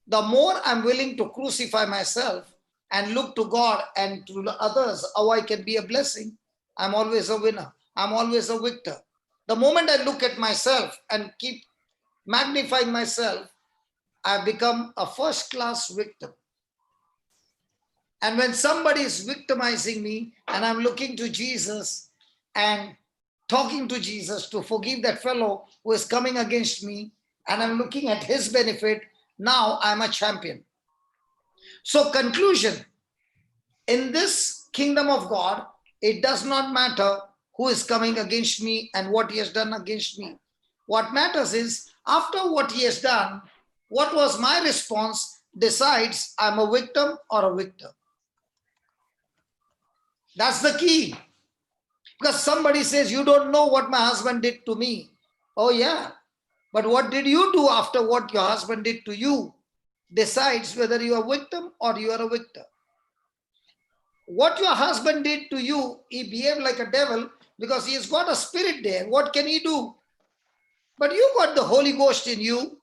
The more I'm willing to crucify myself and look to God and to others, how I can be a blessing, I'm always a winner. I'm always a victor. The moment I look at myself and keep magnifying myself, I become a first-class victim. And when somebody is victimizing me and I'm looking to Jesus and talking to Jesus to forgive that fellow who is coming against me, and I'm looking at his benefit, now I'm a champion. So conclusion, in this kingdom of God, it does not matter who is coming against me and what he has done against me. What matters is, after what he has done, what was my response decides I'm a victim or a victor. That's the key. Because somebody says, you don't know what my husband did to me. Oh yeah, but what did you do after what your husband did to you decides whether you are a victim or you are a victor. What your husband did to you, he behaved like a devil because he has got a spirit there. What can he do? But you got the Holy Ghost in you.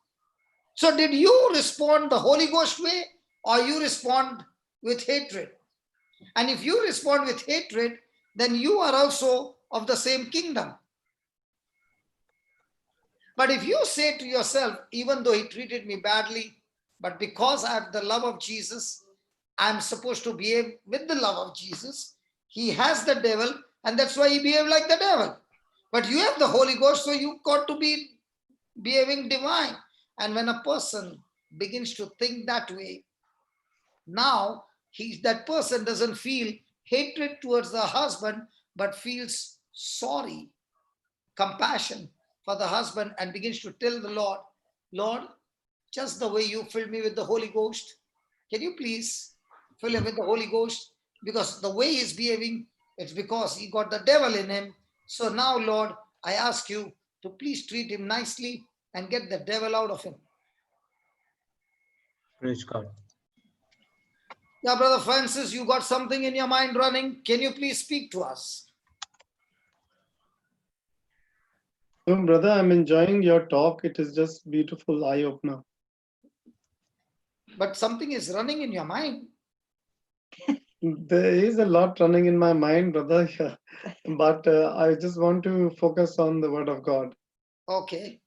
So did you respond the Holy Ghost way or you respond with hatred? And if you respond with hatred, then you are also of the same kingdom. But if you say to yourself, even though he treated me badly, but because I have the love of Jesus, I'm supposed to behave with the love of Jesus. He has the devil, and that's why he behaved like the devil. But you have the Holy Ghost, so you got to be behaving divine. And when a person begins to think that way, now that person doesn't feel hatred towards the husband, but feels sorry, compassion for the husband, and begins to tell the Lord, Lord, just the way you filled me with the Holy Ghost, can you please fill him with the Holy Ghost? Because the way he's behaving, it's because he got the devil in him. So now, Lord, I ask you to please treat him nicely and get the devil out of him. Praise God. Yeah, Brother Francis, you got something in your mind running. Can you please speak to us? No, brother, I'm enjoying your talk. It is just beautiful eye-opener. But something is running in your mind. There is a lot running in my mind, brother. But I just want to focus on the word of God. Okay.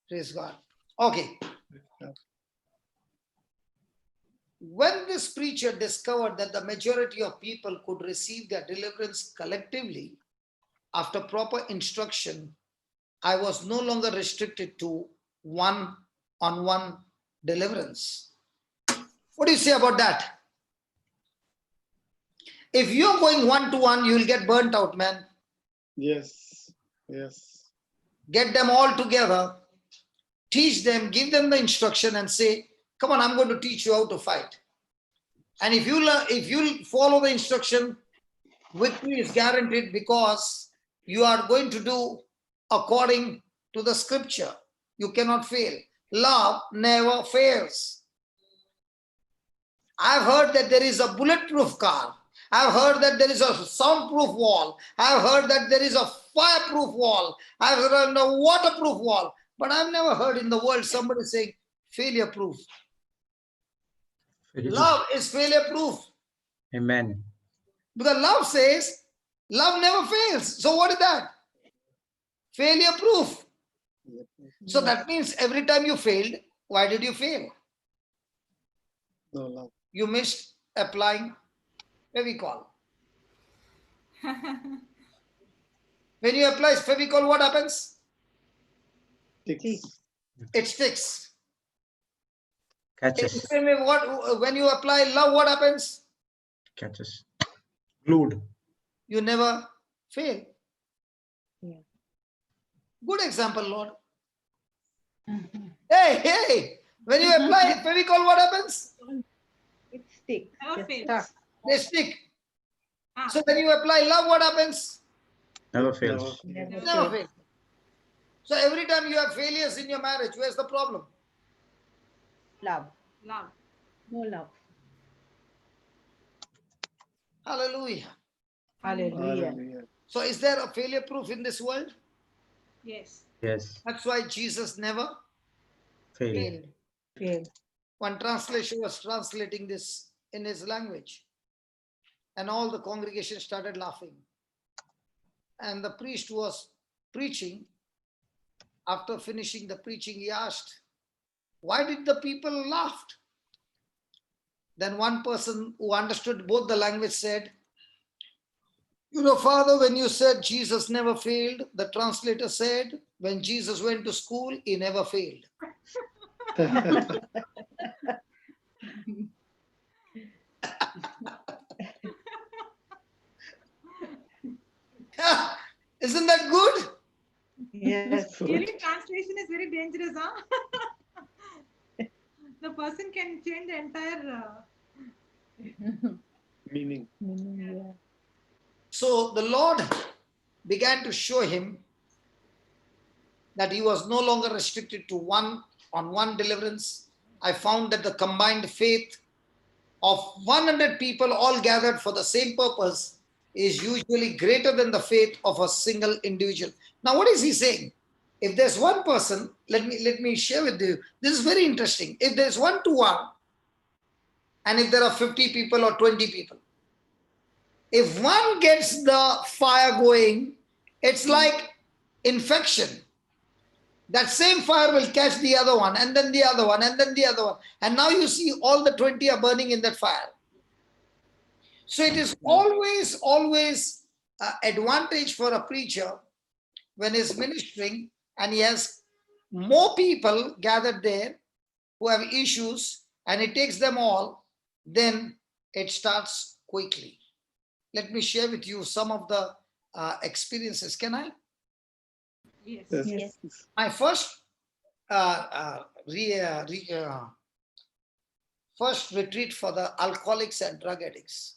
Praise God. Okay. When this preacher discovered that the majority of people could receive their deliverance collectively after proper instruction, I was no longer restricted to one-on-one deliverance. What do you say about that? If you're going one-to-one, you'll get burnt out, man. Yes, yes. Get them all together, teach them, give them the instruction and say, Come on, I'm going to teach you how to fight. And if you follow the instruction, victory is guaranteed, because you are going to do according to the scripture. You cannot fail. Love never fails. I've heard that there is a bulletproof car. I've heard that there is a soundproof wall. I've heard that there is a fireproof wall. I've heard a waterproof wall. But I've never heard in the world somebody saying failure proof. Love is failure proof. Amen. Because love says, love never fails. So what is that? Failure proof. So that means every time you failed, why did you fail? No love. You missed applying Fevicol. When you apply Fevicol, what happens? Sticks. It sticks. In the Catches. same way, when you apply love, what happens? Catches. Glued. You never fail. Yeah. Good example, Lord. Hey, when you apply Fevicol, what happens? It sticks. Never Just fails. stuck. They stick. Ah. So when you apply love, what happens? Never fails. Never Never fails. fail. So every time you have failures in your marriage, where's the problem? Love. Love. No love. Hallelujah. Hallelujah. Hallelujah. So is there a failure proof in this world? Yes. Yes. That's why Jesus never Fail. failed. Fail. One translation was translating this in his language, and all the congregation started laughing. And the priest was preaching. After finishing the preaching, he asked, why did the people laugh? Then one person who understood both the language said, you know, Father, when you said Jesus never failed, the translator said, when Jesus went to school, he never failed. Isn't that good? Yes. Really, translation is very dangerous, huh? The person can change the entire. Meaning. Yeah. So the Lord began to show him that he was no longer restricted to one deliverance. I found that the combined faith of 100 people all gathered for the same purpose is usually greater than the faith of a single individual. Now, what is he saying? If there's one person, let me share with you. This is very interesting. If there's 1-to-1, and if there are 50 people or 20 people, if one gets the fire going, it's like infection. That same fire will catch the other one, and then the other one, and then the other one. And now you see all the 20 are burning in that fire. So it is always advantage for a preacher when he's ministering and he has more people gathered there who have issues, and it takes them all, then it starts quickly. Let me share with you some of the experiences. Can I? Yes. Yes. My first first retreat for the alcoholics and drug addicts.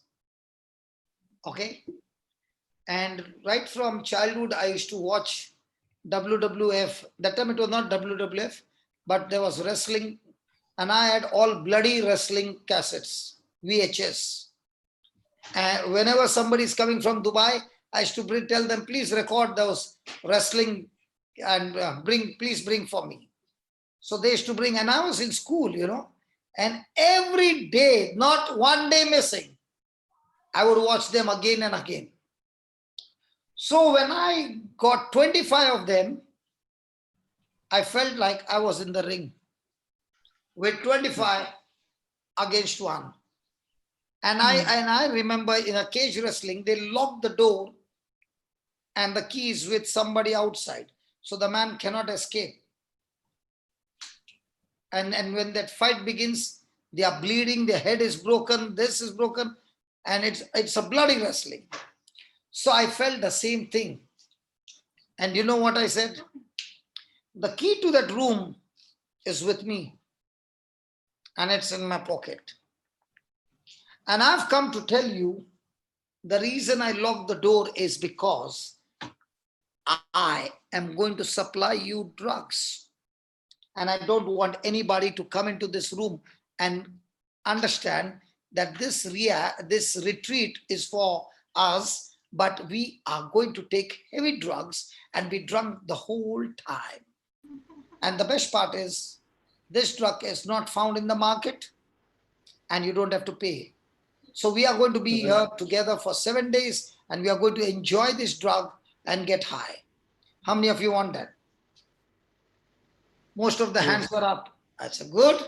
Okay. And right from childhood, I used to watch WWF. That time it was not WWF, but there was wrestling. And I had all bloody wrestling cassettes, VHS. And whenever somebody is coming from Dubai, I used to tell them, please record those wrestling and please bring for me. So they used to bring, and I was in school, and every day, not one day missing, I would watch them again and again. So when I got 25 of them, I felt like I was in the ring with 25 against one. And I remember in a cage wrestling, they locked the door and the key is with somebody outside. So the man cannot escape. And when that fight begins, they are bleeding, their head is broken, this is broken, and it's a bloody wrestling. So I felt the same thing. And you know what I said? The key to that room is with me. and it's in my pocket. And I've come to tell you, the reason I locked the door is because I am going to supply you drugs. And I don't want anybody to come into this room and understand that this retreat is for us, but we are going to take heavy drugs and be drunk the whole time. And the best part is, this drug is not found in the market and you don't have to pay. So we are going to be here together for 7 days and we are going to enjoy this drug and get high. How many of you want that? Most of the hands were up. I said, good.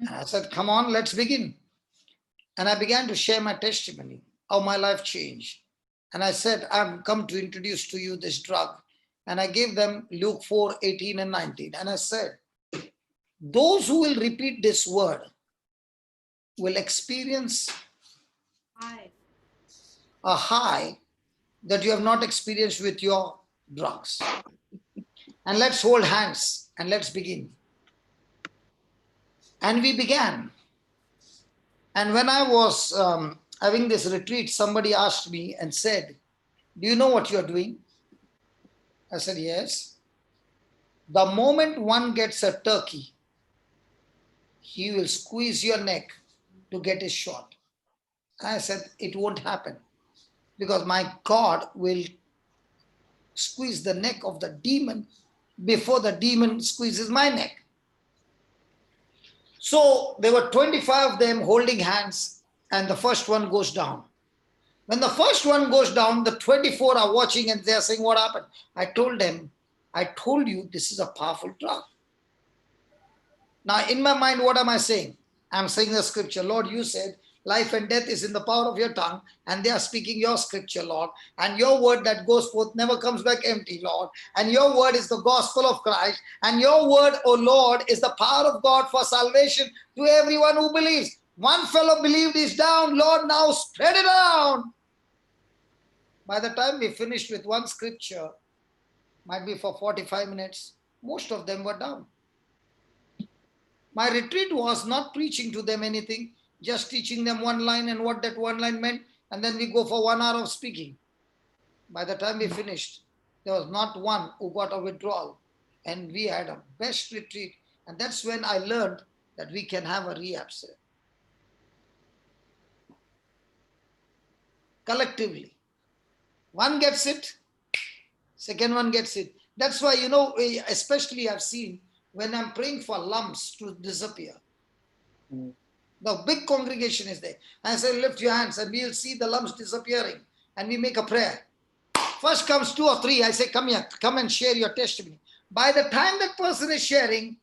And I said, come on, let's begin. And I began to share my testimony, how my life changed. And I said, I've come to introduce to you this drug. And I gave them Luke 4, 18 and 19. And I said, those who will repeat this word will experience a high that you have not experienced with your drugs. And let's hold hands and let's begin. And we began. And when I was having this retreat, somebody asked me and said, do you know what you're doing? I said, yes. The moment one gets a turkey, he will squeeze your neck to get his shot. I said, it won't happen because my God will squeeze the neck of the demon before the demon squeezes my neck. So there were 25 of them holding hands and the first one goes down. When the first one goes down, the 24 are watching and they are saying, what happened? I told them, I told you this is a powerful drug. Now in my mind, what am I saying? I'm saying the scripture. Lord, you said life and death is in the power of your tongue, and they are speaking your scripture, Lord. And your word that goes forth never comes back empty, Lord. And your word is the gospel of Christ. And your word, O Lord, is the power of God for salvation to everyone who believes. One fellow believed is down, Lord, now spread it around. By the time we finished with one scripture, might be for 45 minutes, most of them were down. My retreat was not preaching to them anything, just teaching them one line and what that one line meant, and then we go for 1 hour of speaking. By the time we finished, there was not one who got a withdrawal, and we had a best retreat. And that's when I learned that we can have a rehab cell. Collectively. One gets it, second one gets it. That's why, you know, especially I've seen when I'm praying for lumps to disappear. The big congregation is there. I say, lift your hands and we'll see the lumps disappearing. And we make a prayer. First comes 2 or 3. I say, come here, come and share your testimony. By the time that person is sharing,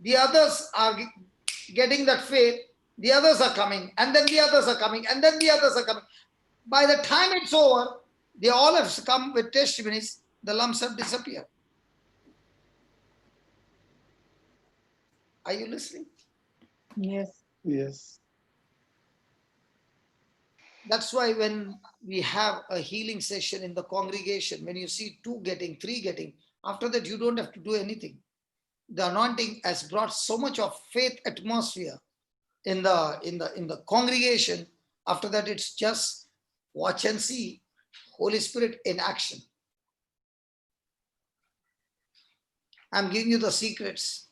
the others are getting that faith. The others are coming. And then the others are coming. And then the others are coming. By the time it's over, they all have come with testimonies. The lumps have disappeared. Are you listening? Yes. Yes. That's why when we have a healing session in the congregation, when you see 2 getting, 3 getting, after that you don't have to do anything. The anointing has brought so much of faith atmosphere in the congregation. After that, it's just watch and see Holy Spirit in action. I'm giving you the secrets.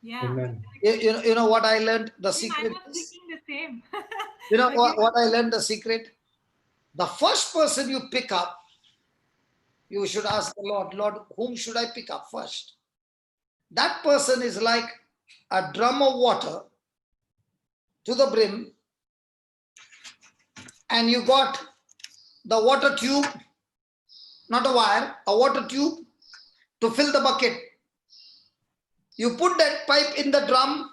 Yeah. Amen. You know what I learned? The secret. I was thinking the same. You know what I learned? The secret. The first person you pick up, you should ask the Lord, Lord, whom should I pick up first? That person is like a drum of water to the brim, and you got the water tube, not a wire, a water tube to fill the bucket. You put that pipe in the drum.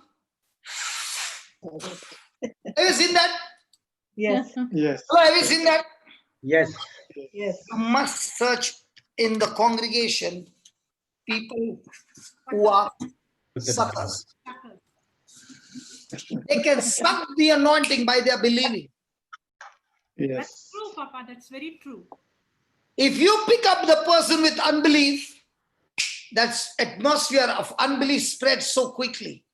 Have you seen that? Yes. Yes. Hello, have you seen that? Yes. Yes. You must search in the congregation people who are suckers. They can suck the anointing by their believing. Yes. That's true, Papa. That's very true. If you pick up the person with unbelief, that atmosphere of unbelief spreads so quickly.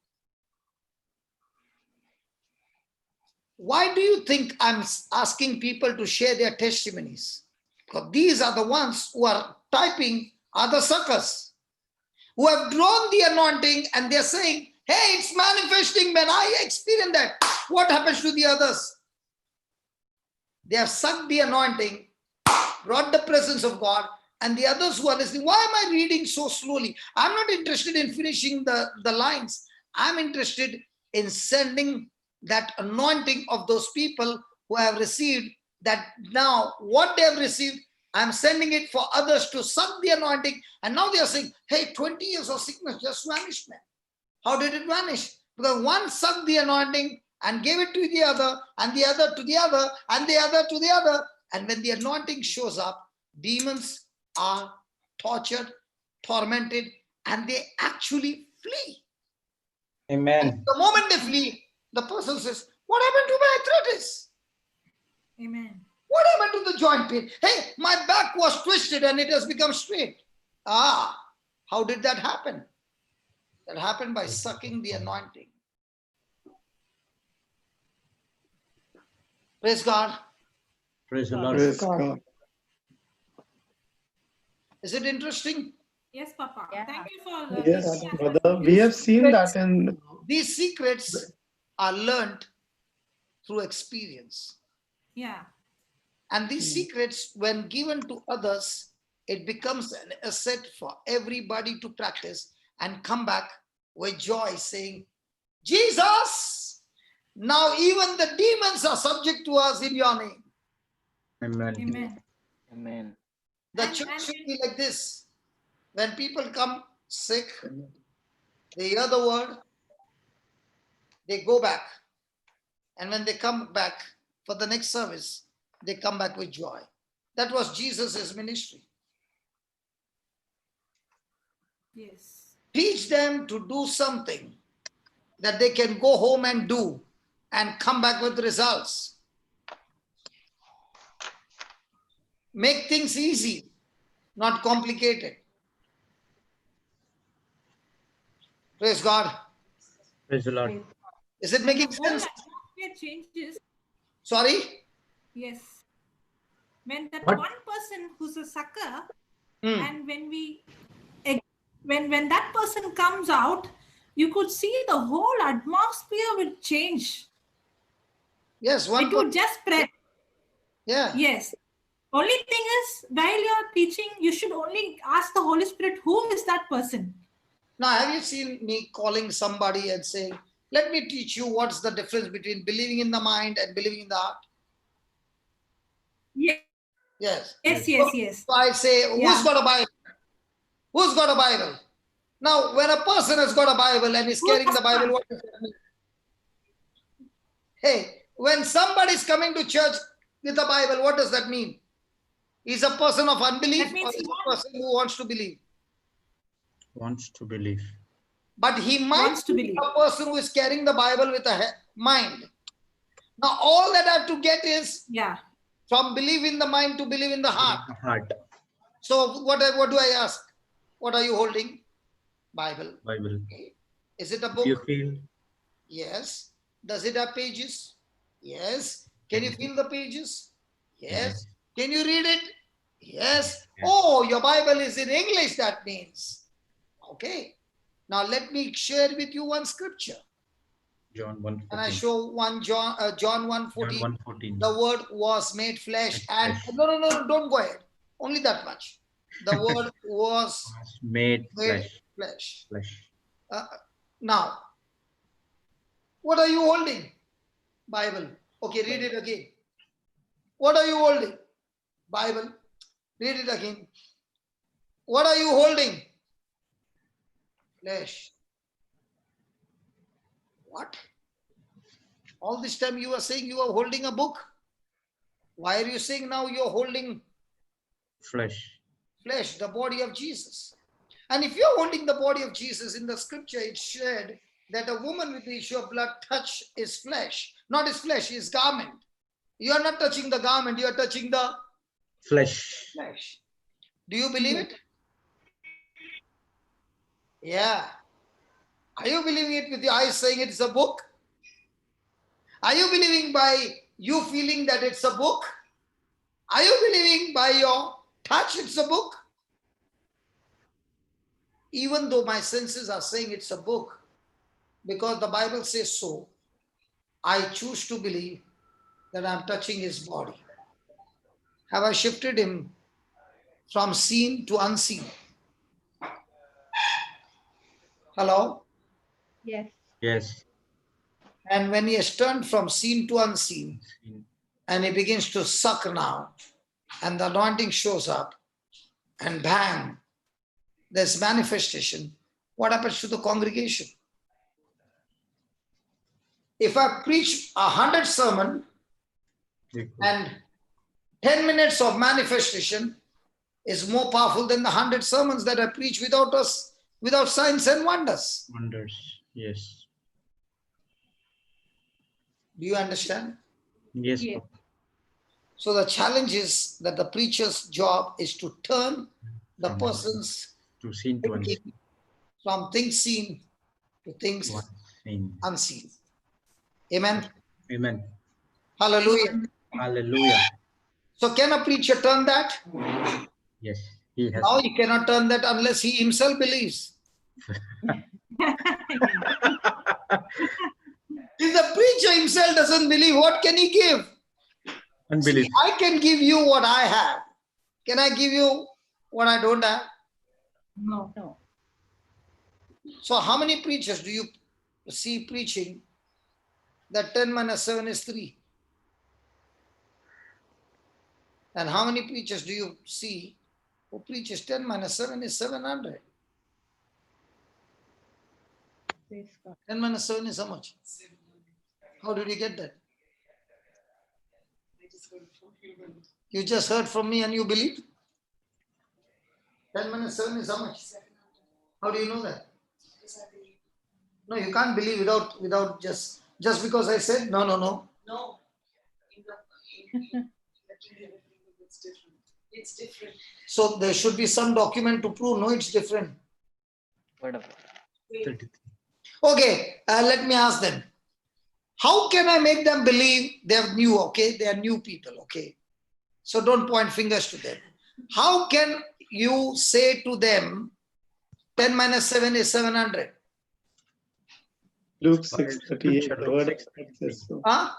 Why do you think I'm asking people to share their testimonies? Because these are the ones who are typing are the suckers, who have drawn the anointing and they're saying, hey, it's manifesting, man. I experienced that. What happens to the others? They have sucked the anointing, brought the presence of God, and the others who are listening, why am I reading so slowly? I'm not interested in finishing the lines. I'm interested in sending that anointing of those people who have received that. Now, what they have received, I'm sending it for others to suck the anointing. And now they are saying, hey, 20 years of sickness just vanished, man. How did it vanish? Because one sucked the anointing and gave it to the other, and the other to the other, and the other to the other. And when the anointing shows up, demons are tortured, tormented, and they actually flee. Amen. And the moment they flee, the person says, what happened to my arthritis? Amen. What happened to the joint pain? Hey, my back was twisted and it has become straight. Ah, how did that happen? That happened by sucking the anointing. Praise God. Praise the Lord. Praise God. Is it interesting? Yes, Papa. Yeah. Thank you for Yes, this. brother. We have seen that in These secrets are learned through experience. Yeah. And these secrets, when given to others, it becomes an asset for everybody to practice and come back with joy saying, Jesus, now even the demons are subject to us in your name. Amen. Amen. Amen. The And- church and- should be like this. When people come sick, they hear the word, they go back. And when they come back for the next service, they come back with joy. That was Jesus' ministry. Yes. Teach them to do something that they can go home and do and come back with results. Make things easy, not complicated. Praise God. Praise the Lord. Is it And making the whole sense? atmosphere changes. Sorry? Yes. When that What? one person who's a sucker, Hmm. and when that person comes out, you could see the whole atmosphere will change. Yes, one It would person. just spread. Yeah. Yes. Only thing is, while you're teaching, you should only ask the Holy Spirit, who is that person? Now, have you seen me calling somebody and saying, let me teach you what's the difference between believing in the mind and believing in the heart? Yes. Yes. Yes. So I say, who's Yeah. got a Bible? Who's got a Bible? Now, when a person has got a Bible and is Who carrying has the Bible, one? what does that mean? Hey, when somebody is coming to church with a Bible, what does that mean? He's a person of unbelief, That means or he is a person who wants to believe? Wants to believe. But he might Wants to be believe. a person who is carrying the Bible with a mind. Now, all that I have to get is Yeah. from believe in the mind to believe in the heart. Heart. So what do I ask? What are you holding? Bible. Bible. Okay. Is it a Do you book? feel? Yes. Does it have pages? Yes. Can you feel the pages? Yes. Can you read it? Yes. Oh, your Bible is in English, that means. Okay. Now let me share with you one scripture. John And I 1:14. show John 1:14. John 1:14. The word was made flesh and Flesh. no, don't go ahead. Only that much. The word was Made made flesh. flesh. Now, what are you holding? Bible. Okay, read it again. What are you holding? Bible. Read it again. What are you holding? Flesh. What? All this time you are saying you are holding a book. Why are you saying now you are holding Flesh. flesh, the body of Jesus? And if you're holding the body of Jesus, in the scripture it said that a woman with the issue of blood touched his flesh. Not his flesh, his garment. You are not touching the garment, you are touching the Flesh. flesh. Do you believe it? Yeah. Are you believing it with your eyes saying it's a book? Are you believing by you feeling that it's a book? Are you believing by your touch it's a book? Even though my senses are saying it's a book, because the Bible says so, I choose to believe that I'm touching his body. Have I shifted him from seen to unseen? Hello? Yes. Yes. And when he has turned from seen to unseen, and he begins to suck now, and the anointing shows up, and bang, there's manifestation. What happens to the congregation? If I preach 100 sermons and 10 minutes of manifestation is more powerful than the 100 sermons that I preach without signs and wonders. Wonders. Yes. Do you understand? Yes. Yes. So the challenge is that the preacher's job is to turn the From person's to seen to unseen. thinking from things seen to things Unseen. unseen. Amen. Amen. Hallelujah. Hallelujah. So can a preacher turn that? Yes. He has. No, he cannot turn that unless he himself believes. If the preacher himself doesn't believe, what can he give? Unbelief. See, I can give you what I have. Can I give you what I don't have? No. No. So how many preachers do you see preaching that 10 minus 7 is 3? And how many preachers do you see who preaches 10 minus 7 is 700? Praise God. 10 minus 7 is how much? How did you get that? You just heard from me and you believe? 10 minus 7 is how much? How do you know that? No, you can't believe without just because I said no. No. It's different. So there should be some document to prove no, it's different. Word of God. Okay, let me ask them. How can I make them believe they're new, okay? They are new people, okay? So don't point fingers to them. How can you say to them 10 minus 7 is 700? Luke 6:38, the word of God says so. Huh?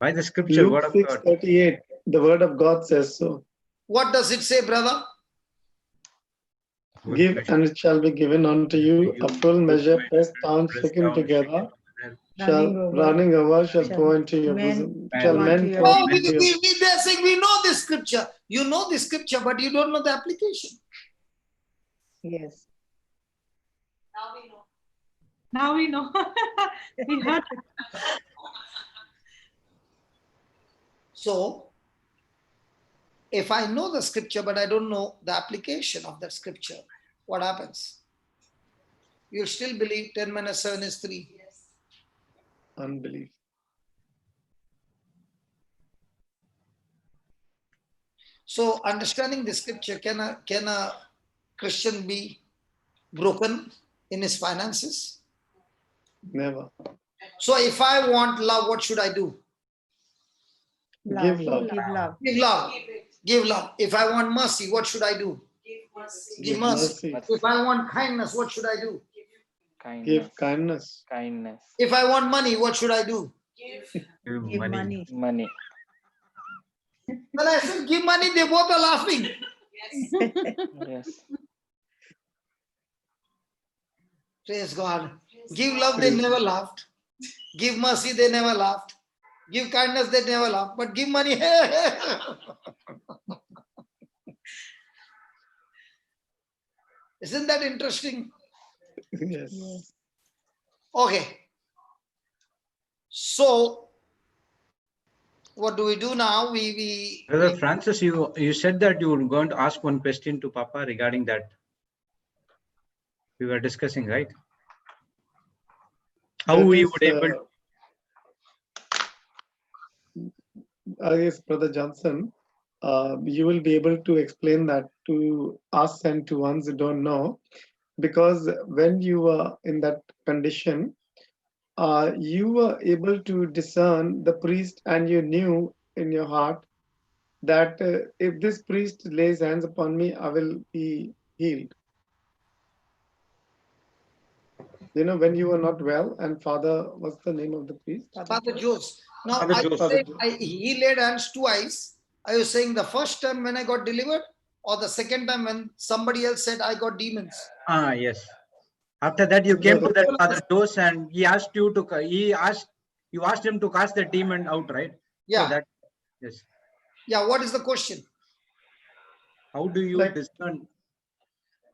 By the scripture, Luke word of God. 6:38, the word of God says so. What does it say, brother? Give and it shall be given unto you, a full measure, pressed down, shaken together, shall running over, shall pour into your bosom, shall men pour Oh, into your they're saying we know this scripture. You know this scripture, but you don't know the application. Yes. Now we know. Now we know. We heard. So, if I know the scripture, but I don't know the application of that scripture, what happens? You'll still believe 10 minus 7 is 3. Yes. unbelief. So, understanding the scripture, can a Christian be broken in his finances? Never. So, if I want love, what should I do? Give love. Give love. Give love. Give love. If I want mercy, what should I do? Give mercy. Give mercy. mercy. If I want kindness, what should I do? Kindness. Give kindness. Kindness. If I want money, what should I do? Give. Give money. Money. When I said give money, they both are laughing. Yes. Yes. Praise God. Give love, they never laughed. Give mercy, they never laughed. Give kindness, they never laughed. But give money, isn't that interesting? Yes. Okay. So, what do we do now? Brother Francis, you said that you were going to ask one question to Papa regarding that. We were discussing, right? How we would able. Yes, Brother Johnson, you will be able to explain that to us and to ones who don't know, because when you are in that condition, you were able to discern the priest, and you knew in your heart that if this priest lays hands upon me, I will be healed. You know, when you were not well, and Father, what's the name of the priest? Father Jose. Now, Father I Jose. say he laid hands twice. Are you saying the first time when I got delivered, or the second time when somebody else said I got demons? Ah, yes. After that, you came to that Father Jose, and he asked you to. You asked him to cast the demon out, right? Yeah. So that, yes. Yeah. What is the question? How do you discern?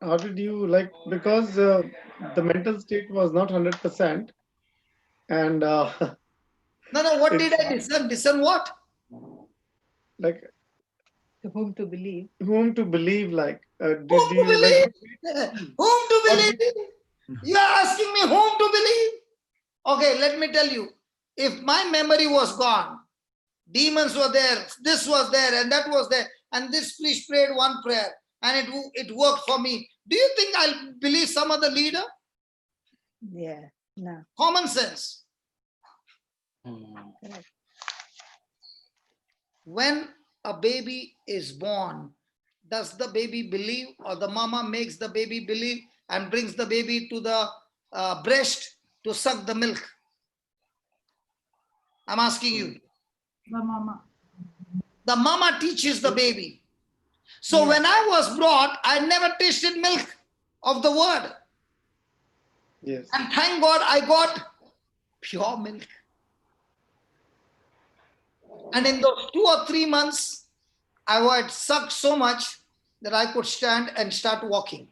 How did you because the mental state was not 100%, and No. What did I discern? Discern what? Like whom to believe. Whom to believe? Whom to believe? Whom to believe? You are asking me whom to believe? Okay, let me tell you. If my memory was gone, demons were there, this was there, and that was there, and this priest prayed one prayer, and it worked for me. Do you think I'll believe some other leader? Yeah, no. Common sense. When a baby is born, does the baby believe, or the mama makes the baby believe and brings the baby to the breast to suck the milk? I'm asking you. The mama. The mama teaches the baby. So when I was brought, I never tasted milk of the word. Yes. And thank God I got pure milk. And in those 2 or 3 months, I was sucked so much that I could stand and start walking.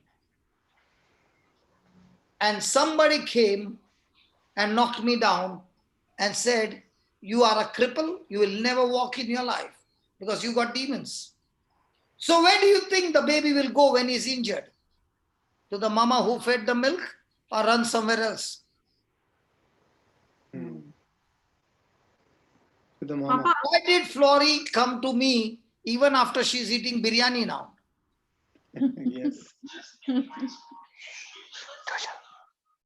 And somebody came and knocked me down and said, you are a cripple, you will never walk in your life because you got demons. So where do you think the baby will go when he's injured? To the mama who fed the milk, or run somewhere else? To the mama. Papa, Why did Florrie come to me even after she's eating biryani now? Yes.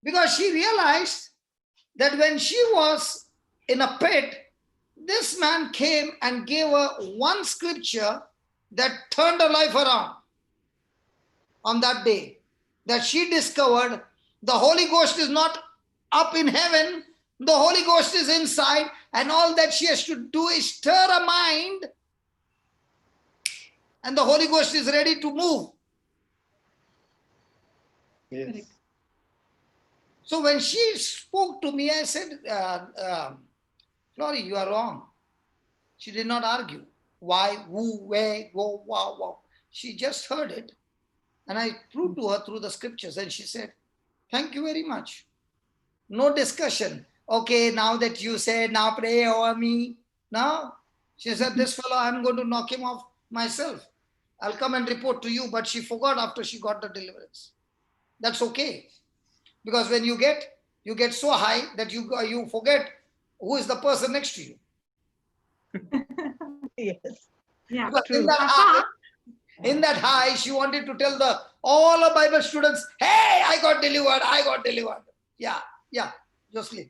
Because she realized that when she was in a pit, this man came and gave her one scripture that turned her life around on that day. That she discovered the Holy Ghost is not up in heaven, the Holy Ghost is inside, and all that she has to do is stir her mind, and the Holy Ghost is ready to move. Yes. So when she spoke to me, I said, Florrie, you are wrong. She did not argue. Why, who, where, go, wow, wow. She just heard it. And I proved to her through the scriptures. And she said, thank you very much. No discussion. Okay, now that you said, now pray over me. No. She said, this fellow, I'm going to knock him off myself. I'll come and report to you. But she forgot after she got the deliverance. That's okay. Because when you get so high that you forget who is the person next to you. Yes. yeah. Because in that high, she wanted to tell all the Bible students, hey, I got delivered, I got delivered. Yeah, Jocelyn.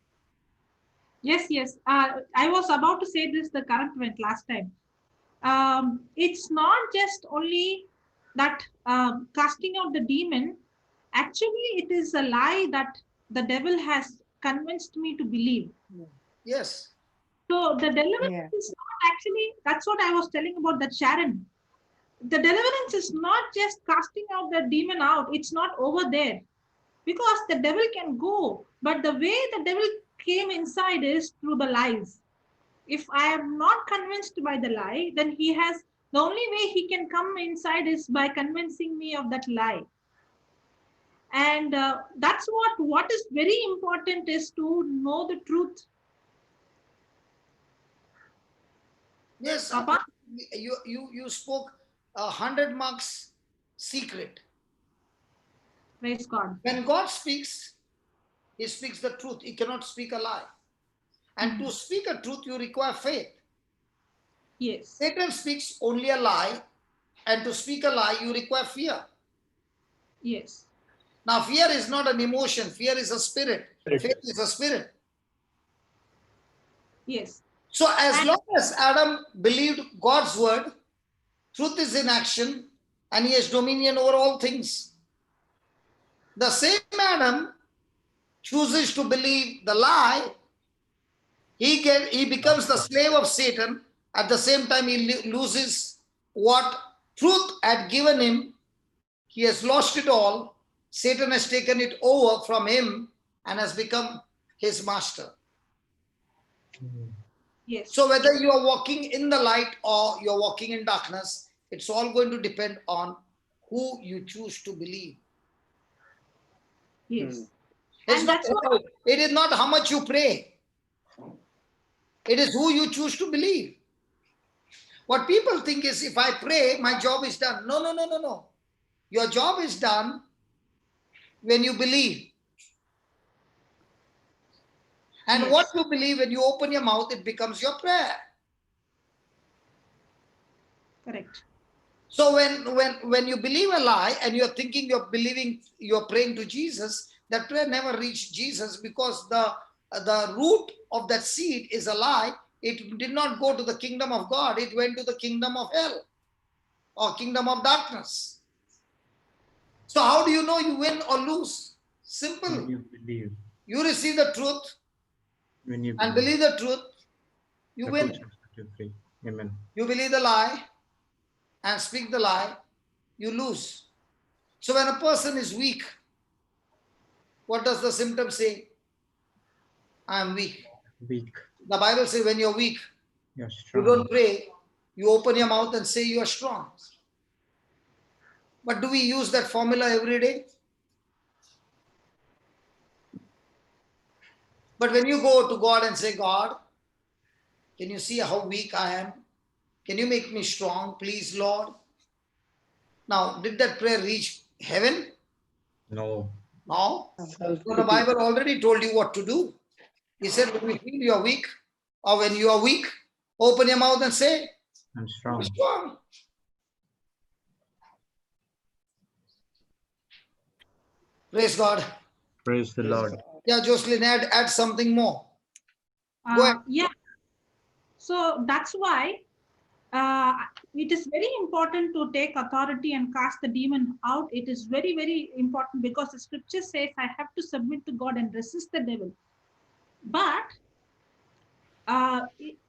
Yes. I was about to say this, the current went last time. It's not just only that casting out the demon. Actually, it is a lie that the devil has convinced me to believe. Yes. So the deliverance is not actually, that's what I was telling about that Sharon. The deliverance is not just casting out the demon out. It's not over there. Because the devil can go. But the way the devil came inside is through the lies. If I am not convinced by the lie, then the only way he can come inside is by convincing me of that lie. And that's what is very important is to know the truth. Yes, Papa? you spoke 100 marks secret. Praise God. When God speaks, he speaks the truth. He cannot speak a lie. And to speak a truth, you require faith. Yes. Satan speaks only a lie, and to speak a lie, you require fear. Yes. Now, fear is not an emotion. Fear is a spirit. Faith is a spirit. Yes. So as And- long as Adam believed God's word, truth is in action, and he has dominion over all things. The same Adam chooses to believe the lie, he becomes the slave of Satan. At the same time, he loses what truth had given him. He has lost it all. Satan has taken it over from him and has become his master. Yes. So whether you are walking in the light or you're walking in darkness, it's all going to depend on who you choose to believe. Yes. It's And not, that's what, it is not how much you pray. It is who you choose to believe. What people think is, if I pray, my job is done. No, no, no, no, no. Your job is done when you believe. And Yes. what you believe, when you open your mouth, it becomes your prayer. correct. So when you believe a lie and you're thinking you're believing, you're praying to Jesus, that prayer never reached Jesus, because the root of that seed is a lie. It did not go to the kingdom of God. It went to the kingdom of hell or kingdom of darkness. So how do you know you win or lose? Simple. When you believe. You receive the truth When you and believe the truth, you the win. truth shall set you free. Amen. You believe the lie and speak the lie, you lose. So when a person is weak, what does the symptom say? I am weak. Weak. The Bible says when you're weak, You're you strong. don't pray, you open your mouth and say you are strong. But do we use that formula every day? But when you go to God and say, God, can you see how weak I am? Can you make me strong, please, Lord? Now, did that prayer reach heaven? No. No. So the Bible already told you what to do. He said, when you feel you are weak, or when you are weak, open your mouth and say, I'm strong. I'm strong. Praise God. Praise the Lord. Yeah, Jocelyn, add something more. Go ahead. Yeah. So that's why it is very important to take authority and cast the demon out. It is very, very important, because the scripture says I have to submit to God and resist the devil. But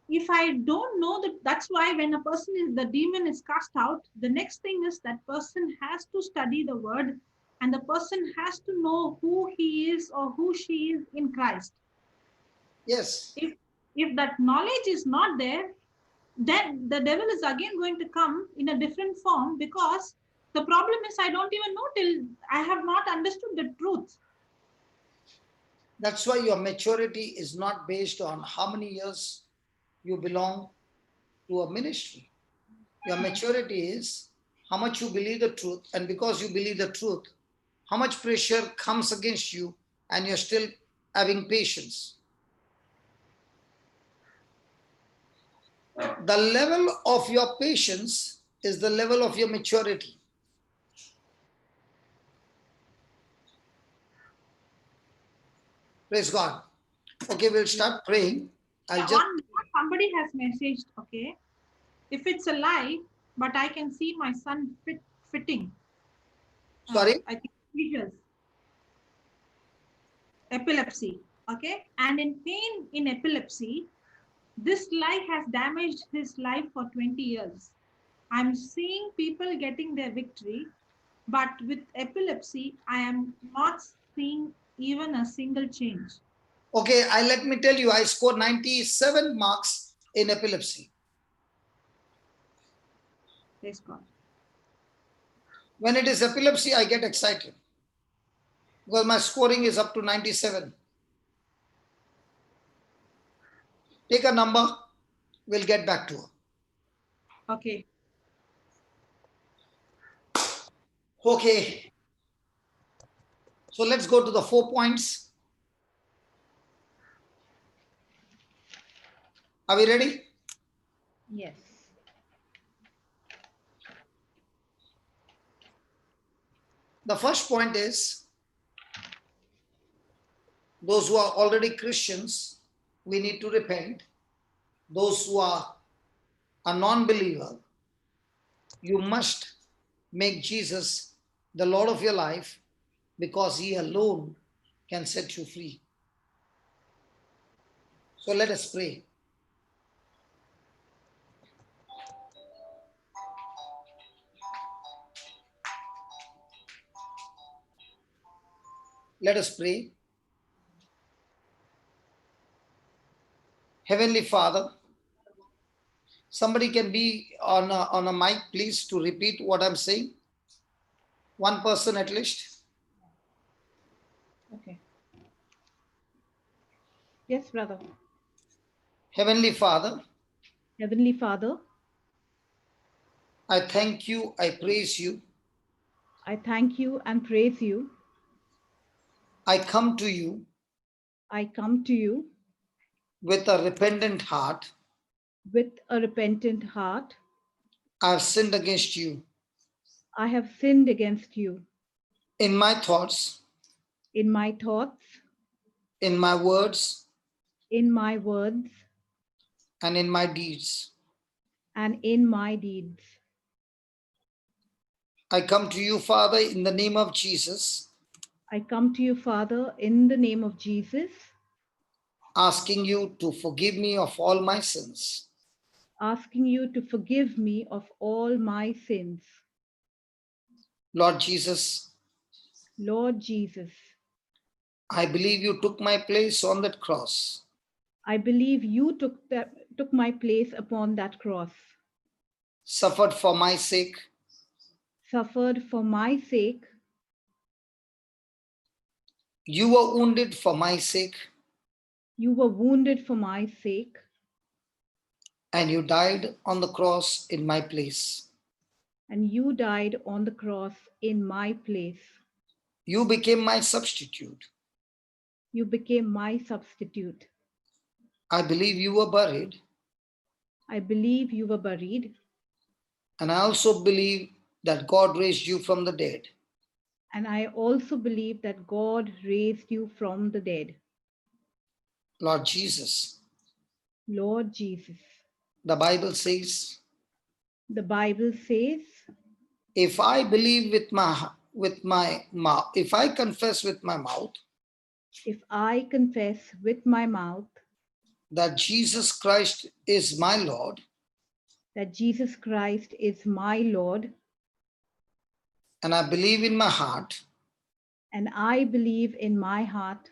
if I don't know that, that's why when a person is, the demon is cast out, the next thing is that person has to study the word, and the person has to know who he is or who she is in Christ. Yes. If that knowledge is not there, then the devil is again going to come in a different form, because the problem is I don't even know till I have not understood the truth. That's why your maturity is not based on how many years you belong to a ministry. Your maturity is how much you believe the truth, and because you believe the truth, how much pressure comes against you and you're still having patience. The level of your patience is the level of your maturity. Praise God. Okay, we'll start praying. Somebody has messaged, okay, if it's a lie, but I can see my son fitting. Sorry? I think seizures, epilepsy, okay, and in pain in epilepsy, this lie has damaged his life for 20 years. I'm seeing people getting their victory, but with epilepsy, I am not seeing even a single change. Okay, let me tell you, I scored 97 marks in epilepsy. Praise God. When it is epilepsy, I get excited because my scoring is up to 97. Take a number, we'll get back to her. Okay. Okay. So let's go to the 4 points. Are we ready? Yes. The first point is, those who are already Christians, we need to repent. those who are a non-believer, you must make Jesus the Lord of your life, because he alone can set you free. So let us pray. Let us pray. Heavenly Father, somebody can be on a mic, please, to repeat what I'm saying. One person at least. Okay. Yes, brother. Heavenly Father, Heavenly Father, I thank you, I praise you. I thank you and praise you. I come to you I come to you with a repentant heart. with a repentant heart. I have sinned against you I have sinned against you in my thoughts, in my thoughts, in my words, in my words, and in my deeds. and in my deeds. I come to you, Father, in the name of Jesus, I come to you, Father, in the name of Jesus, asking you to forgive me of all my sins. asking you to forgive me of all my sins. Lord Jesus, Lord Jesus, I believe you took my place on that cross. I believe you took my place upon that cross, Suffered for my sake, suffered for my sake. you were wounded for my sake, You were wounded for my sake, and you died on the cross in my place. and you died on the cross in my place. You became my substitute. You became my substitute. I believe you were buried, I believe you were buried, and I also believe that God raised you from the dead. and I also believe that God raised you from the dead. Lord Jesus, Lord Jesus, the Bible says, the Bible says, if I believe with my mouth, if I confess with my mouth if I confess with my mouth that Jesus Christ is my Lord, that Jesus Christ is my Lord, and I believe in my heart and I believe in my heart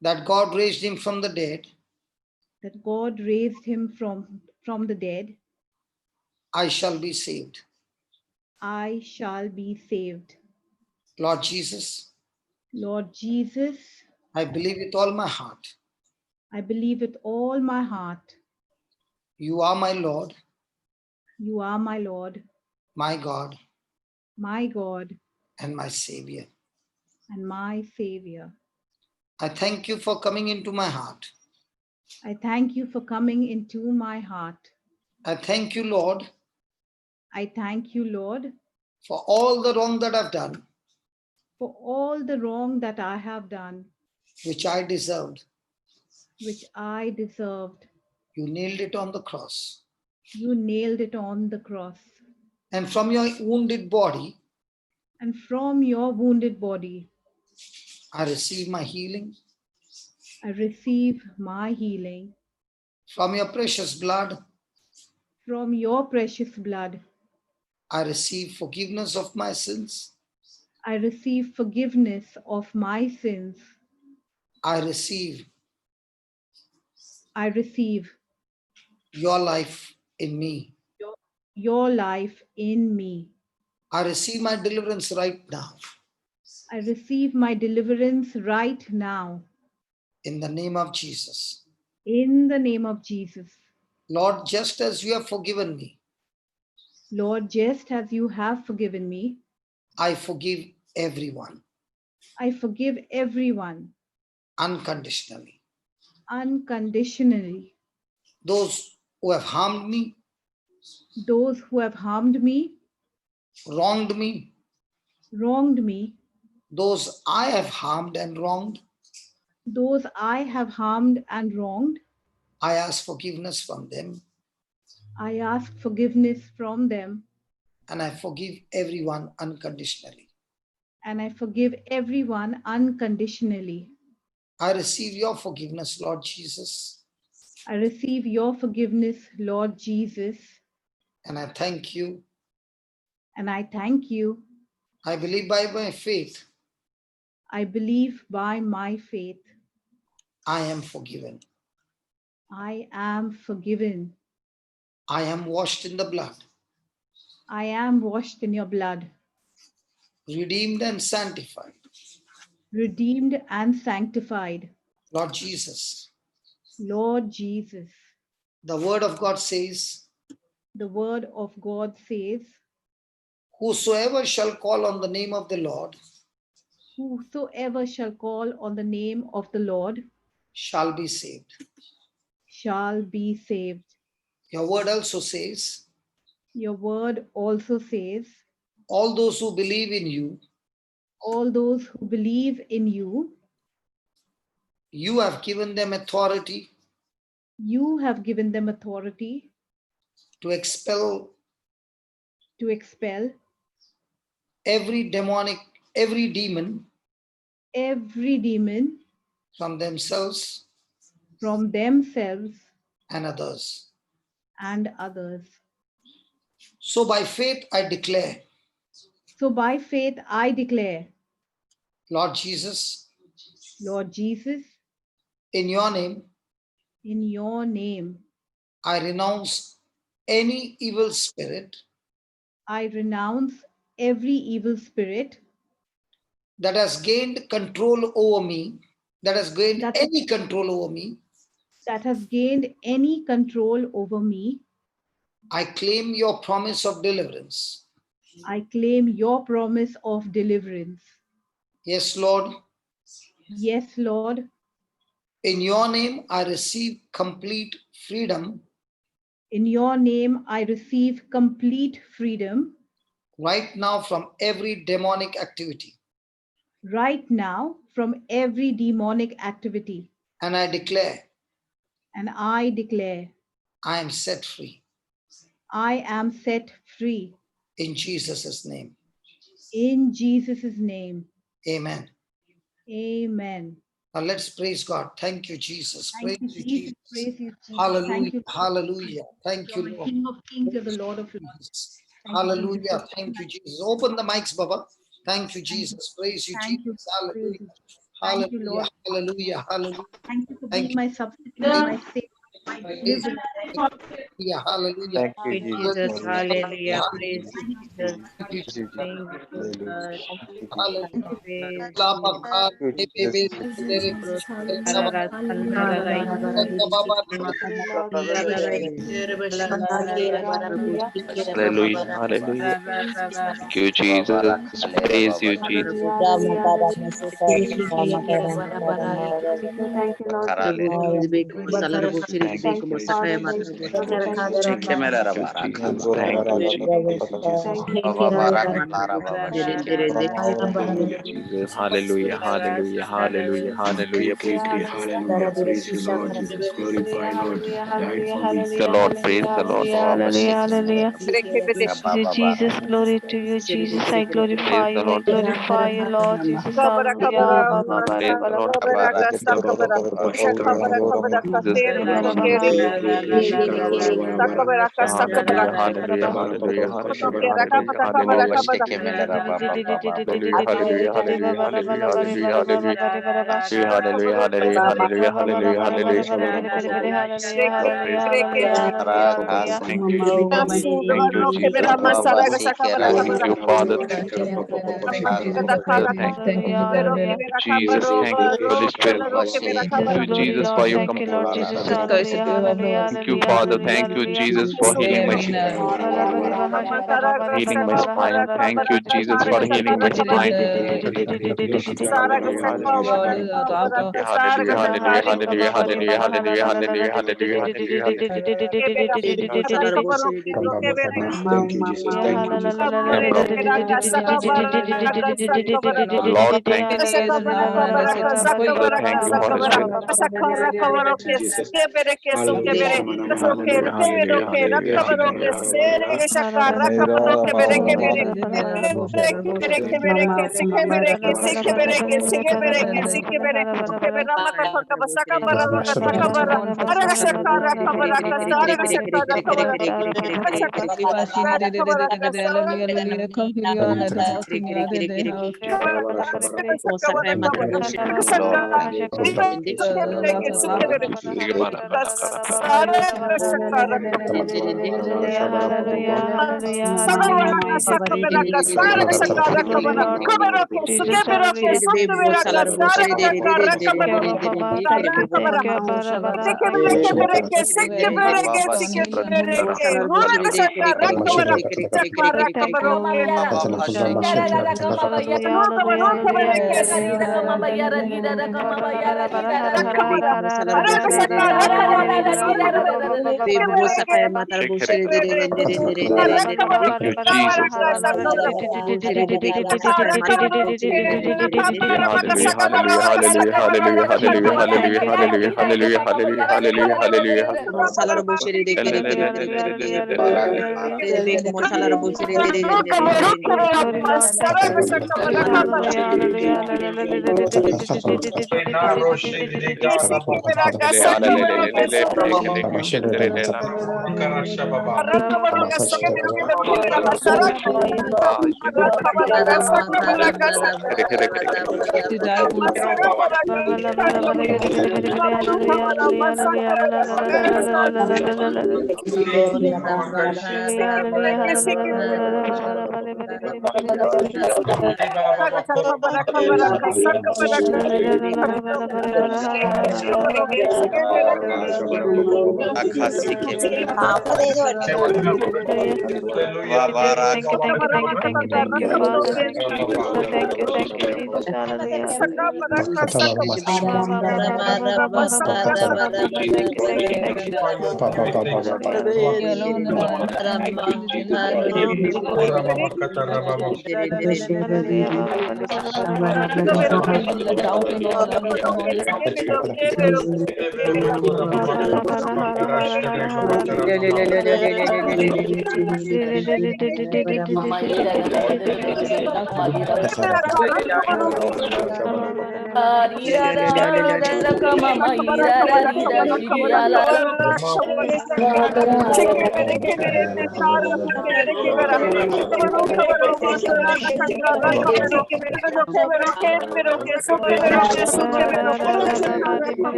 that God raised him from the dead, that God raised him from the dead, I shall be saved. I shall be saved. Lord Jesus, Lord Jesus, I believe with all my heart I believe with all my heart you are my Lord, you are my Lord, my God, my God, and my Savior. and my Savior. I thank you for coming into my heart. I thank you for coming into my heart. I thank you, Lord, I thank you, Lord, for all the wrong that I've done, for all the wrong that I have done, which I deserved. which I deserved. You nailed it on the cross. You nailed it on the cross. And from your wounded body, And from your wounded body, I receive my healing. I receive my healing. From your precious blood, From your precious blood, I receive forgiveness of my sins. I receive forgiveness of my sins. I receive I receive your life in me. your life in me. I receive my deliverance right now. I receive my deliverance right now In the name of Jesus. in the name of Jesus. Lord, just as you have forgiven me, Lord, just as you have forgiven me, I forgive everyone I forgive everyone unconditionally. unconditionally. Those who have harmed me, Those who have harmed me, wronged me, wronged me, those I have harmed and wronged, those I have harmed and wronged, I ask forgiveness from them, I ask forgiveness from them, and I forgive everyone unconditionally. and I forgive everyone unconditionally. I receive your forgiveness, Lord Jesus, I receive your forgiveness, Lord Jesus, and I thank you. and I thank you. I believe by my faith I believe by my faith I am forgiven. I am forgiven. I am washed in the blood, I am washed in your blood, redeemed and sanctified. redeemed and sanctified. Lord Jesus, Lord Jesus, the word of God says, the word of God says, whosoever shall call on the name of the Lord whosoever shall call on the name of the Lord shall be saved. shall be saved. Your word also says, Your word also says, all those who believe in you, all those who believe in you, you have given them authority you have given them authority to expel to expel every demon every demon from themselves from themselves and others. and others. So by faith I declare, So by faith I declare, Lord Jesus, Lord Jesus, in your name, in your name, I renounce any evil spirit I renounce every evil spirit that has gained control over me, that has gained that, any control over me. that has gained any control over me. I claim your promise of deliverance. I claim your promise of deliverance. Yes, Lord, Yes, Lord, in your name I receive complete freedom in your name I receive complete freedom right now from every demonic activity. right now from every demonic activity. And I declare, And I declare, I am set free I am set free in Jesus' name. in Jesus' name. Amen. Amen. Now let's praise God. Thank you, Jesus. Thank Praise you, you, Jesus. Jesus. Praise you, Jesus. Hallelujah. Thank you. Hallelujah. Thank You're you, my Lord. King of Kings. You're the Lord of Lords. Jesus. Thank you, Jesus. Hallelujah. Thank you, Jesus. Open the mics, Baba. Thank you, Thank you. Jesus. Praise you, Thank you. Jesus. Praise Hallelujah. you. Thank you, Hallelujah. Lord. Hallelujah. Hallelujah. Thank you for Thank being you. my substitute, my savior, my Praise deliverer. you. Hallelujah. Thank you, Jesus. Hallelujah. Hallelujah. Thank Praise you, you, Jesus. Thank you, Praise you, Jesus. thank you, Hallelujah. Thank you, Jesus. thank you, Praise you. Hallelujah. Thank you, Jesus. thank you, Jesus. Hallelujah. Hallelujah. Hallelujah. Hallelujah, hallelujah. Thank you, Jesus. Praise you, Jesus. Thank you, Lord Jesus. Thank you, Thank you, Jesus. Father. Thank you, Father. Thank you, Thank Father. you, Jesus. Thank you, Jesus. Thank you, Hallelujah, Jesus. Hallelujah, hallelujah, hallelujah, hallelujah. Praise you, hallelujah. Praise you, Lord Jesus. Glorify, Lord. hallelujah, Praise the hallelujah, Lord, praise hallelujah, the Lord. hallelujah, hallelujah, hallelujah. Jesus, glory to you, Jesus. I Praise glorify the you, I Lord. glorify you, Lord Jesus. Hallelujah. Praise the Lord. Jesus, praise you, praise you, Lord. Hallelujah, hallelujah, hallelujah, hallelujah, hallelujah, hallelujah. Hallelujah, hallelujah, hallelujah, hallelujah, hallelujah, hallelujah. Hallelujah, hallelujah, hallelujah, hallelujah, hallelujah. Praise the Lord. Thank you, Jesus. Thank you, Jesus. Thank you, Father. Thank you, Jesus. Thank you, Jesus. Thank you, Holy Spirit. Jesus, Thank you, glory, Jesus, Lord. for your Thank you, Lord compassion. Jesus. Hallelujah, hallelujah, Thank you, Father. Thank you, Jesus, for healing my healing my spine. Thank you, Jesus, for healing my spine. Hallelujah, hallelujah, hallelujah, hallelujah, hallelujah, hallelujah, hallelujah, hallelujah, Thank you, Jesus. Thank you, Jesus. Lord, thank you. Father, thank you, Holy Spirit. Thank you, Jesus. Hallelujah. Hallelujah, hallelujah, hallelujah, hallelujah, hallelujah. Lord, thank you. Hallelujah, hallelujah, hallelujah, hallelujah, hallelujah, hallelujah, hallelujah, hallelujah, hallelujah, hallelujah,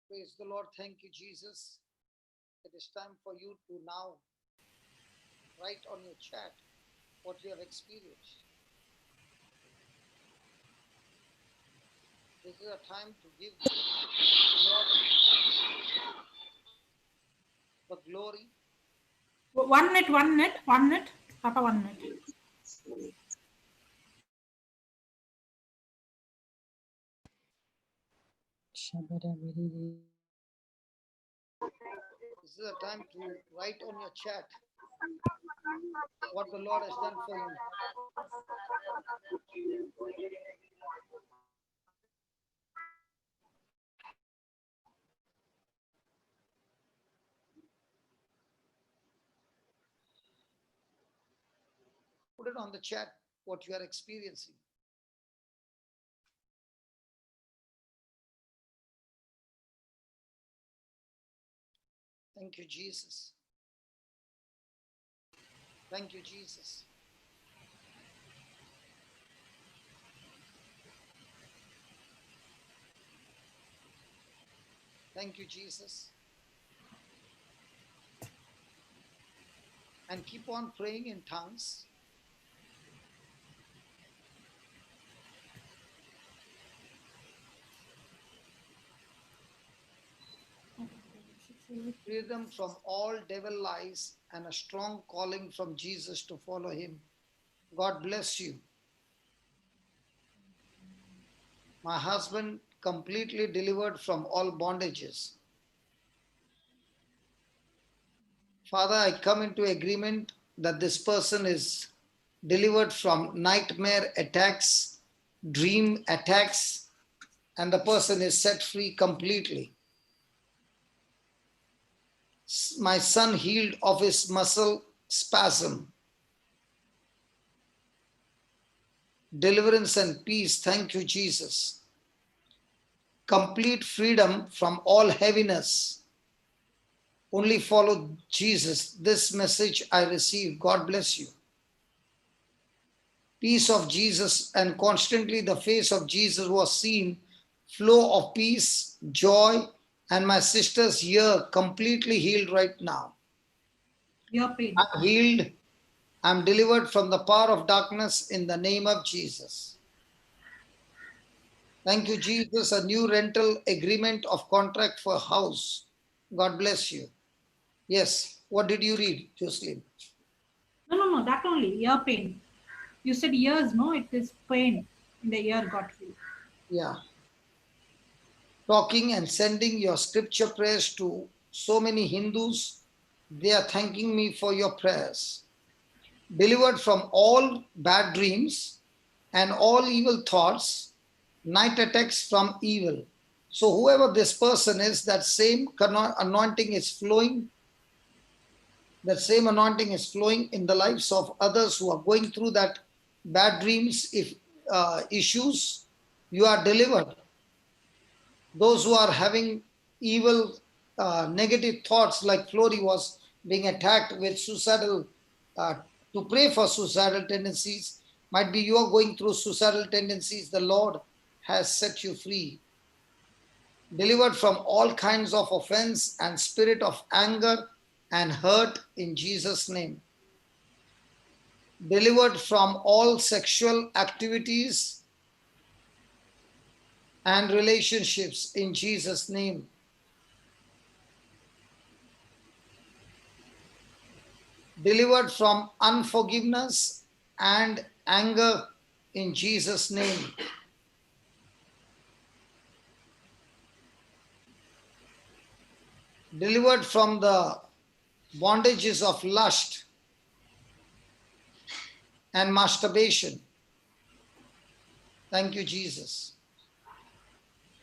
Praise the Lord. Thank you, Jesus. It is time for you to now write on your chat what you have experienced. This is a time to give Lord the glory. 1 minute, 1 minute, 1 minute. Papa, 1 minute. This is a time to write on your chat what the Lord has done for you. Put it on the chat what you are experiencing. Thank you, Jesus. Thank you, Jesus. Thank you, Jesus. And keep on praying in tongues. Freedom from all devil lies and a strong calling from Jesus to follow him. God bless you. My husband completely delivered from all bondages. Father, I come into agreement that this person is delivered from nightmare attacks, dream attacks, and the person is set free completely. My son healed of his muscle spasm. Deliverance and peace. Thank you, Jesus. Complete freedom from all heaviness. Only follow Jesus. This message I received. God bless you. Peace of Jesus, and constantly the face of Jesus was seen. Flow of peace, joy, and my sister's ear completely healed right now. Your pain. I'm healed. I'm delivered from the power of darkness in the name of Jesus. Thank you, Jesus. A new rental agreement of contract for house. God bless you. Yes. What did you read, Jocelyn? No, that only, ear pain. You said ears, no? It is pain in the ear got healed. Yeah. Talking and sending your scripture prayers to so many Hindus. They are thanking me for your prayers. Delivered from all bad dreams and all evil thoughts, night attacks from evil. So whoever this person is, that same anointing is flowing. That same anointing is flowing in the lives of others who are going through that bad dreams, issues. You are delivered. Those who are having evil, negative thoughts, like Flory was being attacked with suicidal, to pray for suicidal tendencies. Might be you are going through suicidal tendencies. The Lord has set you free. Delivered from all kinds of offense and spirit of anger and hurt in Jesus' name. Delivered from all sexual activities and relationships in Jesus' name. Delivered from unforgiveness and anger in Jesus' name. Delivered from the bondages of lust and masturbation. Thank you, Jesus.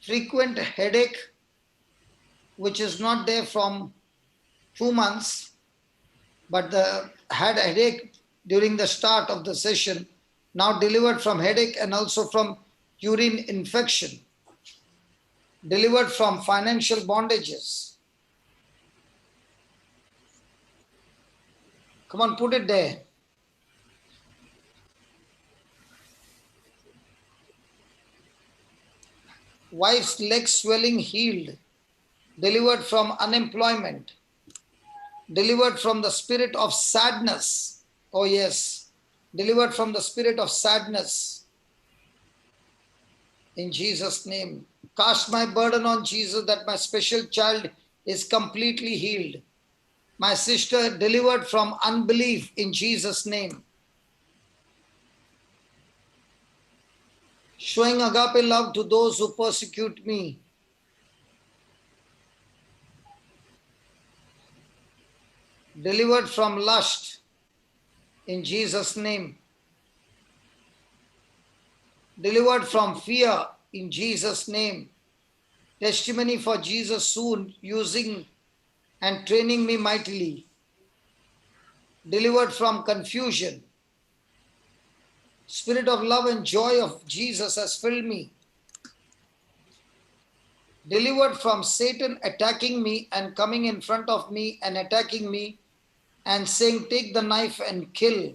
Frequent headache, which is not there from 2 months, but had a headache during the start of the session, now delivered from headache and also from urine infection. Delivered from financial bondages. Come on, put it there. Wife's leg swelling healed. Delivered from unemployment. Delivered from the spirit of sadness. Oh yes, delivered from the spirit of sadness. In Jesus' name. Cast my burden on Jesus that my special child is completely healed. My sister delivered from unbelief in Jesus' name. Showing agape love to those who persecute me. Delivered from lust in Jesus' name. Delivered from fear in Jesus' name. Testimony for Jesus soon, using and training me mightily. Delivered from confusion. Spirit of love and joy of Jesus has filled me. delivered from Satan attacking me and coming in front of me and attacking me and saying, take the knife and kill.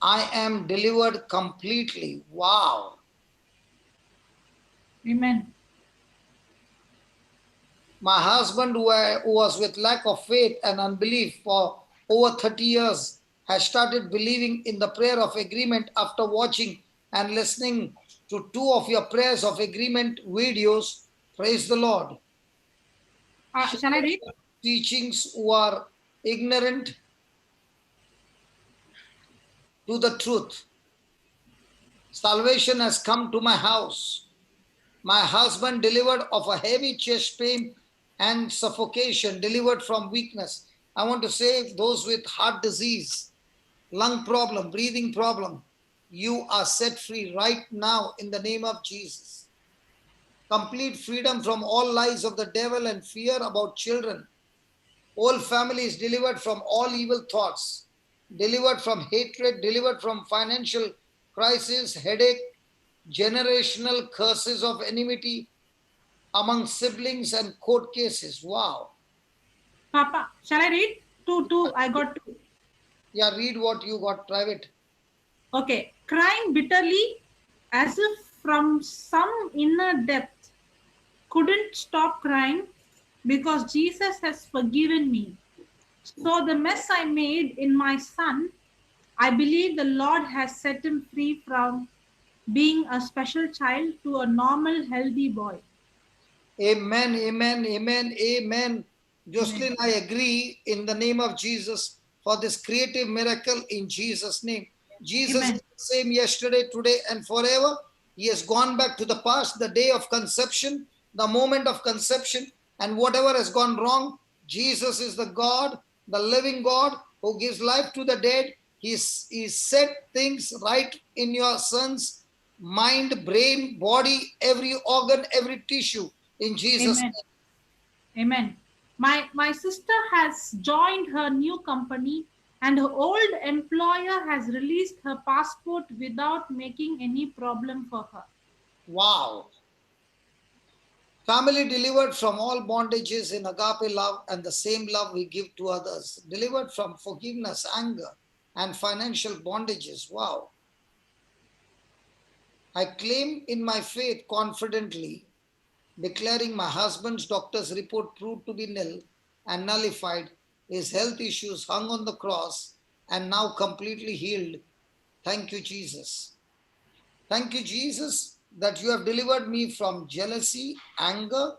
I am delivered completely. Wow. Amen. My husband, who was with lack of faith and unbelief for over 30 years, has started believing in the prayer of agreement after watching and listening to 2 of your prayers of agreement videos. Praise the Lord. Shall I read? Teachings who are ignorant to the truth. Salvation has come to my house. My husband delivered of a heavy chest pain and suffocation, delivered from weakness. I want to say those with heart disease, lung problem, breathing problem, you are set free right now in the name of Jesus. Complete freedom from all lies of the devil and fear about children. Whole family is delivered from all evil thoughts, delivered from hatred, delivered from financial crisis, headache, generational curses of enmity among siblings and court cases. Wow. Papa, shall I read? Two. I got 2. Yeah, read what you got private. Okay. Crying bitterly as if from some inner depth. Couldn't stop crying because Jesus has forgiven me. So the mess I made in my son, I believe the Lord has set him free from being a special child to a normal, healthy boy. Amen, amen, amen, amen. Jocelyn, I agree in the name of Jesus for this creative miracle in Jesus' name. Jesus is the same yesterday, today, and forever. He has gone back to the past, the day of conception, the moment of conception, and whatever has gone wrong, Jesus is the God, the living God who gives life to the dead. He set things right in your son's mind, brain, body, every organ, every tissue. In Jesus' name. Amen. My sister has joined her new company and her old employer has released her passport without making any problem for her. Wow. Family delivered from all bondages in agape love and the same love we give to others. Delivered from forgiveness, anger, and financial bondages. Wow. I claim in my faith confidently, declaring my husband's doctor's report proved to be nil and nullified, his health issues hung on the cross and now completely healed. Thank you, Jesus. Thank you, Jesus, that you have delivered me from jealousy, anger,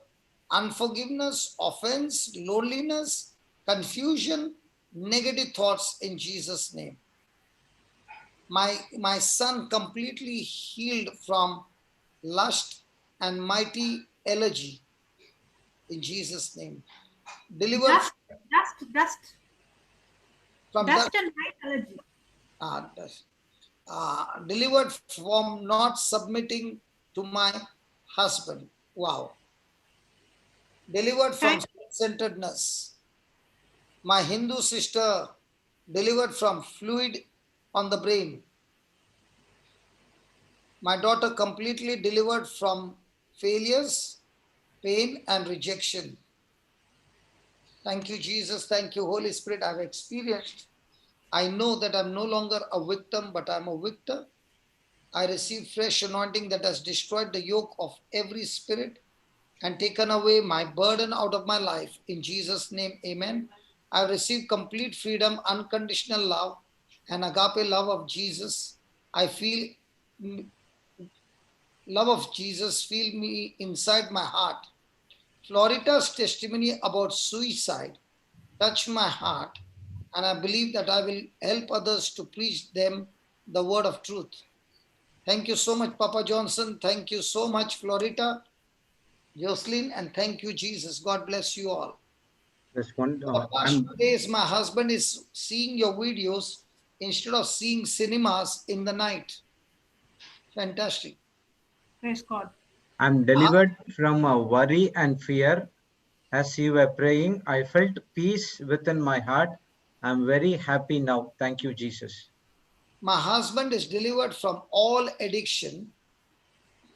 unforgiveness, offense, loneliness, confusion, negative thoughts in Jesus' name. My son completely healed from lust and mighty allergy in Jesus' name. Delivered dust. From dust and height allergy. Dust. Delivered from not submitting to my husband. Wow. Delivered from self-centeredness. My Hindu sister delivered from fluid on the brain. My daughter completely delivered from failures, pain, and rejection. Thank you, Jesus. Thank you, Holy Spirit. I've experienced. I know that I'm no longer a victim, but I'm a victor. I receive fresh anointing that has destroyed the yoke of every spirit and taken away my burden out of my life. In Jesus' name, amen. I received complete freedom, unconditional love, and agape love of Jesus. I feel love of Jesus feel me inside my heart. Florida's testimony about suicide touched my heart, and I believe that I will help others to preach them the word of truth. Thank you so much, Papa Johnson. Thank you so much, Florida, Jocelyn, and thank you, Jesus. God bless you all. This one, For the past 2 days, my husband is seeing your videos instead of seeing cinemas in the night. Fantastic. Praise God. I'm delivered from worry and fear. As you were praying, I felt peace within my heart. I'm very happy now. Thank you, Jesus. My husband is delivered from all addiction.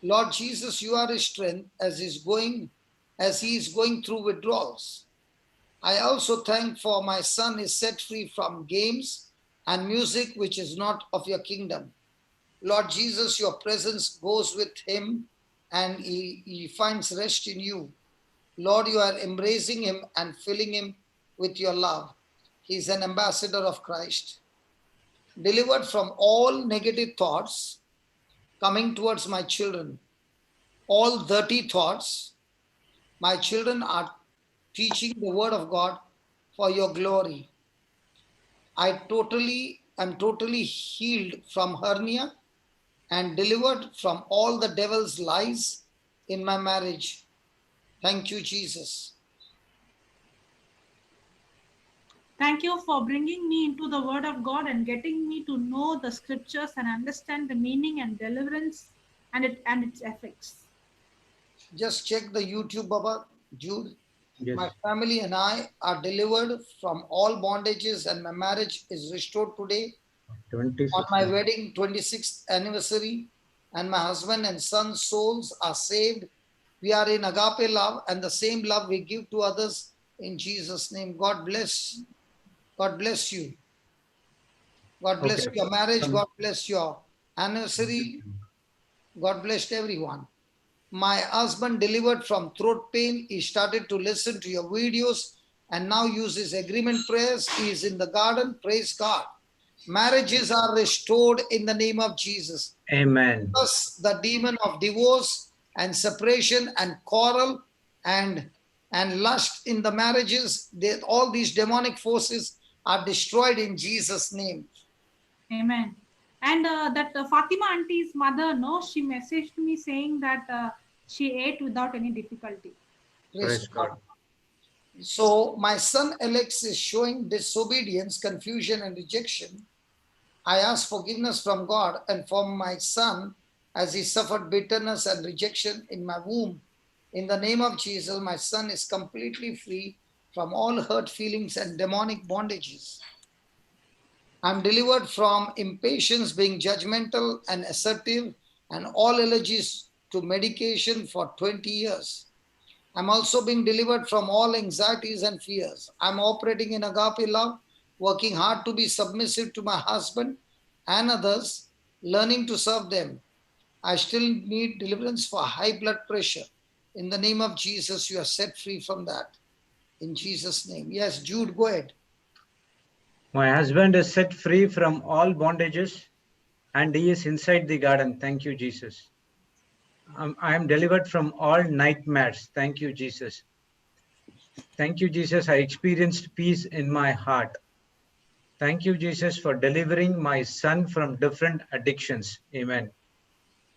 Lord Jesus, you are his strength as he's going as he is going through withdrawals. I also thank for my son is set free from games and music which is not of your kingdom. Lord Jesus, your presence goes with him and he finds rest in you. Lord, you are embracing him and filling him with your love. He is an ambassador of Christ. Delivered from all negative thoughts coming towards my children, all dirty thoughts. My children are teaching the word of God for your glory. I am totally healed from hernia and delivered from all the devil's lies in my marriage. Thank you, Jesus. Thank you for bringing me into the Word of God and getting me to know the scriptures and understand the meaning and deliverance and its effects. Just check the YouTube, Baba, Jude. Yes. My family and I are delivered from all bondages and my marriage is restored today. 26. On my wedding 26th anniversary, and my husband and son's souls are saved. We are in agape love and the same love we give to others in Jesus' name. God bless. God bless you. God bless your marriage. God bless your anniversary. God bless everyone. My husband delivered from throat pain. He started to listen to your videos and now uses agreement prayers. He is in the garden. Praise God. Marriages are restored in the name of Jesus. Amen. Thus, the demon of divorce and separation and quarrel and lust in the marriages, all these demonic forces are destroyed in Jesus' name. Amen. And that Fatima auntie's mother, no, she messaged me saying that she ate without any difficulty. Praise God. So my son Alex is showing disobedience, confusion, and rejection. I ask forgiveness from God and from my son as he suffered bitterness and rejection in my womb. In the name of Jesus, my son is completely free from all hurt feelings and demonic bondages. I'm delivered from impatience, being judgmental and assertive, and all allergies to medication for 20 years. I'm also being delivered from all anxieties and fears. I'm operating in agape love, working hard to be submissive to my husband and others, learning to serve them. I still need deliverance for high blood pressure. In the name of Jesus, you are set free from that. In Jesus' name. Yes, Jude, go ahead. My husband is set free from all bondages and he is inside the garden. Thank you, Jesus. I am delivered from all nightmares. Thank you, Jesus. Thank you, Jesus. I experienced peace in my heart. Thank you, Jesus, for delivering my son from different addictions. Amen.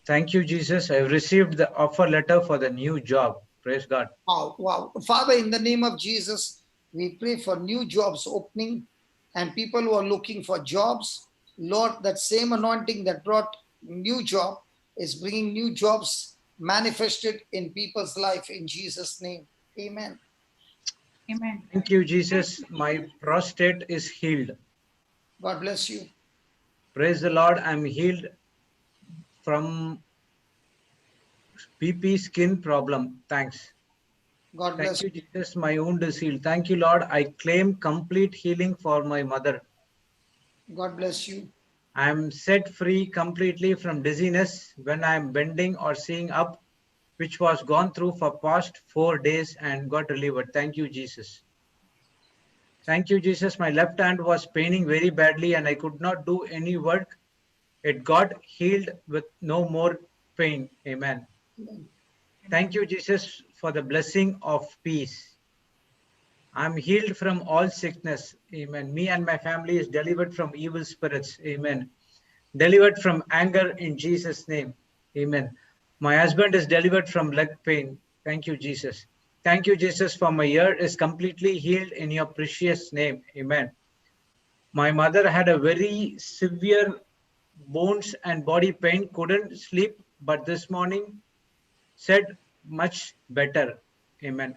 Thank you, Jesus. I have received the offer letter for the new job. Praise God. Wow, wow. Father, in the name of Jesus, we pray for new jobs opening and people who are looking for jobs. Lord, that same anointing that brought new job is bringing new jobs manifested in people's life in Jesus' name. Amen. Amen. Thank you, Jesus. My prostate is healed. God bless you. Praise the Lord. I'm healed from PP skin problem. Thanks. God bless you, Jesus. My wound is healed. Thank you, Lord. I claim complete healing for my mother. God bless you. I am set free completely from dizziness when I am bending or seeing up, which was gone through for past 4 days and got delivered. Thank you, Jesus. Thank you, Jesus. My left hand was paining very badly and I could not do any work. It got healed with no more pain. Amen. Amen. Thank you, Jesus, for the blessing of peace. I'm healed from all sickness. Amen. Me and my family is delivered from evil spirits. Amen. Delivered from anger in Jesus' name. Amen. My husband is delivered from leg pain. Thank you, Jesus. Thank you, Jesus, for my ear is completely healed in your precious name. Amen. My mother had a very severe bones and body pain, couldn't sleep, but this morning said much better. Amen.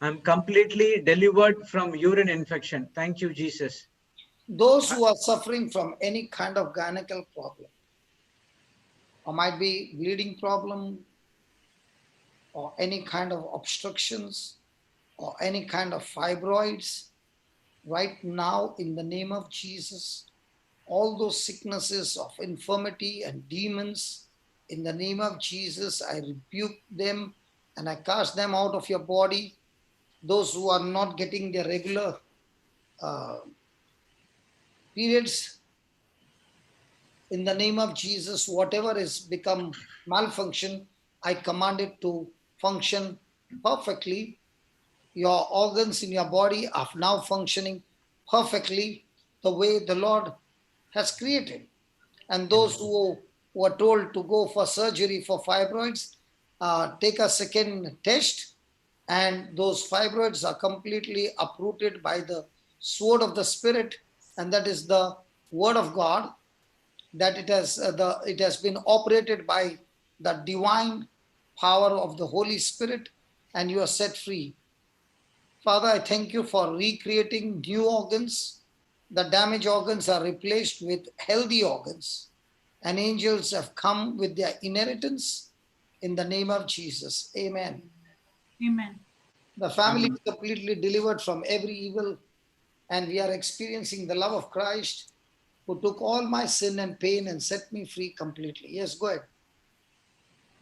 I'm completely delivered from urine infection. Thank you, Jesus. Those who are suffering from any kind of gynecological problem, or might be bleeding problem, or any kind of obstructions or any kind of fibroids, right now in the name of Jesus, all those sicknesses of infirmity and demons, in the name of Jesus, I rebuke them and I cast them out of your body. Those who are not getting their regular periods, in the name of Jesus, whatever has become malfunction, I command it to function perfectly. Your organs in your body are now functioning perfectly the way the Lord has created. And those who were told to go for surgery for fibroids, take a second test, and those fibroids are completely uprooted by the sword of the Spirit, and that is the word of God, that it has been operated by the divine power of the Holy Spirit, and you are set free. Father, I thank you for recreating new organs. The damaged organs are replaced with healthy organs, and angels have come with their inheritance in the name of Jesus. Amen. Amen. The family is completely delivered from every evil, and we are experiencing the love of Christ, who took all my sin and pain and set me free completely. Yes, go ahead.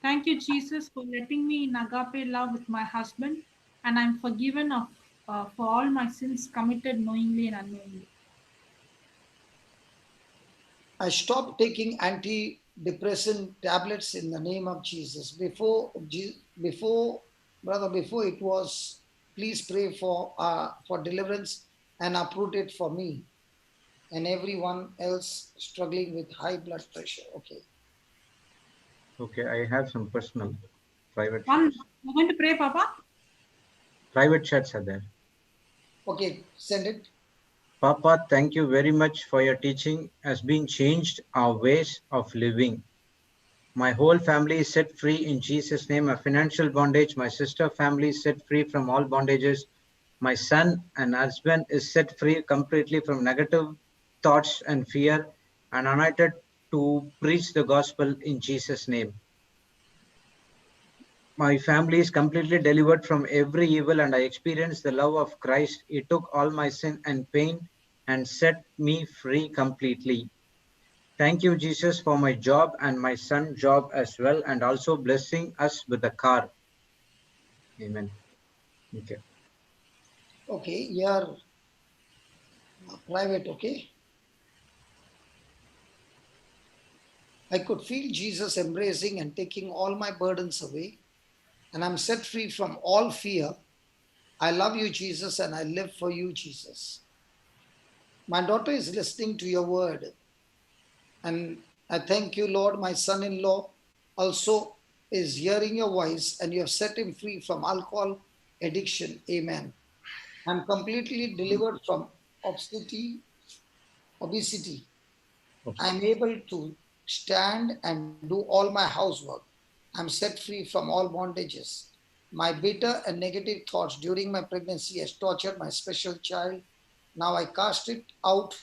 Thank you, Jesus, for letting me in agape love with my husband, and I'm forgiven for all my sins committed knowingly and unknowingly. I stopped taking antidepressant tablets in the name of Jesus. Before it was, please pray for deliverance and uproot it for me and everyone else struggling with high blood pressure. Okay. Okay, I have some personal private One, chats. you're going to pray, Papa? Private chats are there. Okay, send it. Papa, thank you very much for your teaching has been changed our ways of living. My whole family is set free in Jesus' name. A financial bondage. My sister family is set free from all bondages. My son and husband is set free completely from negative thoughts and fear and anointed to preach the gospel in Jesus' name. My family is completely delivered from every evil and I experienced the love of Christ. He took all my sin and pain and set me free completely. Thank you, Jesus, for my job and my son's job as well, and also blessing us with a car. Amen. Okay. Okay, you're private, okay? I could feel Jesus embracing and taking all my burdens away, and I'm set free from all fear. I love you, Jesus, and I live for you, Jesus. My daughter is listening to your word, and I thank you, Lord. My son-in-law also is hearing your voice, and you have set him free from alcohol addiction. Amen. I'm completely delivered from obesity. I'm able to stand and do all my housework. I'm set free from all bondages. My bitter and negative thoughts during my pregnancy has tortured my special child. Now I cast it out.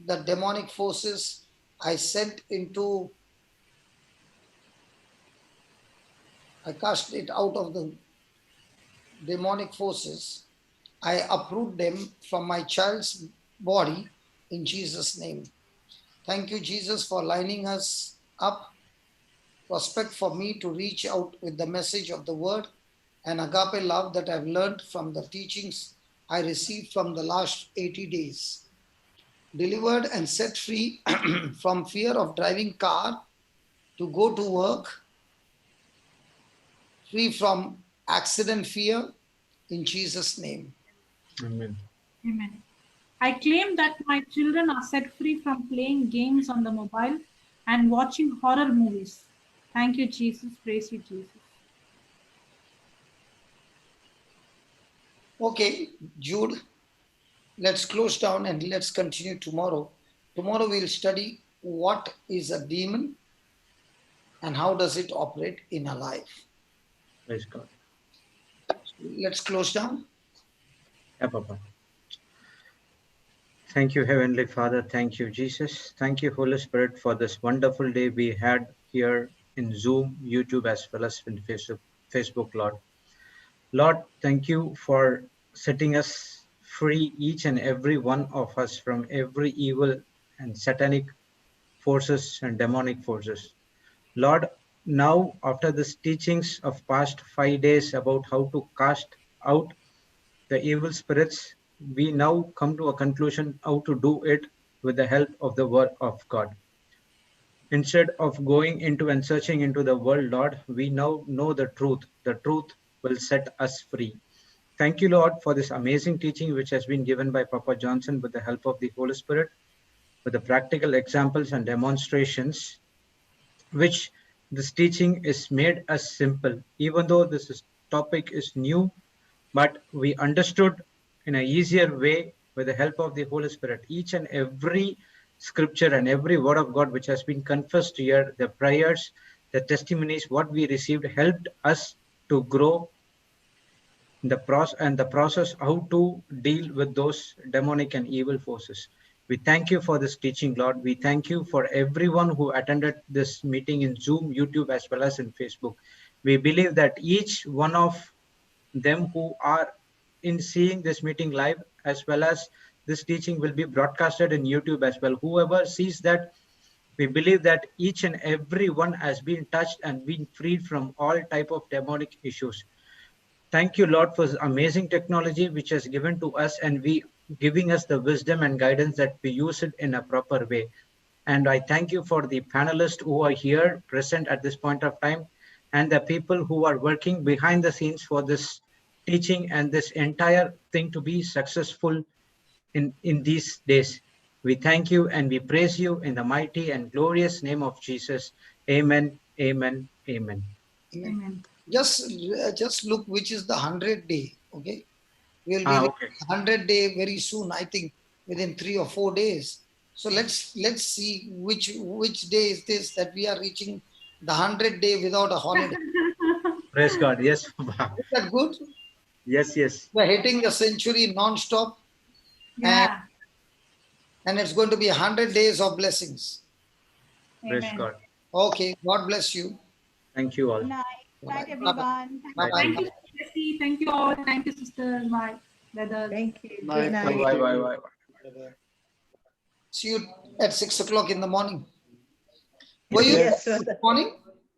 The demonic forces I cast it out of the demonic forces. I uproot them from my child's body in Jesus' name. Thank you, Jesus, for lining us up. Prospect for me to reach out with the message of the word and agape love that I've learned from the teachings I received from the last 80 days. Delivered and set free from fear of driving car to go to work, free from accident fear in Jesus' name. Amen. Amen. I claim that my children are set free from playing games on the mobile and watching horror movies. Thank you, Jesus. Praise you, Jesus. Okay, Jude, let's close down and let's continue tomorrow. Tomorrow we'll study what is a demon and how does it operate in our life. Praise God. Let's close down. Yeah, Papa. Thank you, Heavenly Father. Thank you, Jesus. Thank you, Holy Spirit, for this wonderful day we had here in Zoom, YouTube, as well as in Facebook. Facebook, Lord. Lord, thank you for setting us free, each and every one of us, from every evil and satanic forces and demonic forces. Lord, now after these teachings of past 5 days about how to cast out the evil spirits, we now come to a conclusion how to do it with the help of the word of God. Instead of going into and searching into the world, Lord, we now know the truth. The truth will set us free. Thank you, Lord, for this amazing teaching which has been given by Papa Johnson with the help of the Holy Spirit, with the practical examples and demonstrations, which this teaching is made as simple, even though topic is new, but we understood in an easier way with the help of the Holy Spirit. Each and every scripture and every word of God which has been confessed here, the prayers, the testimonies, what we received helped us to grow in the process how to deal with those demonic and evil forces. We thank you for this teaching, Lord. We thank you for everyone who attended this meeting in Zoom, YouTube, as well as in Facebook. We believe that each one of them who are in seeing this meeting live, as well as this teaching will be broadcasted in YouTube as well. Whoever sees that, we believe that each and every one has been touched and been freed from all type of demonic issues. Thank you, Lord, for this amazing technology which has given to us, and we giving us the wisdom and guidance that we use it in a proper way. And I thank you for the panelists who are here present at this point of time, and the people who are working behind the scenes for this teaching and this entire thing to be successful in these days. We thank you and we praise you in the mighty and glorious name of Jesus. Amen, amen, amen. Amen. Just look which is the 100 day. Okay, we'll be 100 day very soon. I think within 3 or 4 days. So let's see which day is this that we are reaching the 100 day without a holiday. Praise God. Yes. Is that good? Yes, yes. We're hitting the century non-stop. Yeah. And it's going to be 100 days of blessings. Praise God. Okay. God bless you. Thank you all. Good night. Good night, everyone. Thank you, Jesse. Thank you all. Thank you, sisters. Bye. Brothers. Thank you. Night. Good night. Bye. Bye. See you at 6 o'clock in the morning. Yes, Morning?